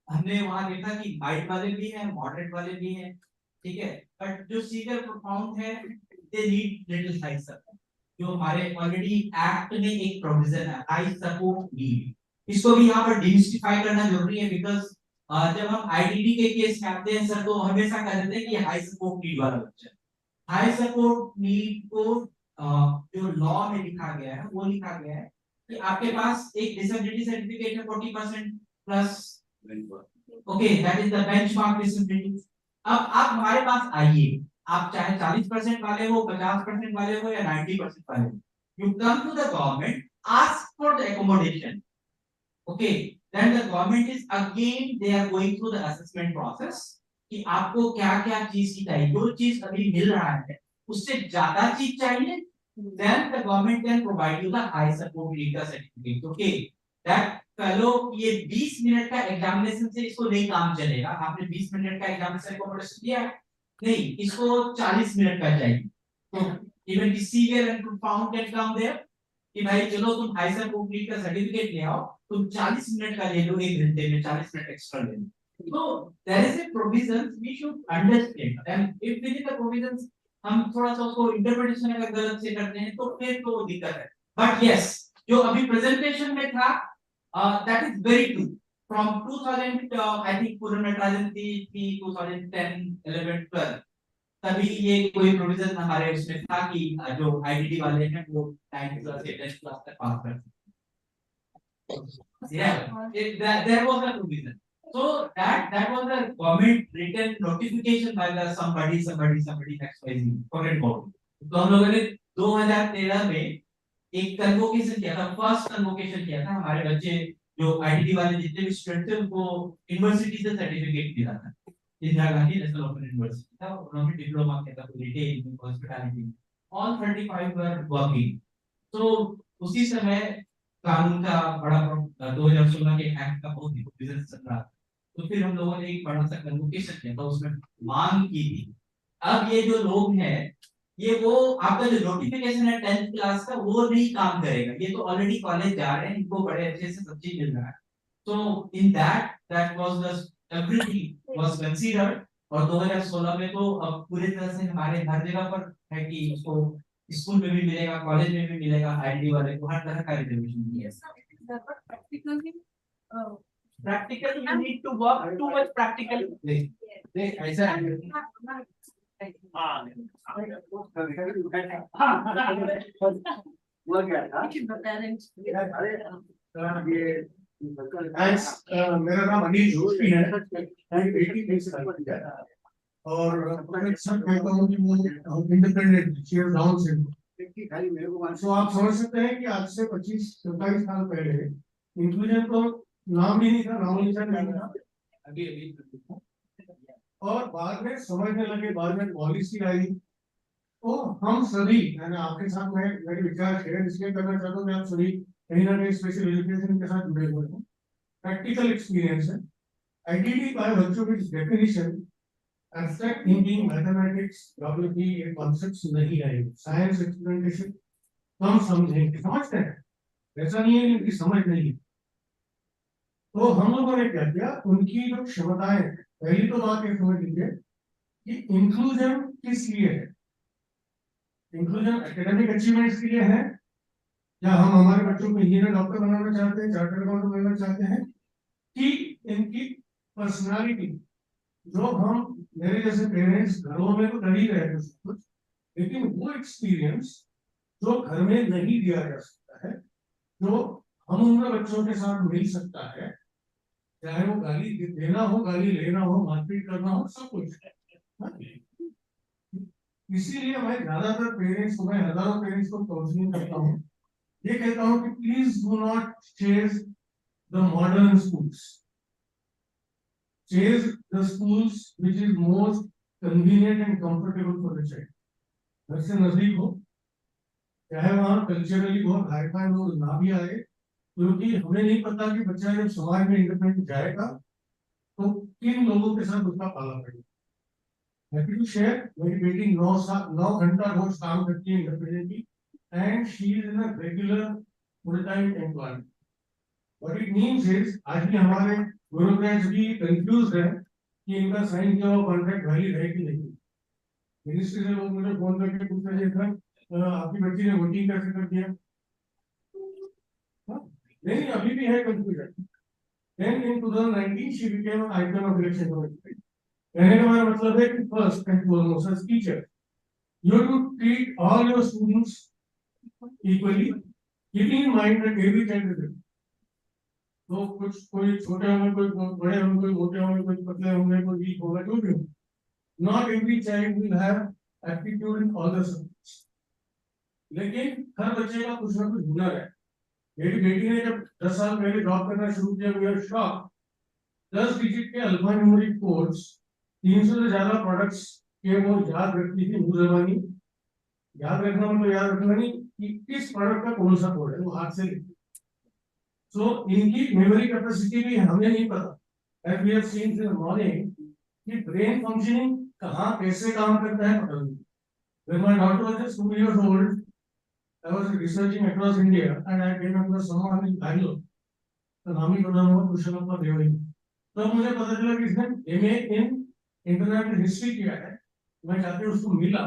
हमने वहां देखा कि माइल्ड वाले भी हैं, मॉडरेट वाले भी हैं, ठीक है, बट जो सीवियर प्रोफाउंड है they need little high support. जो हमारे ऑलरेडी एक्ट में एक प्रोविजन है हाई सपोर्ट नीड, इसको भी यहाँ पर डिमिस्टिफाई करना जरूरी है बिकॉज जब हम आईडीडी के केस में आते हैं सर तो हमेशा कह देते हैं कि हाई सपोर्ट नीड वाला बच्चा। हाई सपोर्ट नीड को जो लॉ में लिखा गया है वो लिखा गया है कि आपके पास एक डिसेबिलिटी सर्टिफिकेट है 40% plus, okay, that is the benchmark disability. अब आप हमारे पास आइए, आप चाहे 40% वाले हो, 50% वाले हो या 90% वाले हो, you come to the government, ask for the accommodation, okay, then the government is again they are going through the assessment process कि आपको क्या क्या चीज की चाहिए, जो चीज अभी मिल रहा है उससे ज्यादा चीज चाहिए, then the government can provide you the high support leader certificate, okay, that fellow ये 20 मिनट का एग्जामिनेशन से इसको नहीं काम चलेगा। आपने 20 मिनट का एग्जामिनेशन एक्कोमोडेशन दिया नहीं, इसको 40 मिनट का चाहिए, तो even the severe and profound can come there कि भाई चलो तुम हाई सपोर्ट लीडर का सर्टिफिकेट ले आओ, तुम 40 मिनट का ले लो, एक घंटे में 40 मिनट एक्स्ट्रा ले लो। So there is a provision we should understand and if within the provisions हम थोड़ा सा उसको इंटरप्रिटेशन अगर गलत से करते हैं तो फिर तो दिक्कत है। बट यस, जो अभी प्रेजेंटेशन में था that is very true from 2000 I think पूर्ण नटराजन थी 2010 11 12 तभी ये कोई प्रोविजन हमारे उसमें था कि जो आईडीडी वाले हैं वो 9th क्लास या 10th क्लास तक पास कर सकते हैं। Yeah, there was a provision. So that was a government written notification by the somebody XYZ forget about it. तो हम लोगों ने 2013 में एक कन्वोकेशन किया था, फर्स्ट कन्वोकेशन किया था, हमारे बच्चे जो आईटीडी वाले जितने भी स्टूडेंट थे उनको यूनिवर्सिटी से सर्टिफिकेट मिला था। Indira Gandhi national open university था, उन्होंने डिप्लोमा किया था retail hospitality, all 35 were working. तो उसी समय कानून का बड़ा 2016 के एक्ट का बहुत प्रोविजन चल रहा था, तो फिर हम लोगों ने एक बड़ा सा कन्वोकेशन किया था, उसमें मांग की थी अब ये जो लोग हैं ये वो आपका जो नोटिफिकेशन है 10th क्लास का वो नहीं काम करेगा, ये तो ऑलरेडी कॉलेज जा रहे हैं, इनको बड़े अच्छे से सब चीज मिल रहा है। तो in that was the everything was considered. और 2016 में तो अब पूरी तरह से हमारे हर जगह पर है कि उसको स्कूल में भी मिलेगा, कॉलेज में भी मिलेगा, आईडी वाले को हर तरह का रिजर्वेशन मिलेगा। Practical you need to work too much practical. देख ऐसा है, हाँ मेरा नाम अनिल जोशी है, मैं 80 से है और मैं सब कहता हूँ कि वो इंडिपेंडेंट शेयर डाउन से। तो आप समझ सकते हैं कि आज से 25-27 साल पहले इंक्लूजन तो नाम भी नहीं था, नामोनिशान नहीं था। अभी और बाद में समझने लगे, बाद में पॉलिसी आई, तो हम सभी, मैंने आपके साथ में मेरे विचार शेयर इसलिए करना चाहता हूँ कि आप सभी कहीं ना कहीं स्पेशल एजुकेशन के साथ जुड़े हुए हैं, प्रैक्टिकल एक्सपीरियंस है। Ideally by virtue of its definition abstract thinking, mathematics, geography ये कॉन्सेप्ट्स नहीं आएंगे, साइंस एक्सपेरिमेंटेशन कम समझेंगे, समझते हैं, ऐसा नहीं है कि समझ नहीं है। तो हम लोगों ने क्या किया, उनकी जो क्षमताएं हैं, पहली तो बात ये समझ लीजिए कि इंक्लूजन किस लिए है। इंक्लूजन एकेडमिक अचीवमेंट्स के लिए है, या हम हमारे बच्चों को इंजीनियर डॉक्टर बनाना चाहते हैं, चार्टर्ड अकाउंटेंट बनाना चाहते हैं, कि इनकी पर्सनालिटी, जो हम मेरे जैसे पेरेंट्स घरों में तो कर ही रहे थे सब कुछ, लेकिन वो एक्सपीरियंस जो घर में नहीं दिया जा सकता है, जो हम उम्र बच्चों के साथ मिल सकता है, चाहे वो गाली देना हो, गाली लेना हो, मारपीट करना हो, सब कुछ। इसीलिए मैं ज्यादातर पेरेंट्स को, मैं हजारों पेरेंट्स को काउंसलिंग करता हूँ, ये कहता हूँ कि please do not chase the modern schools, chase the schools which is most convenient and comfortable for the child. घर से नजदीक हो, चाहे वहां कल्चरली बहुत हाई फाई लोग ना भी आए, क्योंकि हमें नहीं पता कि बच्चा जब समाज में इंडिपेंडेंट जाएगा तो किन लोगों के साथ उसका पाला पड़ेगा। हैप्पी टू शेयर, मेरी बेटी 9 घंटा रोज काम करती है independently, and she is in a regular full time employment. What it means is, आज भी हमारे ब्यूरोक्रेट्स भी कंफ्यूज है कि इनका साइन किया हुआ कॉन्ट्रैक्ट वैलिड है कि नहीं। मिनिस्ट्री से लोग मुझे फोन करके पूछ रहे थे, आपकी बच्ची ने वोटिंग कैसे कर दिया? नहीं, अभी भी है confusion. Then in 2019 she became an icon of election committee. कहने का मेरा मतलब है कि first and foremost as teacher, you have to treat all your students equally, keeping in mind that every child is different. तो कुछ कोई छोटे होंगे, कोई बड़े होंगे, कोई मोटे होंगे, कोई पतले होंगे, कोई वीक होगा, जो भी हो, not every child will have aptitude in all the subjects. लेकिन हर बच्चे का कुछ ना कुछ हुनर है। मेरी बेटी ने जब 10 साल पहले जॉब करना शुरू किया, वी आर शॉक्ड, 10 डिजिट के अल्फा न्यूमेरिक कोड्स, 300 से ज्यादा प्रोडक्ट्स के वो याद रखती थी मुंह जबानी। याद रखना मतलब याद रखना नहीं कि किस प्रोडक्ट का कौन सा कोड है, वो हाथ से लिखती। सो इनकी मेमोरी कैपेसिटी भी हमें नहीं पता। As we have seen in the morning कि ब्रेन फंक्शनिंग कहाँ कैसे काम करता है पता नहीं। When my daughter was just 2 years old, I was researching across India and I came across someone in Bangalore, तो नाम ही बना हुआ कुशलप्पा देवड़ी। तो मुझे पता चला कि इसने एमए इन इंटरनेशनल हिस्ट्री किया है। मैं जाके उसको मिला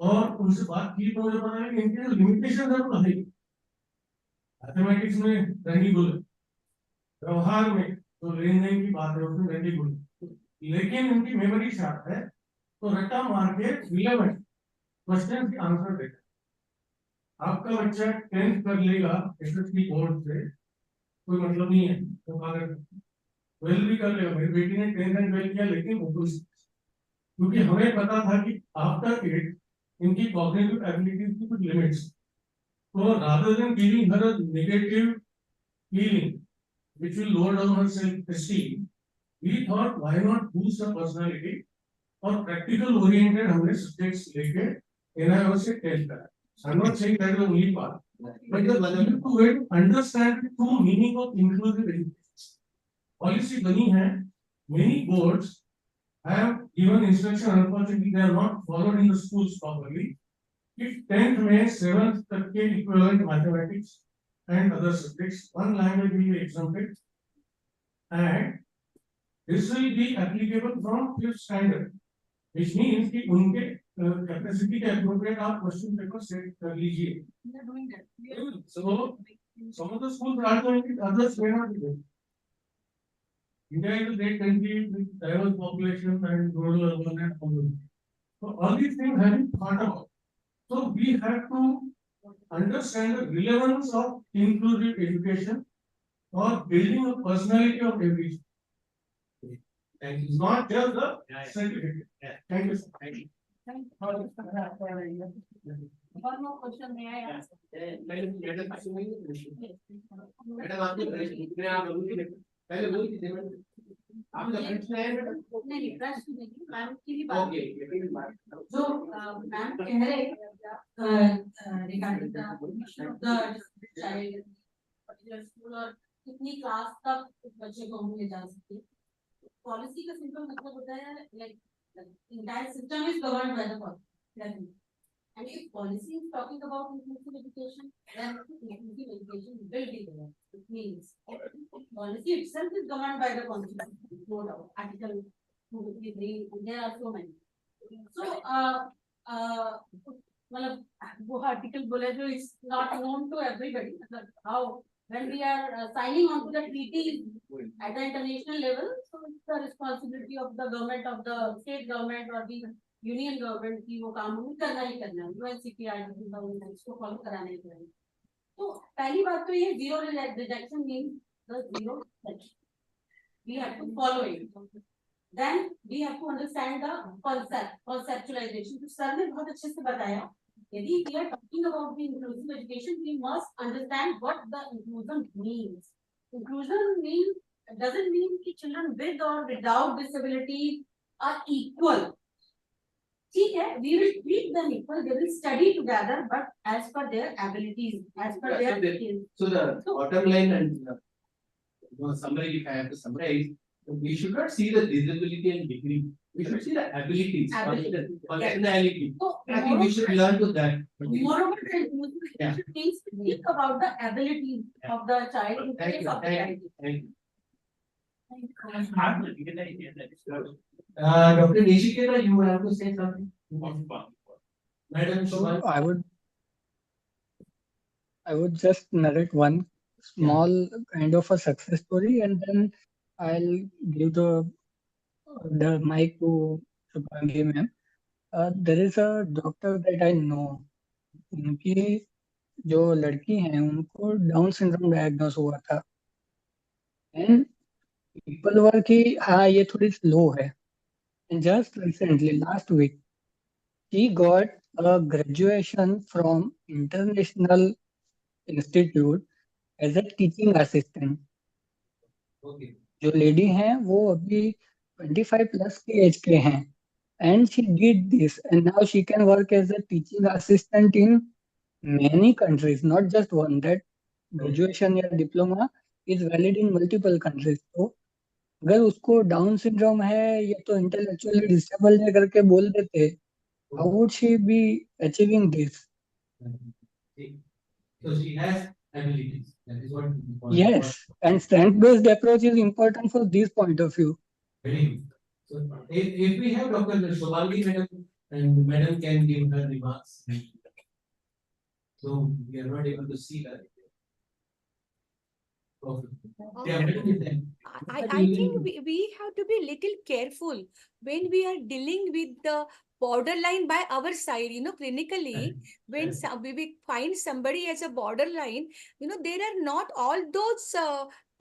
और उनसे बात की, तो मुझे पता है कि इनकी जो लिमिटेशन है वो है। मैथमेटिक्स में रंगी गुल, व्यवहार में तो लेन देन की बात है उसमें रंगी गुल, लेकिन उनकी मेमोरी शार्प है, तो रट्टा मार के रिलेवेंट क्वेश्चन के आंसर देगा। आपका बच्चा 10th कर लेगा एसएससी बोर्ड से, कोई मतलब नहीं है, तो अगर 12 भी कर लेगा, मेरी बेटी ने 10th एंड 12 किया, लेकिन वो क्योंकि हमें पता था कि आफ्टर 8 इनकी कॉग्निटिव एबिलिटीज की कुछ लिमिट्स, तो rather than giving her a negative feeling which will lower down her self-esteem, we thought why not boost her personality, और practical oriented हमने subjects लेके NIO से test करा। I'm not saying that is the only part, but the level to where to understand the true meaning of inclusive education. Policy बनी है, many boards I have given instruction, unfortunately, they are not followed in the schools properly. If 10th May, 7th equivalent mathematics and other subjects, one language will be exempted, and this will be applicable from 5th standard, which means कि उनके capacity के appropriate आप question paper set कर लीजिए. We are doing that. So some of the schools are doing it, others may not be doing it. India is a great country with diverse population and rural, urban, and urban. So all these things have been thought about. So we have to understand the relevance of inclusive education for building a personality of every student. And it's not just the certificate. Thank you, sir. Thank you. One more question, may I ask? Madam आपने इतने आप लोगों की पहले बोली थी madam आपका प्रश्न है मैडम नहीं, प्रश्न नहीं, मैम की ही बात। ओके जो मैम कह रहे regarding the child particular school और कितनी क्लास तक बच्चे को ले जा सकते हैं। पॉलिसी का सिंपल मतलब होता है like entire system is governed by the policy. And if policy is talking about inclusive education, then inclusive education will be there. It means policy itself is governed by the constitution, no doubt. Article 253, there are so many. So, मतलब वो article बोले जो is not known to everybody. How when we are signing on to the treaty at the international level, so it's the responsibility of the government, of the state government or the union government की वो काम उन्हें करना ही करना है, UNCPR इसको follow कराना ही कराना। तो पहली बात तो ये zero rejection means the zero rejection. We have to follow it. Then we have to understand the conceptualization. तो सर ने बहुत अच्छे से बताया. यदि we are talking about the inclusive education, we must understand what the inclusion means. Inclusion doesn't mean that children with or without disabilities are equal. ठीक है, we will treat them equal. They will study together, but as per their abilities, as per their skills. So the bottom line and summary, if I have to summarize, we should not see the disability and degree. We should see the abilities, functionality. So, I think we should learn to that. moreover, the inclusive education means to think about the abilities of the child in Thank case you. of the child. Thank you. Dr. Nishiketa, you have to say something. Madam, So I would just narrate one small kind of a success story, and then I'll give the mic to Shubhangi ma'am. There is a doctor that I know. उनकी जो लड़की हैं उनको down syndrome diagnose हुआ था, and people were की हाँ ये थोड़ी स्लो है, and just recently last week she got a graduation from international institute as a teaching assistant. Okay. जो लेडी हैं वो अभी 25 प्लस के एज के हैं, and she did this, and now she can work as a teaching assistant in many countries, not just one. That graduation या diploma is valid in multiple countries. तो अगर उसको डाउन सिंड्रोम है या तो इंटेलेक्चुअली डिसेबल्ड है करके बोल देते, how would she be achieving this? So she has abilities. That is what. Yes, and strength-based approach is important for this point of view. Very good. So if we have Dr. Shubhangi madam, and madam can give her remarks. So we are not able to see her. Okay. Yeah, madam is there. I think we have to be little careful when we are dealing with the borderline by our side, clinically, when we find somebody as a borderline, there are not all those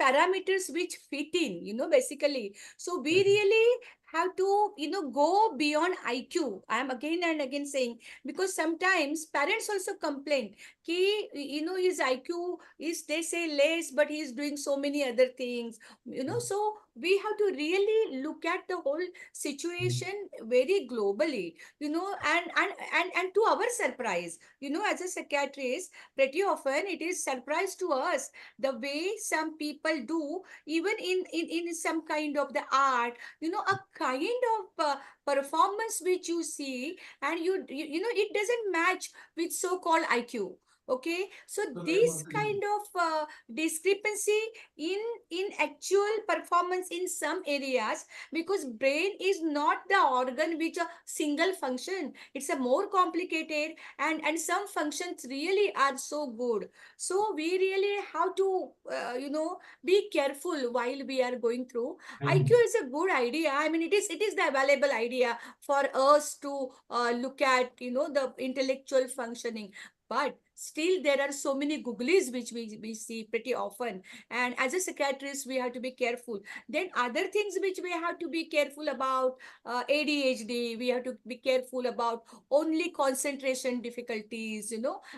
parameters which fit in, basically. So we really have to, go beyond IQ. I am again and again saying, because sometimes parents also complain, his IQ is, they say, less, but he is doing so many other things, so we have to really look at the whole situation very globally, and to our surprise, as a psychiatrist, pretty often it is surprise to us the way some people do, even in some kind of the art, a kind of performance which you see, and it doesn't match with so-called IQ. Okay, so So, this madam, kind of discrepancy in actual performance in some areas, because brain is not the organ which a single function, it's a more complicated, and some functions really are so good. So we really have to be careful while we are going through. IQ is a good idea. I mean, it is the available idea for us to look at, the intellectual functioning. But still, there are so many googlies which we see pretty often. And as a psychiatrist, we have to be careful. Then other things which we have to be careful about, ADHD, we have to be careful about only concentration difficulties,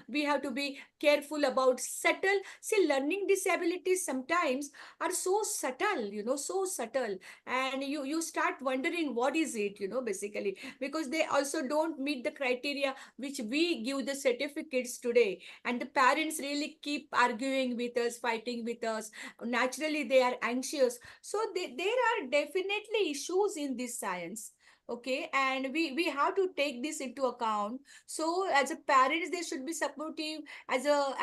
we have to be careful about subtle. See, learning disabilities sometimes are so subtle, so subtle. And you start wondering what is it, basically, because they also don't meet the criteria which we give the certificates today. And the parents really keep arguing with us, fighting with us. Naturally, they are anxious. So there are definitely issues in this science. Okay, and we have to take this into account. So as a parents, they should be supportive. As a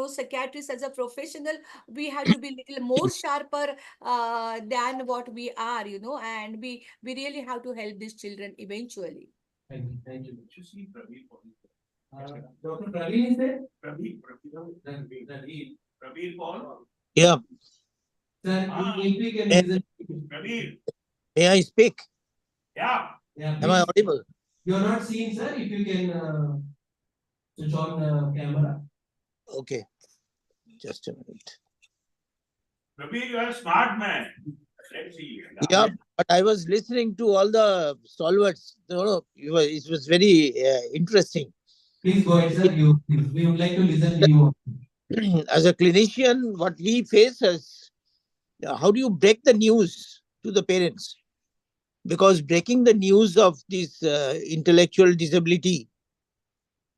psychiatrist, as a professional, we have to be little more sharper than what we are, and we really have to help these children eventually. thank you. You see, Praveen, Dr. Praveen is there? Praveen Paul. Yeah, Sir, if we can Eh, listen. Praveen, may I speak? yeah. Yeah, Am I please. audible? You're not seen, sir. If you can switch on camera. Okay, just a minute. Praveen, you are a smart man. Let's see. Yeah, but I was listening to all the stalwarts. It was very interesting. Please go ahead, sir. We would like to listen to you. As a clinician, what we face is how do you break the news to the parents? Because breaking the news of this intellectual disability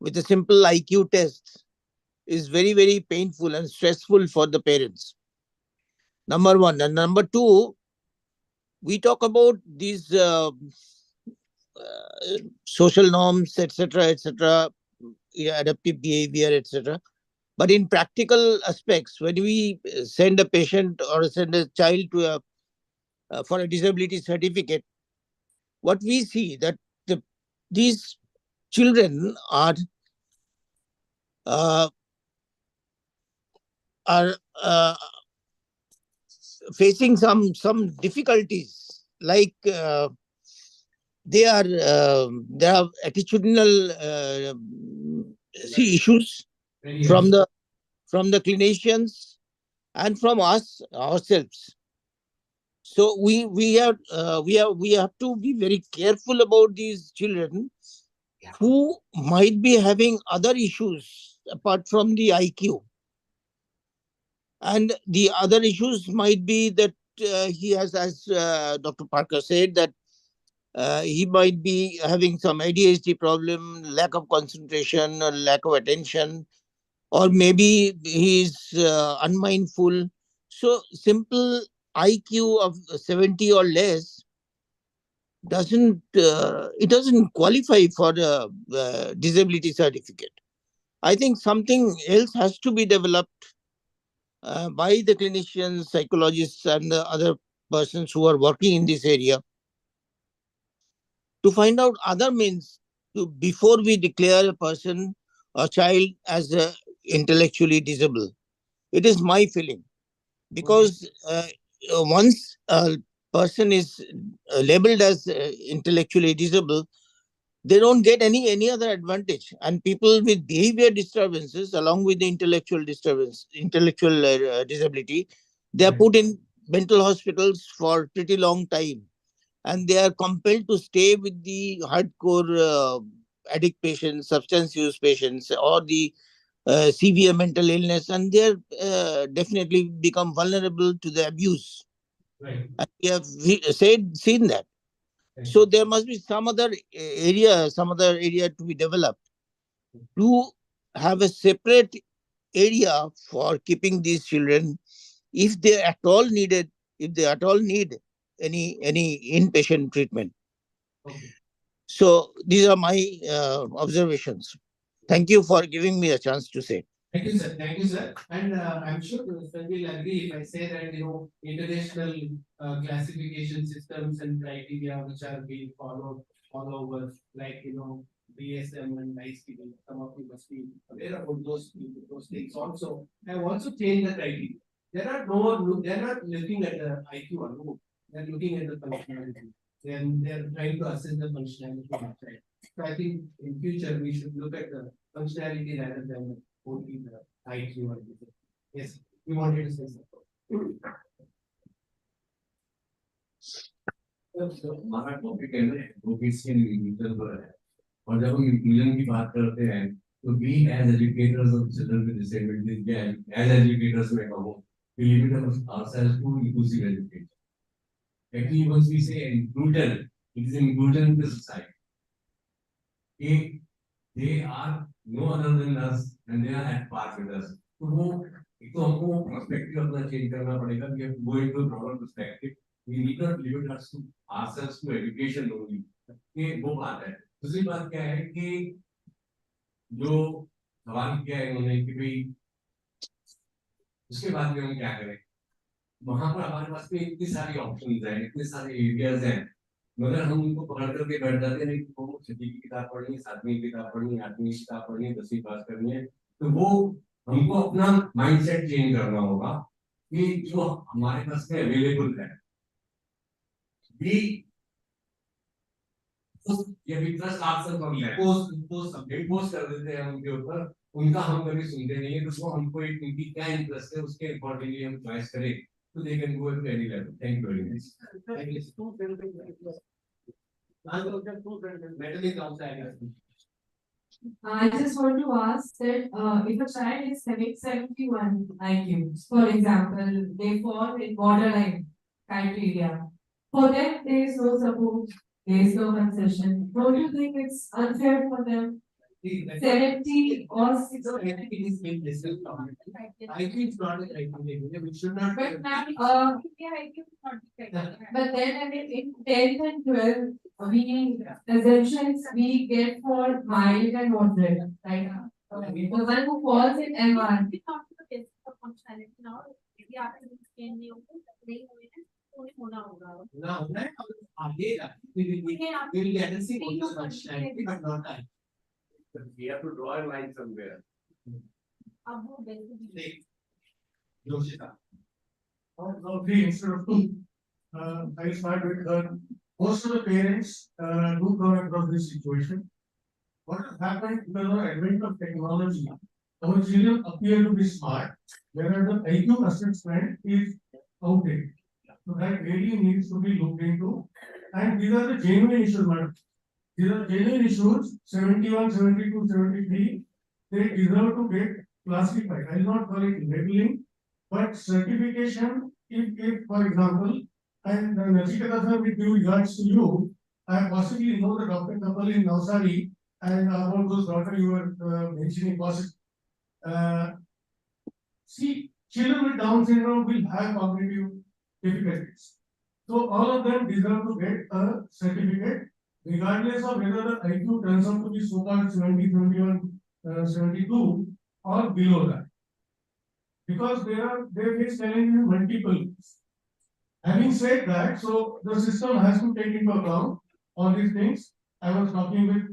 with a simple IQ test is very, very painful and stressful for the parents. Number one. And number two, we talk about these social norms, etc., adaptive behavior, etc. But in practical aspects, when we send a patient or send a child to for a disability certificate, what we see that these children uh, are facing some difficulties, like there are attitudinal issues from the clinicians and from us ourselves. So we have to be very careful about these children who might be having other issues apart from the IQ. And the other issues might be that he has, as Dr. Parker said, that he might be having some ADHD problem, lack of concentration, or lack of attention, or maybe he's unmindful. So simple IQ of 70 or less doesn't qualify for the disability certificate. I think something else has to be developed by the clinicians, psychologists, and the other persons who are working in this area to find out other means before we declare a person or child as intellectually disabled. It is my feeling, because once a person is labeled as intellectually disabled, they don't get any other advantage. And people with behavior disturbances, along with the intellectual disability, they are put in mental hospitals for pretty long time, and they are compelled to stay with the hardcore addict patients, substance use patients, or the severe mental illness, and they are definitely become vulnerable to the abuse. Right. And we have seen that. So there must be some other area to be developed to have a separate area for keeping these children if they at all needed, if they at all need any inpatient treatment. Okay. So these are my observations. Thank you for giving me a chance to say. Thank you, sir. Thank you, sir. And I'm sure Mr. will agree if I say that, international classification systems and criteria which are being followed all over, like, BSM and ICD, some of you must be aware about those things also. Have also changed the criteria. They're not looking at the IQ alone. They're looking at the functionality. Then they're trying to assess the functionality outside. So I think in future we should look at the functionality rather than only the IQ or anything. Yes, we wanted to say something. हमारा topic है ना advocacy and inclusion पर है और जब हम inclusion की बात करते हैं तो we as educators of children with disabilities या एज एजुकेटर्स में कहूं we limit ourselves to inclusive education. Actually, once we say inclusion, it is inclusion in the society. They are no other than us and they are at par with us. तो वो एक तो हमको perspective अपना change करना पड़ेगा. We have to go into a broader perspective. We need not limit ourselves to education only. ये वो बात है. दूसरी बात क्या है कि जो सवाल किया है उन्होंने कि भाई उसके बाद में हम क्या करें. वहां पर हमारे पास में इतनी सारी ऑप्शंस हैं, इतने सारे एरियाज हैं, मगर हम उनको पकड़ करके बैठ जाते हैं कि वो छठी की किताब पढ़नी है, 7वीं की किताब पढ़नी है, 8वीं की किताब पढ़नी है, 10वीं पास करनी है. तो वो हमको अपना माइंडसेट चेंज करना होगा कि जो हमारे पास में अवेलेबल है भी ये भी ट्रस्ट ऑप्शन कर लिया पोस्ट कर देते हैं उनके ऊपर. उनका हम कभी सुनते नहीं है. तो वो हमको एक उनकी क्या इंटरेस्ट है उसके अकॉर्डिंगली हम चॉइस करें तो they can go to any level. Thank you very much. Thank you. I just want to ask that if a child is having 71 IQ, for example, they fall in borderline criteria. For them, there is no support, there is no concession. Don't you think it's unfair for them? 70 or 60? I think it is being discussed. I think it's not a criteria. We should not. But ma'am, but then I mean in 10th and 12th, we assumptions we get for mild and moderate, right? The one who falls in M1. Now, we will get to see what the functionality, but not I. We have to draw a line somewhere. Yoshita. Instead of two, I start with most of the parents do come across this situation. What has happened because of the advent of technology, our children appear to be smart, whereas the IQ assessment is outdated. So that really needs to be looked into. And these are the genuine issues, madam. These are genuine issues, 71, 72, 73, they deserve to get classified. I will not call it labeling, but certification, if for example, and Nachiketa sir, with due regards to you, I possibly know the doctor couple in Navsari and about those daughter you were mentioning possibly. See, children with Down syndrome will have cognitive difficulties. So all of them deserve to get a certificate, regardless of whether the IQ turns out to be so-called 70, 71, 72 or below that. Because they face challenges in multiple ways. Having said that, so the system has to take into account all these things. I was talking with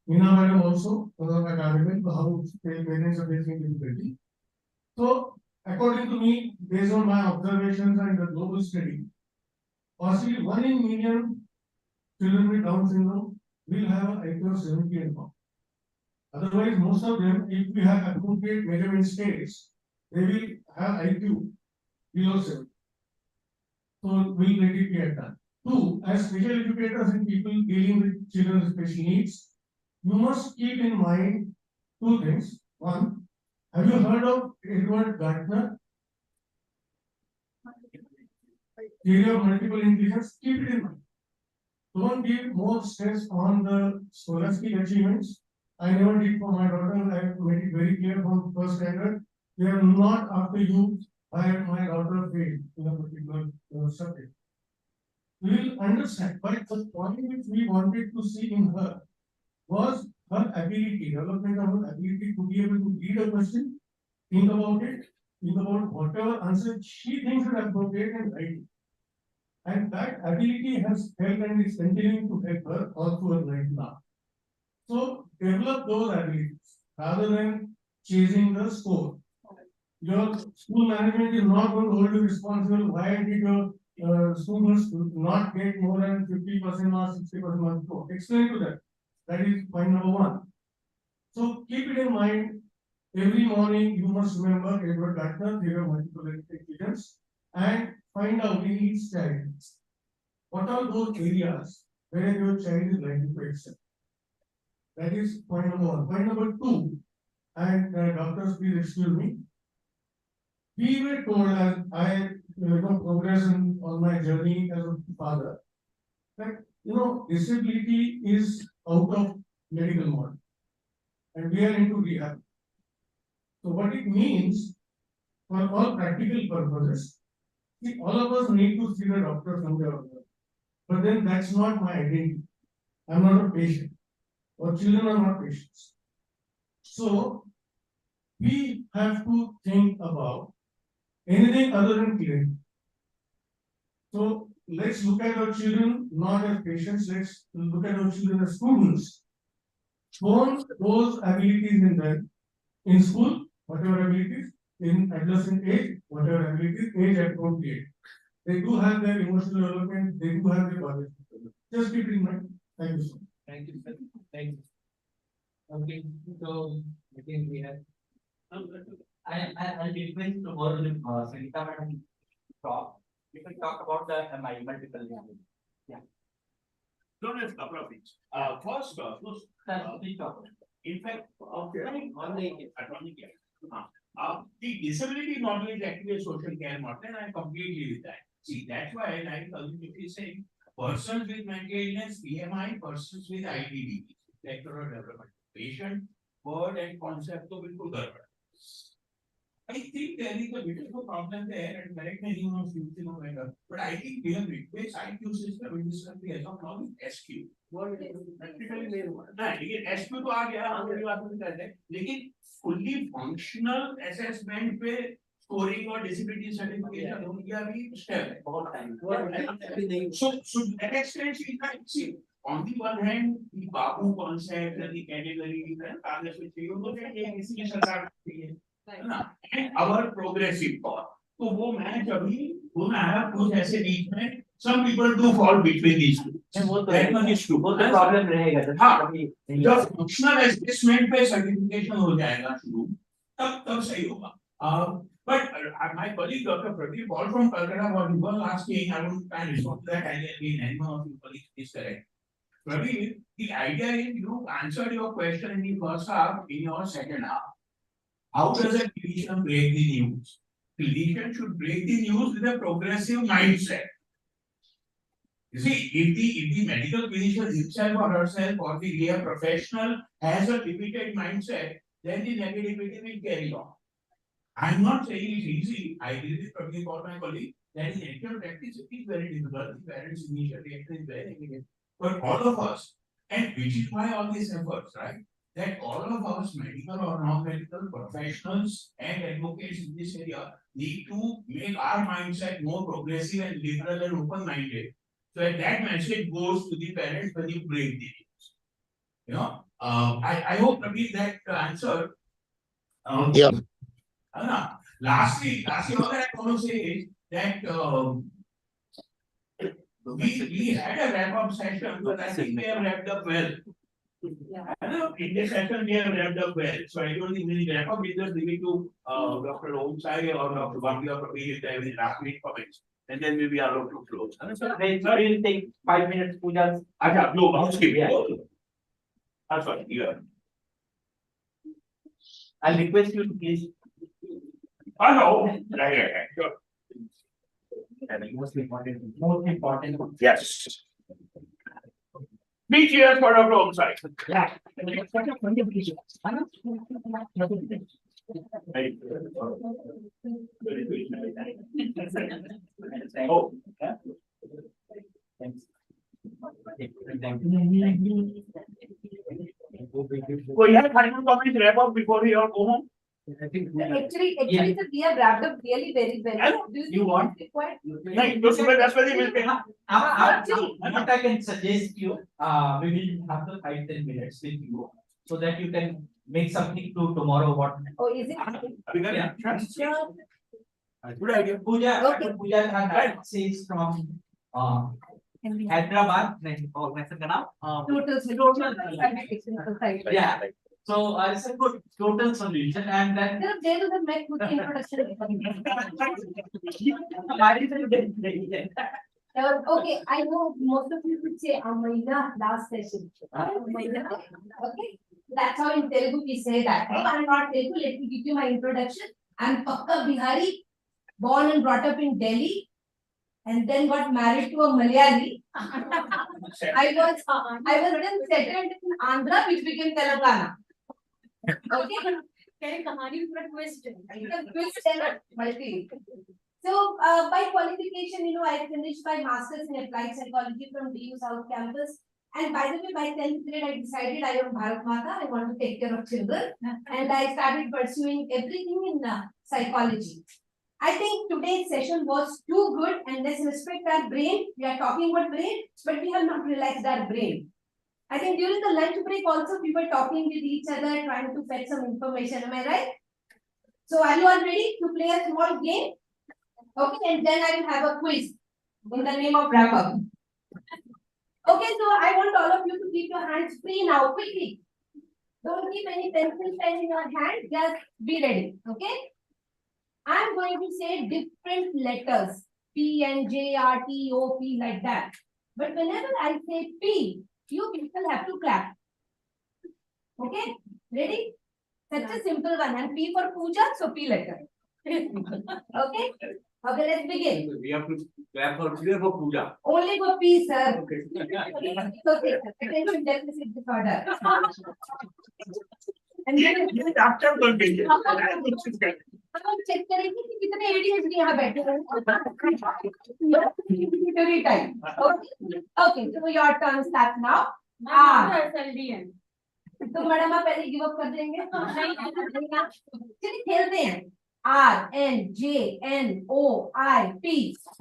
Meena madam also, my government, how parents are facing difficulty. So, according to me, based on my observations and the global study, possibly 1 in million children with Down syndrome will have an IQ of 70 and above. Otherwise, most of them, if we have appropriate measurement scales, they will have IQ below 70. So we'll let it be at that. 2, as special educators and people dealing with children with special needs, you must keep in mind 2 things. 1, have you heard of Edward Gardner? area of multiple intelligence, keep it in mind. Don't give more stress on the scholastic achievements. I never did for my daughter. I made it very clear from first standard. They are not after you. I had my daughter failed in a particular subject. We will understand, but the point which we wanted to see in her was her ability, development of her ability to be able to read a question, think about it, think about whatever answer she thinks is appropriate and write it. And that ability has helped and is continuing to help her all through her life now. So develop those abilities rather than chasing the score. Your school management is not going to hold you responsible. Why did your students not get more than 50% or 60% marks? So explain to them. That is point number one. So keep it in mind. Every morning you must remember Edward Gardner, theory of multiple intelligence, and find out in each child what are those areas where your child is likely to excel. That is point number one. Point number two, and doctors, please excuse me. We were told as I progress on my journey as a father that disability is out of medical model, and we are into rehab. So what it means for all practical purposes, see, all of us need to see the doctor someday or other. But then that's not my identity. I'm not a patient. Or children are not patients. So we have to think about anything other than clinical. So let's look at our children not as patients, let's look at our children as students. Hone those abilities in them in school, whatever abilities, in adolescent age, whatever abilities, age appropriate. They do have their emotional development, they do have their biological development. Just keep it in mind. Thank you so much. Thank you, sir. Thank you. Okay, so I think we have. I'll request to more Sangeeta madam to talk. We can talk about the multiple levels. Yeah. No, there's a couple of things. First, Please talk. in fact, the disability model is actually a social care model, and I completely with that. See, that's why, like Kalvin is saying, persons with mental illness, PMI, persons with IDD, intellectual development, patient, word and concept to bilkul garbad. I think there is a bit of a problem there, and correct me if I'm future, but I think we have replaced IQ system in this country as of now with SQ. Practically नहीं हुआ ना, लेकिन SQ तो आ गया, हम ये बात नहीं कर रहे, लेकिन fully functional assessment पे scoring और disability certification हो गया भी step है, बहुत time. So to that extent, we can see on the one hand the Babu concept and the category and others which you know that ये किसी की सरकार है ना, and our progressive thought. तो वो मैं कभी वो मैं कुछ ऐसे बीच में some people do fall between these two. That much is true. वो तो problem रहेगा. हाँ, जब functional assessment पे certification हो जाएगा शुरू, तब सही होगा. But my colleague Dr. Pradeep Paul from Calcutta, what he was asking, I won't try and respond to that again. Anyone of you colleagues is correct. Pradeep, the idea is you answered your question in the first half, in your second half. How does a clinician break the news? Clinician should break the news with a progressive mindset. You see, if the medical clinician himself or herself or the lay professional has a limited mindset, then the negativity will carry on. I'm not saying it's easy. I agree with Pradeep or my colleague that in actual practice it is very difficult. The parents' initial reaction is very negative. But all of us, and which is why all these efforts, right? That all of us, medical or non-medical professionals and advocates in this area, need to make our mindset more progressive and liberal and open-minded. So that message goes to the parents when you break the news. I hope Pradeep that answer. Yeah. Lastly, all that I want to say is that we had a wrap-up session, but I think we have wrapped up well. In this session, we have wrapped up well. So I don't think we need wrap up. We just leave it to Dr. Omsai or Dr. Bambi or Pradeep if they have any last minute comments. And then maybe I'll look to close. We'll take 5 minutes, Pooja. No, housekeeping. That's fine. Yeah. I'll request you to please. No. Right. Sure. Most important. Yes. Be cheers for Dr. Omsai. Yeah. Very good. Oh, so you have final comments wrap up before we all go home? Actually, sir, we have wrapped up really very well. Do You want? it's required? No, that's why they will pay. What I can suggest you, we will have the 5-10 minutes with you, so that you can make something to tomorrow. What? Oh, is it? Yeah. Sure. Good idea. Okay. Pooja says from Hyderabad. Yeah. So it's a good total solution, and then Sir, they do the make good introduction. Okay, I know most of you would say Amaida last session. Amaida. Okay, that's how in Telugu we say that. Oh, I'm not Telugu. Let me give you my introduction. I'm Pakka Bihari, born and brought up in Delhi, and then got married to a Malayali. I was then settled in Andhra, which became Telangana. Okay. Twist and multi. So, by qualification, I finished my master's in applied psychology from DU South Campus. And by the way, by 10th grade, I decided I am Bharat Mata. I want to take care of children. And I started pursuing everything in psychology. I think today's session was too good, and let's respect our brain. We are talking about brain, but we have not realized our brain. I think during the lunch break also, we were talking with each other, trying to fetch some information. Am I right? So, are you all ready to play a small game? Okay, and then I will have a quiz in the name of wrap up. Okay, so I want all of you to keep your hands free now, quickly. Don't keep any pencil pen in your hand, just be ready. Okay? I'm going to say different letters. P, N, J, R, T, O, P, like that. But whenever I say P, you people have to clap. Okay? Ready? Such a simple one. And P for Pooja, so P letter. Okay? Okay, let's begin. We have to clap for Pooja. Only for P, sir. Okay. Okay, attention deficit disorder. And then After the हम check करेंगे कि कितने ADHD यहाँ बैठे हैं time. Okay, so your turn starts now. तो madam आप पहले गिव अप कर देंगे चलिए खेलते हैं R N J N O I P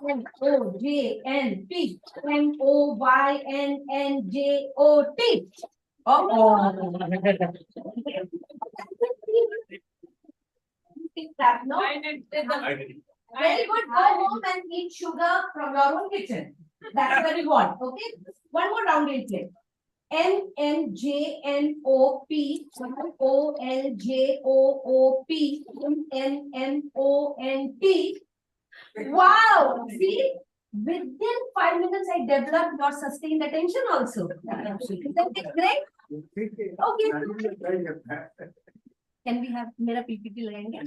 N O J N P N O Y N N J O T. No? Very good. Go home and eat sugar from your own kitchen. That's what we want. Okay. One more round we'll play. N N J N O P O L J O O P N N O N T. Wow! See, within 5 minutes, I developed your sustained attention also. Isn't it great? Okay. Can we have mera PPT लगाएंगे?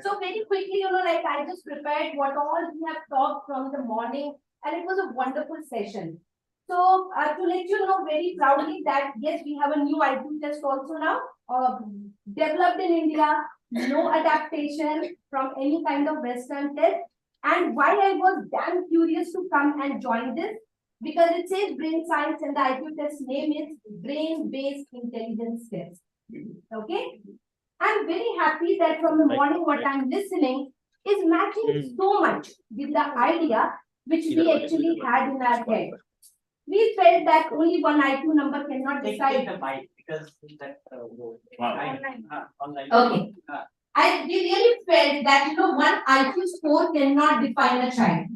So very quickly, like I just prepared what all we have talked from the morning, and it was a wonderful session. So to let you know very proudly that yes, we have a new IQ test also now, developed in India, no adaptation from any kind of Western test. And why I was damn curious to come and join this, because it says brain science and the IQ test name is brain-based intelligence test. Okay. I'm very happy that from the morning what I'm listening is matching so much with the idea which we actually had in our head. We felt that only one IQ number cannot decide. Because that online. Okay. We really felt that one IQ score cannot define a child.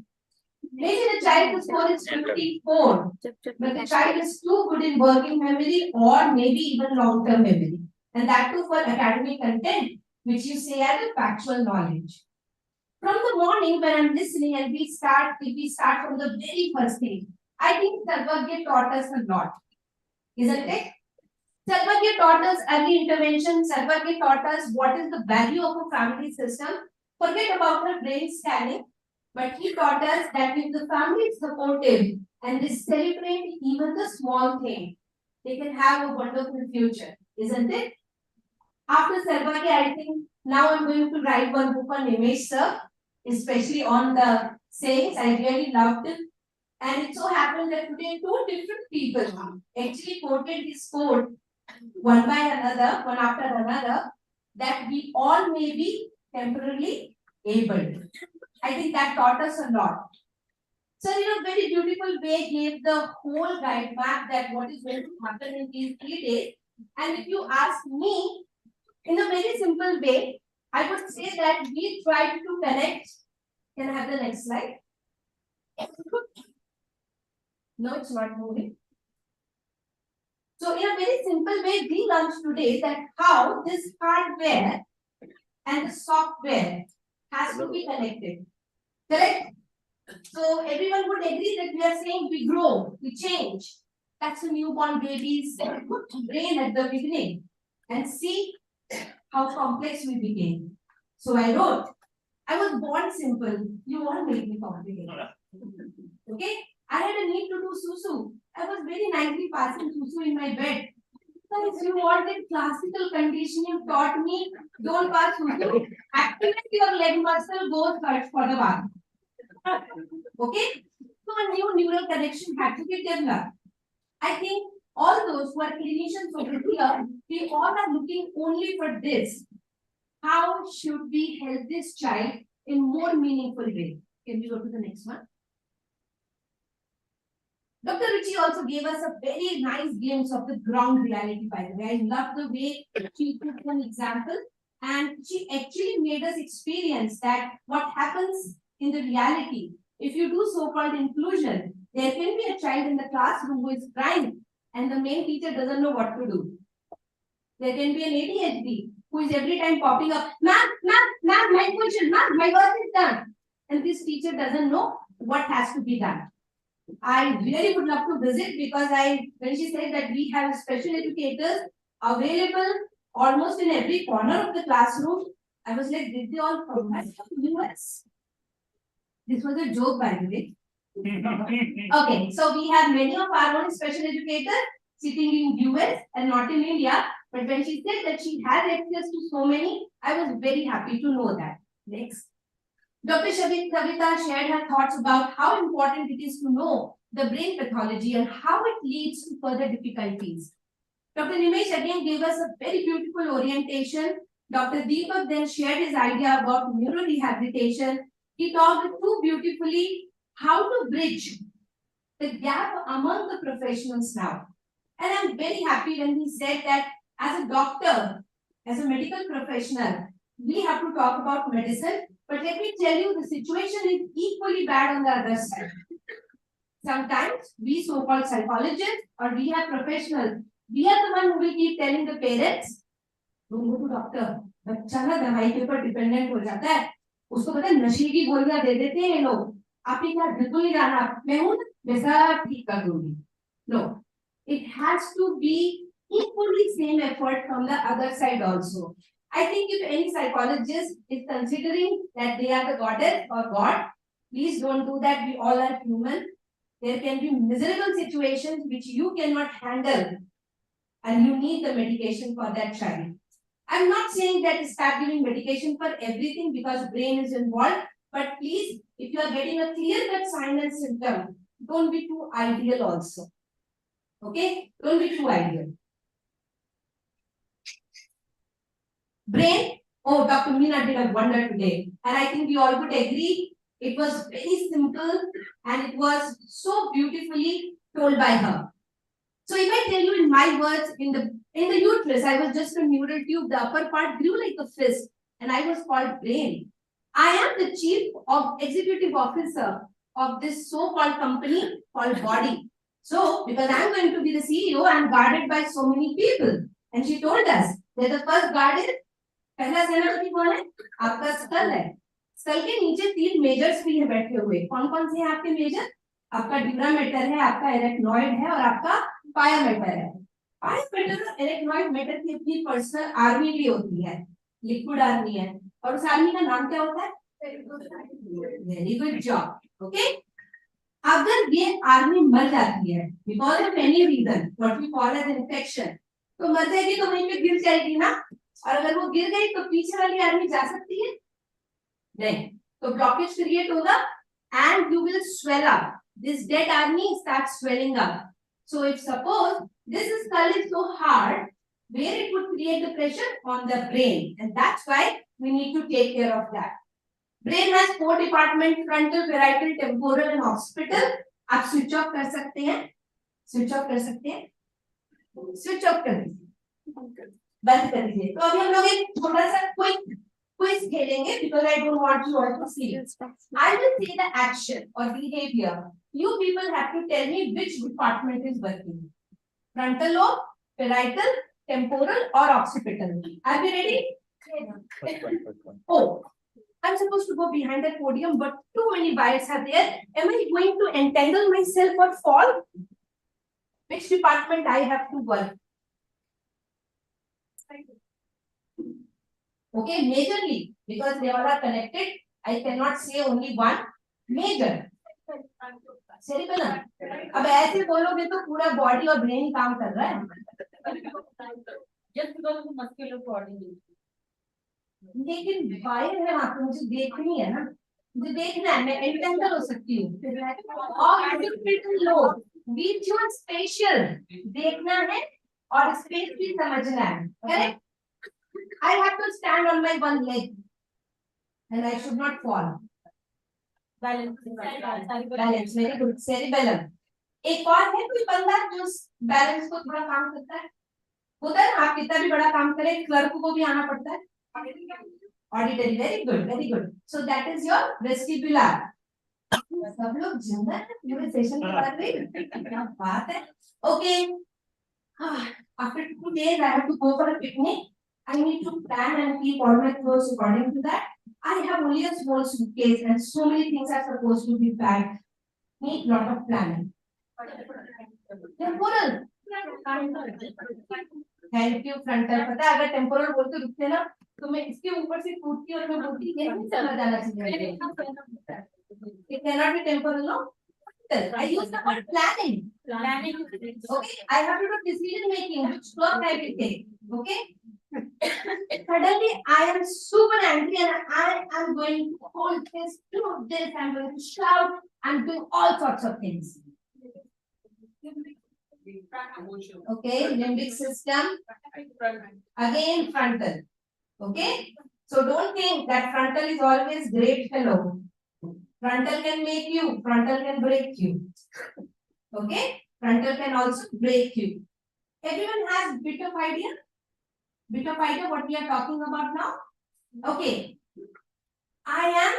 Maybe the child's score is 54, but the child is too good in working memory or maybe even long-term memory. And that too for academic content, which you say as a factual knowledge. From the morning when I'm listening and we start from the very first thing, I think Sarvagya taught us a lot. Isn't it? Sarvagya taught us early intervention. Sarvagya taught us what is the value of a family system. Forget about her brain scanning. But he taught us that if the family is supportive and they celebrate even the small thing, they can have a wonderful future, isn't it? After Sarvaki, I think now I'm going to write one book on Nimesh sir, especially on the sayings. I really loved it. And it so happened that today two different people actually quoted his quote one by another, one after another, that we all may be temporarily able. I think that taught us a lot. So, in a very beautiful way, gave the whole guide map that what is going to happen in these 3 days. And if you ask me, in a very simple way, I would say that we tried to connect. Can I have the next slide? No, it's not moving. So, in a very simple way, we learned today that how this hardware and the software has to be connected. Correct? So everyone would agree that we are saying we grow, we change. That's a newborn baby's brain at the beginning. And see how complex we became. So I wrote, I was born simple. You all made me complicated. Okay? I had a need to do susu. I was very nicely passing susu in my bed. If you wanted classical conditioning, taught me, don't pass susu. Activate your leg muscle, go search for the bath. Okay? So a new neural connection had to be developed. I think all those who are clinicians over here, we all are looking only for this. How should we help this child in more meaningful way? Can we go to the next one? Dr. Ruchi also gave us a very nice glimpse of the ground reality, by the way. I love the way she took an example and she actually made us experience that what happens in the reality. If you do so-called inclusion, there can be a child in the classroom who is crying and the main teacher doesn't know what to do. There can be an ADHD who is every time popping up, ma'am, my question, ma'am, my work is done. And this teacher doesn't know what has to be done. I really would love to visit because when she said that we have special educators available almost in every corner of the classroom, I was like, did they all come back from the US? This was a joke, by the way. Okay, so we have many of our own special educators sitting in US and not in India. But when she said that she has access to so many, I was very happy to know that. Next. Dr. Savita shared her thoughts about how important it is to know the brain pathology and how it leads to further difficulties. Dr. Nimesh again gave us a very beautiful orientation. Dr. Deepak then shared his idea about neurorehabilitation. He talked too beautifully how to bridge the gap among the professionals now. And I'm very happy when he said that as a doctor, as a medical professional, we have to talk about medicine. But let me tell you, the situation is equally bad on the other side. Sometimes we so-called psychologists or we are professionals, we are the one who will keep telling the parents, don't go to doctor. बच्चा ना दवाई के ऊपर dependent हो जाता है, उसको पता है नशे की गोलियां दे देते हैं ये लोग, आप ये क्या बिल्कुल नहीं जाना, मैं हूं ना वैसा ठीक कर दूंगी. No, it has to be equally same effort from the other side also. I think if any psychologist is considering that they are the goddess or god, please don't do that. We all are human. There can be miserable situations which you cannot handle and you need the medication for that child. I'm not saying that start giving medication for everything because brain is involved, but please, if you are getting a clear-cut sign and symptom, don't be too ideal also. Okay? Don't be too ideal. Brain, oh, Dr. Meena did a wonder today. And I think we all would agree, it was very simple and it was so beautifully told by her. So if I tell you in my words, in the uterus, I was just a neural tube. The upper part grew like a fist, and I was called brain. I am the chief executive officer of this so-called company called body. So because I'm going to be the CEO, I'm guarded by so many people. And she told us that the first guard is, पहला सेनापति कौन है? आपका school है. School के नीचे 3 measures भी है बैठे हुए. कौन-कौन से हैं आपके मेजर? आपका ड्यूरामेटर है, आपका एरेक्नॉइड है और आपका पायामेटर है. पायामेटर और एरेक्नॉइड मेटर की अपनी पर्सनल आर्मी भी होती है, लिक्विड आर्मी है. और उस आर्मी का नाम क्या होता है? Very good job. ओके, अगर ये आर्मी मर जाती है because of any reason what we call as infection, तो मर जाएगी तो वहीं पे गिर जाएगी ना, और अगर वो गिर गई तो पीछे वाली आर्मी जा सकती है नहीं, तो ब्लॉकेज क्रिएट होगा and you will swell up. This dead army starts swelling up. So if suppose this skull is so hard, where it would create the pressure on the brain, and that's why we need to take care of that. Brain has 4 departments: frontal, parietal, temporal and occipital. आप switch off कर सकते हैं, switch off कर सकते हैं, switch off कर दीजिए, बंद कर दीजिए। तो अभी हम लोग एक थोड़ा सा quiz खेलेंगे because I don't want you all to see. I will say the action or behavior. You people have to tell me which department is working. Frontal lobe, parietal, temporal or occipital. Are we ready? Oh, I'm supposed to go behind the podium, but too many wires are there. Am I going to entangle myself or fall? Which department I have to work? Okay, majorly, because they all are connected. I cannot say only one. Major. Cerebellum. अब ऐसे बोलोगे तो पूरा body और brain काम कर रहा है। Just because of the muscular coordination. लेकिन वायर है वहाँ पे, मुझे देखनी है ना, मुझे देखना है, मैं एंटेंगल हो सकती हूँ। और occipital lobe, visual spatial देखना है और स्पेस भी समझना है, correct? I have to stand on my one leg and I should not fall. Balance, very good. Cerebellum. एक और है कोई बंदा जो बैलेंस को थोड़ा काम करता है? उधर आप कितना भी बड़ा काम करें, क्लर्क को भी आना पड़ता है। Auditory, very good, very good. So that is your vestibular. सब लोग जिंदा हैं पूरे सेशन के बाद में, क्या बात है? Okay. After 2 days, I have to go for a picnic. I need to plan and keep all my clothes according to that. I have only a small suitcase and so many things are supposed to be packed. Need lot of planning. Temporal. Thank you, frontal. पता है अगर temporal बोलते रुकते ना तो मैं इसके ऊपर से कूदती और मैं बोलती ये नहीं समझ आना चाहिए। It cannot be temporal, no? I use the word planning. Planning. Okay, I have to do decision making. Which cloth I will take. Okay. Suddenly, I am super angry and I am going to hold this, do this. I'm going to shout. I'm doing all sorts of things. Okay, limbic system. Again, frontal. Okay, so don't think that frontal is always great fellow. Frontal can make you, frontal can break you. Okay, frontal can also break you. Everyone has bit of idea? Bit of idea what we are talking about now? Okay, I am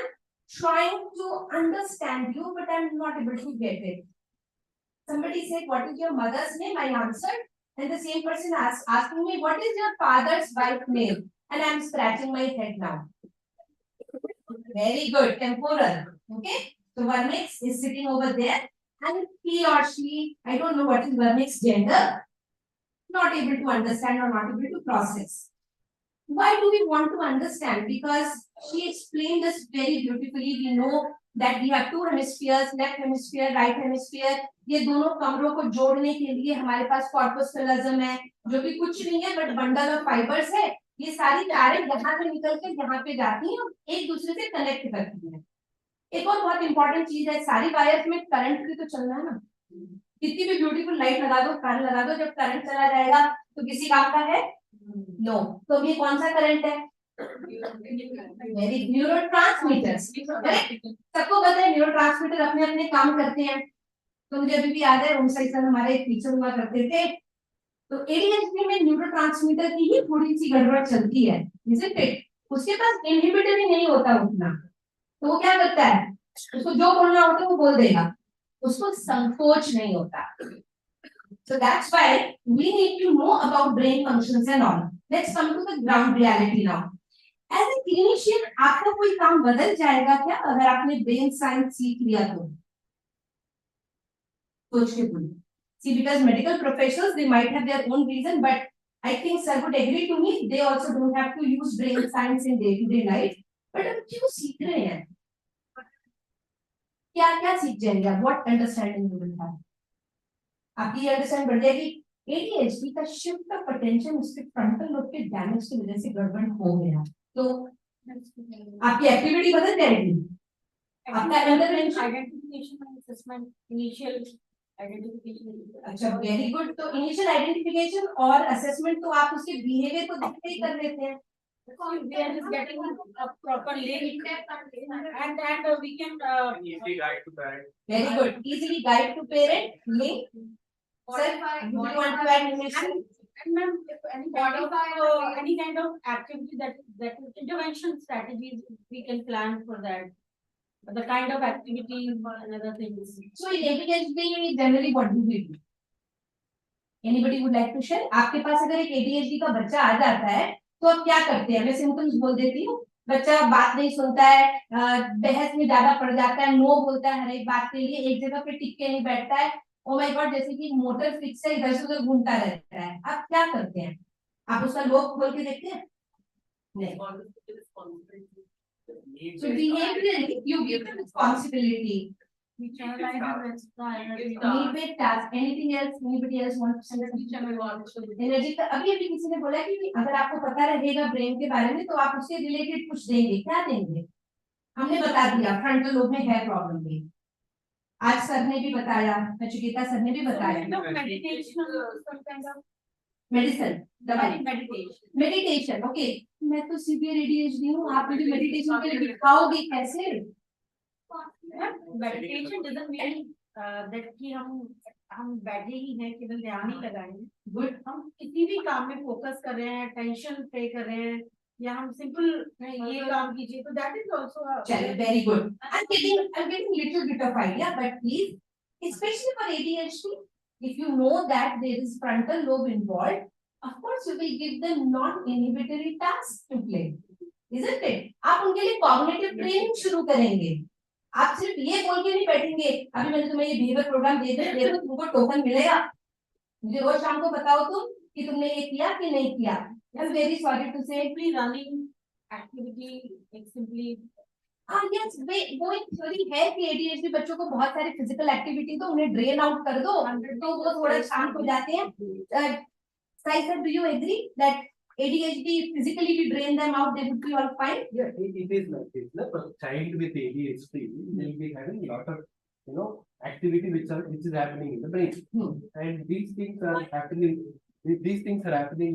trying to understand you, but I am not able to get it. Somebody said, what is your mother's name? I answered. And the same person asking me, what is your father's wife's name? And I am scratching my head now. Very good, temporal. Okay, so Vernix is sitting over there and he or she, I don't know what is Vernix's gender, not able to understand or not able to process. Why do we want to understand? Because she explained this very beautifully. We know that we have 2 hemispheres, left hemisphere, right hemisphere. ये दोनों कमरों को जोड़ने के लिए हमारे पास corpus callosum है, जो कि कुछ नहीं है but bundle of fibers है। ये सारी तारें यहाँ से निकल के यहाँ पे जाती हैं और एक दूसरे से कनेक्ट करती हैं। एक और बहुत इंपॉर्टेंट चीज है, सारी वायर्स में करंट भी तो चलना है ना। कितनी भी ब्यूटीफुल लाइट लगा दो, फैन लगा दो, जब करंट चला जाएगा तो किसी काम का है? नो। तो ये कौन सा करंट है? न्यूरोट्रांसमीटर्स। सबको पता है न्यूरोट्रांसमीटर अपने अपने काम करते हैं। तो मुझे अभी भी याद है उनसे सर हमारे टीचर हुआ करते थे, तो एडीएचडी में न्यूरोट्रांसमीटर की ही थोड़ी सी गड़बड़ चलती है, isn't it? उसके पास इनहिबिटर ही नहीं होता उतना, तो वो क्या करता है, उसको जो बोलना होता है वो बोल देगा, उसको संकोच नहीं होता। So that's why we need to know about brain functions and all. Let's come to the ground reality now. As a clinician, आपका कोई काम बदल जाएगा क्या अगर आपने brain science सीख लिया तो? सोच के बोलिए। See, because medical professionals, they might have their own reason, but I think sir would agree to me, they also don't have to use brain science in day-to-day life. But हम क्यों सीख रहे हैं, क्या क्या सीख जाएंगे आप, what understanding you will have, आपकी अंडरस्टैंड बढ़ जाएगी। एडीएचडी का शिफ्ट ऑफ अटेंशन उसके फ्रंटल लोब के डैमेज की वजह से गड़बड़ हो गया, तो आपकी एक्टिविटी बदल जाएगी, आपका identification and assessment, initial identification. अच्छा, वेरी गुड। तो इनिशियल आइडेंटिफिकेशन और असेसमेंट तो आप उसके बिहेवियर को देख के ही कर लेते हैं। We are just getting a proper link and we can easily guide to parent. very good, easily guide to parent link. Sir, do you want to add anything? And ma'am, if any kind of activity that intervention strategies we can plan for that, the kind of activities and other things. So in ADHD generally what do we do? Anybody would like to share? आपके पास अगर एक ADHD का बच्चा आ जाता है तो आप क्या करते हैं? मैं सिम्टम्स बोल देती हूँ। बच्चा बात नहीं सुनता है, बहस में ज्यादा पड़ जाता है, नो बोलता है हर एक बात के लिए, एक जगह पे टिक के नहीं बैठता है, ओ माय गॉड जैसे कि मोटर फिक्स है, इधर से उधर घूमता रहता है, आप क्या करते हैं? आप उसका लोग खोल के देखते हैं? नहीं। So behaviorally, you give them responsibility. We channelize need task. Anything else? Anybody else want to say something? Energy का अभी किसी ने बोला कि अगर आपको पता रहेगा ब्रेन के बारे में तो आप उससे रिलेटेड कुछ देंगे, क्या देंगे? हमने बता दिया फ्रंटल लोब में है प्रॉब्लम भी, आज सर ने भी बताया, नचिकेता सर ने भी बताया। मेडिसिन, दवाई, मेडिटेशन, ओके। मैं तो सीवियर एडीएचडी हूँ, आप मुझे मेडिटेशन के लिए दिखाओगे कैसे? मेडिटेशन डजंट मीन दैट कि हम बैठे ही हैं केवल ध्यान ही लगाएंगे। गुड, हम किसी भी काम में फोकस कर रहे हैं, टेंशन पे कर रहे हैं, या हम सिंपल ये काम कीजिए, तो दैट इज आल्सो। चलिए, very good. I'm getting little bit of idea, but please, especially for ADHD, if you know that there is frontal lobe involved, of course you will give them non-inhibitory tasks to play, isn't it? आप उनके लिए cognitive training शुरू करेंगे। आप सिर्फ ये बोल के नहीं बैठेंगे, अभी मैंने तुम्हें ये बिहेवियर प्रोग्राम दे दिया, देखो तुमको टोकन मिलेगा, मुझे रोज शाम को बताओ तुम कि तुमने ये किया कि नहीं किया। I'm very sorry to say, running activity, simply yes, वो एक थ्योरी है कि एडीएचडी बच्चों को बहुत सारे फिजिकल एक्टिविटी तो उन्हें ड्रेन आउट कर दो तो वो थोड़ा शांत हो जाते हैं। Sai sir, do you agree that ADHD physically we drain them out, they would be all fine? Yeah, it is like this. No? But child with ADHD will be having a lot of activity which is happening in the brain, and these things are happening. These things are happening,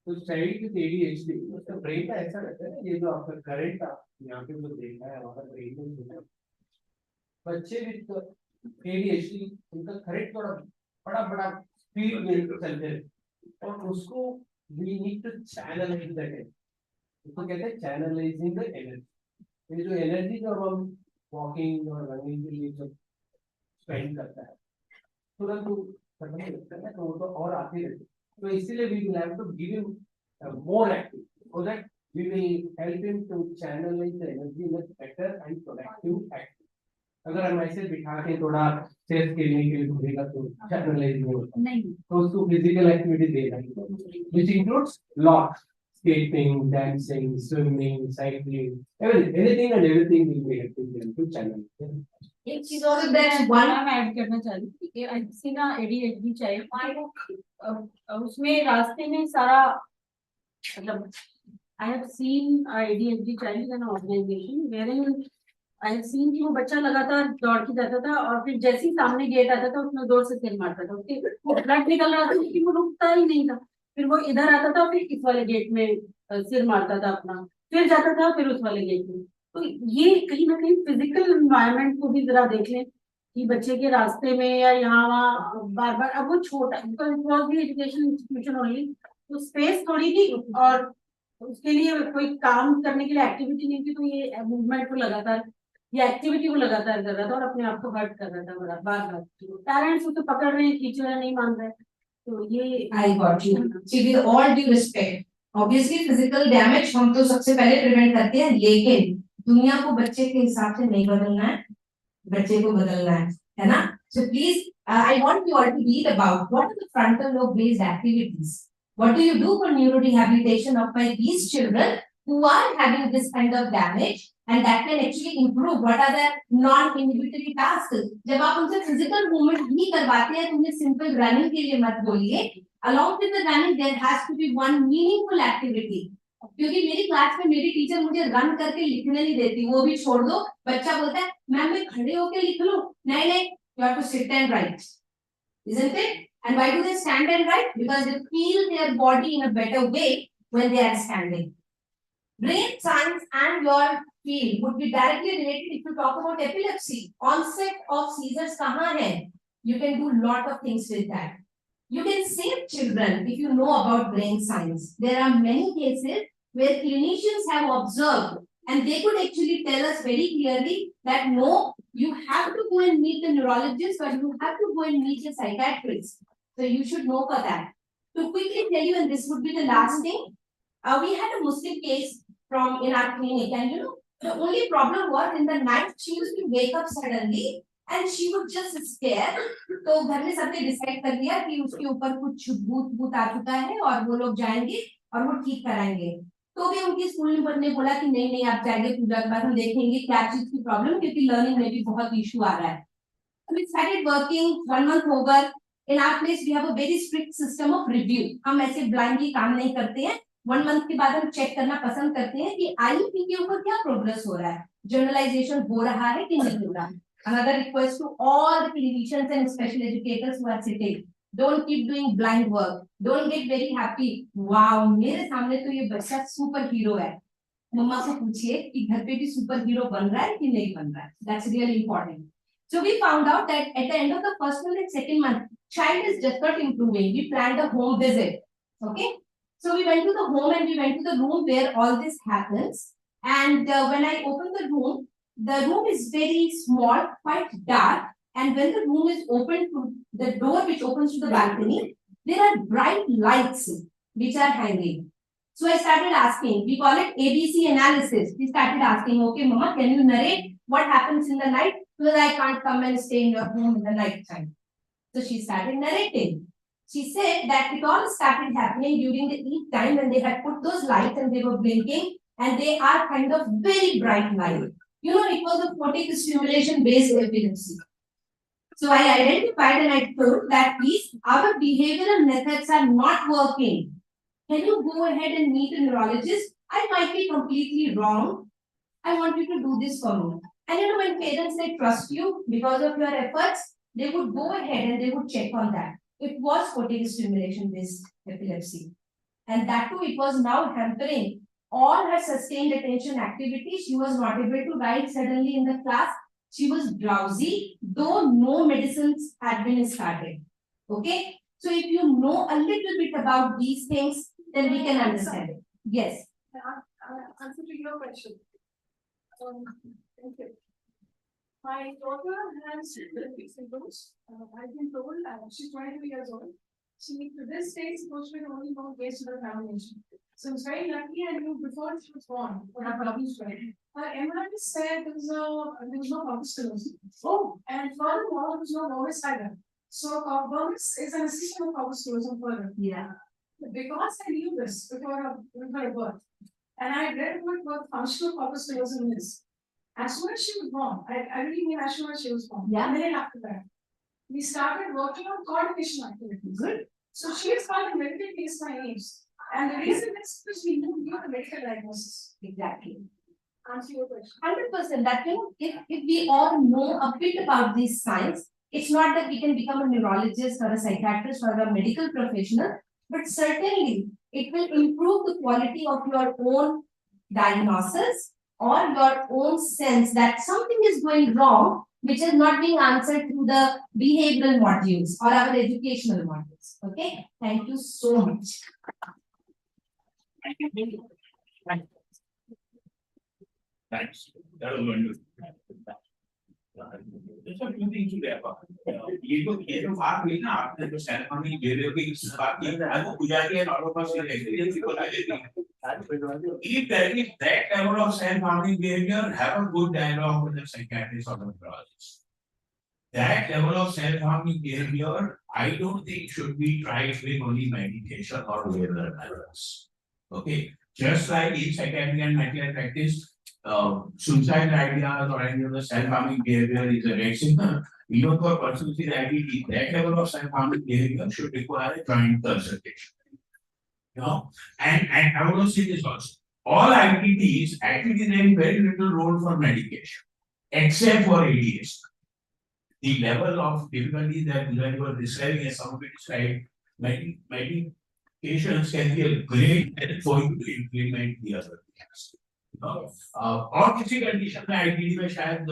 तो child with ADHD उसका brain का ऐसा रहता है, ये जो आपका current यहाँ पे जो देखा है हमारा ब्रेन में, बच्चे विद ADHD उनका करंट थोड़ा बड़ा बड़ा स्पीड में चलते हैं, और उसको we need to channelise that energy, उसको कहते हैं चैनलाइजिंग द एनर्जी। ये जो एनर्जी जो हम वॉकिंग और रनिंग के लिए जो स्पेंड करता है तुरंत वो करने लगता है, तो वो तो और आते रहते हैं, तो इसीलिए we will have to give him more activity so that we will help him to channelize the energy in a better and productive activity. अगर हम ऐसे बिठा के थोड़ा चेस खेलने के लिए बोलेगा तो चैनलाइज नहीं होता, तो उसको फिजिकल एक्टिविटी देना which includes lot, skating, dancing, swimming, cycling, anything and everything will be helping them to channel. एक चीज और मैं ऐड करना चाहती हूँ कि ऐसी ना एडीएचडी चाहिए उसमें रास्ते में सारा मतलब I have seen ADHD child in an organization wherein I have seen कि वो बच्चा लगातार दौड़ के जाता था और फिर जैसे ही सामने गेट आता था उसमें जोर से सिर मारता था, उसके ब्लड निकल रहा था लेकिन वो रुकता ही नहीं था, फिर वो इधर आता था फिर इस वाले गेट में सिर मारता था अपना, फिर जाता था फिर उस वाले गेट में। तो ये कहीं ना कहीं फिजिकल एनवायरनमेंट को भी जरा देख लें कि बच्चे के रास्ते में या यहाँ वहाँ बार बार, अब वो छोटा एजुकेशन इंस्टीट्यूशन ओनली, तो स्पेस थोड़ी थी और उसके लिए कोई काम करने के लिए एक्टिविटी नहीं थी, तो ये मूवमेंट को लगातार ये एक्टिविटी को लगातार कर रहा था और अपने आप को हर्ट कर रहा था बार बार। पेरेंट्स उसे पकड़ रहे हैं, खींच रहे हैं, नहीं मान रहे, तो ये I got you. With all due respect, obviously physical damage हम तो सबसे पहले प्रिवेंट करते हैं, लेकिन दुनिया को बच्चे के हिसाब से नहीं बदलना है, बच्चे को बदलना है ना? So please, I want you all to read about what are the frontal lobe based activities What do you do for neurorehabilitation of my these children who are having this kind of damage and that can actually improve? What are the non-inhibitory tasks? जब आप उनसे physical movement भी करवाते हैं तो उन्हें simple running के लिए मत बोलिए. Along with the running, there has to be one meaningful activity. क्योंकि मेरी क्लास में मेरी टीचर मुझे रन करके लिखने नहीं देती, वो भी छोड़ दो. बच्चा बोलता है मैम मैं खड़े होके लिख लूं. नहीं नहीं, you have to sit and write, isn't it? And why do they stand and write? Because they feel their body in a better way when they are standing. Brain science and your field would be directly related if you talk about epilepsy. Onset of seizures kahan hai? You can do lot of things with that. You can save children if you know about brain science. There are many cases where clinicians have observed and they could actually tell us very clearly that no, you have to go and meet the neurologist, but you have to go and meet the psychiatrist. So you should know for that. To quickly tell you, and this would be the last thing, we had a Muslim case from in our clinic, and you know, the only problem was in the night she used to wake up suddenly and she would just scare. तो घर में सबने decide कर लिया कि उसके ऊपर कुछ भूत भूत आ चुका है और वो लोग जाएंगे और वो ठीक कराएंगे. तो भी उनकी स्कूल ने बोला कि नहीं नहीं आप जाएंगे पूजा के बाद हम देखेंगे क्या चीज की प्रॉब्लम, क्योंकि लर्निंग में भी बहुत इशू आ रहा है. We started working 1 month over. In our place we have a very strict system of review. हम ऐसे blindly काम नहीं करते हैं. 1 month के बाद हम चेक करना पसंद करते हैं कि IEP के ऊपर क्या प्रोग्रेस हो रहा है, जर्नलाइजेशन हो रहा है कि नहीं हो रहा है. Another request to all the clinicians and special educators who are sitting, don't keep doing blind work. Don't get very happy. Wow, मेरे सामने तो ये बच्चा सुपर हीरो है. मम्मा से पूछिए कि घर पे भी सुपर हीरो बन रहा है कि नहीं बन रहा है. That's really important. So we found out that at the end of the first month and second month, child is just not improving. We planned a home visit. Okay. So we went to the home and we went to the room where all this happens. And when I opened the room is very small, quite dark. And when the room is open to the door which opens to the balcony, there are bright lights which are hanging. So I started asking, we call it ABC analysis. We started asking, okay, Mama, can you narrate what happens in the night? Because I can't come and stay in your home in the night time. So she started narrating. She said that it all started happening during the Eid time when they had put those lights and they were blinking and they are kind of very bright light. You know, it was a photic stimulation based epilepsy. So I identified and I told that please, our behavioral methods are not working. Can you go ahead and meet a neurologist? I might be completely wrong. I want you to do this for me. And you know, when parents they trust you because of your efforts, they would go ahead and they would check on that. It was photic stimulation based epilepsy. And that too, it was now hampering all her sustained attention activities. She was not able to write suddenly in the class. She was drowsy, though no medicines had been started. Okay. So if you know a little bit about these things, then we can understand it. Yes. Answer to your question. Thank you. My daughter has symptoms. I've been told she's 22 years old. She to this day supposed to be only known based on examination. So it's very lucky I knew before she was born when her problems were. Her MRI said there was no corpus callosum. Oh, and furthermore there was no vomice either. So vomice is an assistant of corpus callosum further. Yeah. Because I knew this before her birth, and I read what functional corpus callosum is. As soon as she was born, I really mean as soon as she was born. Yeah. A minute after that, we started working on coordination activities. Good. So she is called a medical case by names. And the reason is because we knew the medical diagnosis. Exactly. Answer your question. 100%. That you know, if we all know a bit about this science, it's not that we can become a neurologist or a psychiatrist or a medical professional, but certainly it will improve the quality of your own diagnosis or your own sense that something is going wrong, which is not being answered through the behavioral modules or our educational modules. Okay, thank you so much. Thanks. That was wonderful. There's a few things to wrap up. ये तो बात हुई ना आपने जो ceremony barrier की बात की है वो पुजारी है और पास ये एक्सपीरियंस को ला देती है. If there is that level of self-harming behavior, have a good dialogue with the psychiatrist or the neurologist. that level of self-harming behavior, I don't think should be tried with only medication or behavioral methods. Okay, just like in psychiatry and mental health practice, suicide ideas or any other self-harming behavior is a red signal. Even for persons with IDD, that level of self-harming behavior should require a joint consultation. You know, and I want to say this also. All IDDs actually there is very little role for medication, except for ADHD. The level of difficulty that you were describing as some of it described, medications can be a great help for you to implement the other things. और किसी condition में IDD में शायद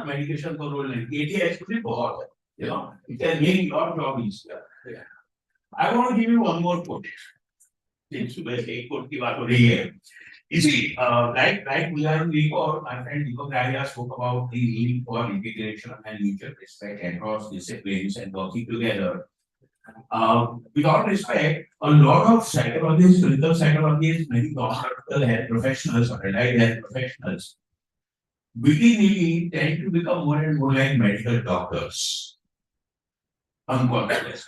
medication का role नहीं, ATS भी बहुत है, you know, it can make your job easier. I want to give you one more quote. Since सुबह से एक quote की बात हो रही है, you see, like we are in Deepak, my friend Deepak Raja spoke about the need for integration and mutual respect across disciplines and working together. With all respect, a lot of psychologists, clinical psychologists, many non-medical health professionals or allied health professionals, willy-nilly tend to become more and more like medical doctors. Unconscious.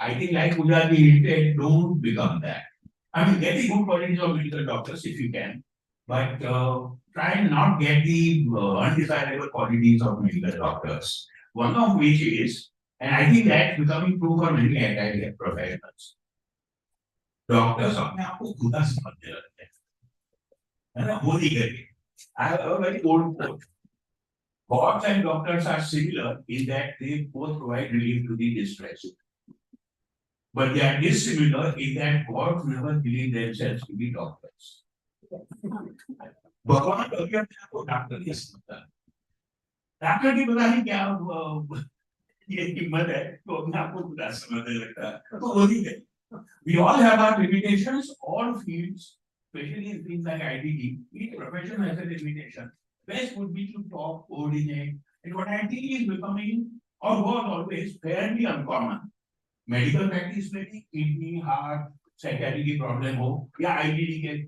I think like Pujari hinted, don't become that. I mean, get the good qualities of medical doctors if you can, but try and not get the undesirable qualities of medical doctors. One of which is, and I think that's becoming true for many allied professionals. Doctors अपने आप को खुदा समझने लगते हैं, है ना? वो नहीं करेंगे. I have a very old quote. Gods and doctors are similar in that they both provide relief to the distressed. But they are dissimilar in that gods never believe themselves to be doctors. भगवान कभी अपने आप को doctor नहीं समझता. Doctor की पता नहीं क्या ये हिम्मत है तो अपने आप को खुदा समझने लगता है, तो वो नहीं है. We all have our limitations, all fields, especially in things like IDD, each profession has a limitation. Best would be to talk, coordinate, and what I think is becoming, or was always, fairly uncommon. Medical practice में भी kidney, heart, psychiatric problem हो या IDD के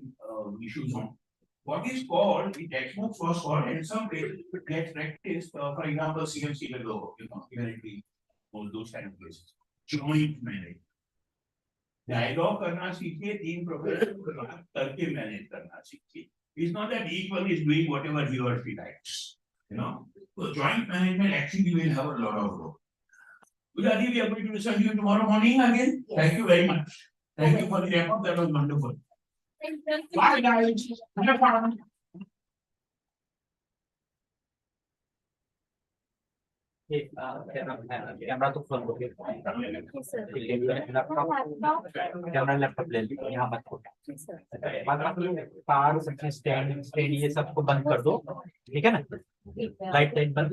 issues हो. What is called, the textbooks was called, and some places it gets practiced, for example, CMC में लोग, you know, even all those kind of places. Joint management. Dialogue करना सीखिए, team professional करके manage करना सीखिए. It's not that each one is doing whatever he or she likes, you know. So joint management actually will have a lot of role. Ujadi, we are going to listen to you tomorrow morning again. Yes. Thank you very much. Thank you for the effort. That was wonderful. Bye guys. Have fun. Camera तो full हो गया. Camera laptop ले लो, यहाँ मत खोलो. पार stand ये सबको बंद कर दो, ठीक है ना? लाइट बंद.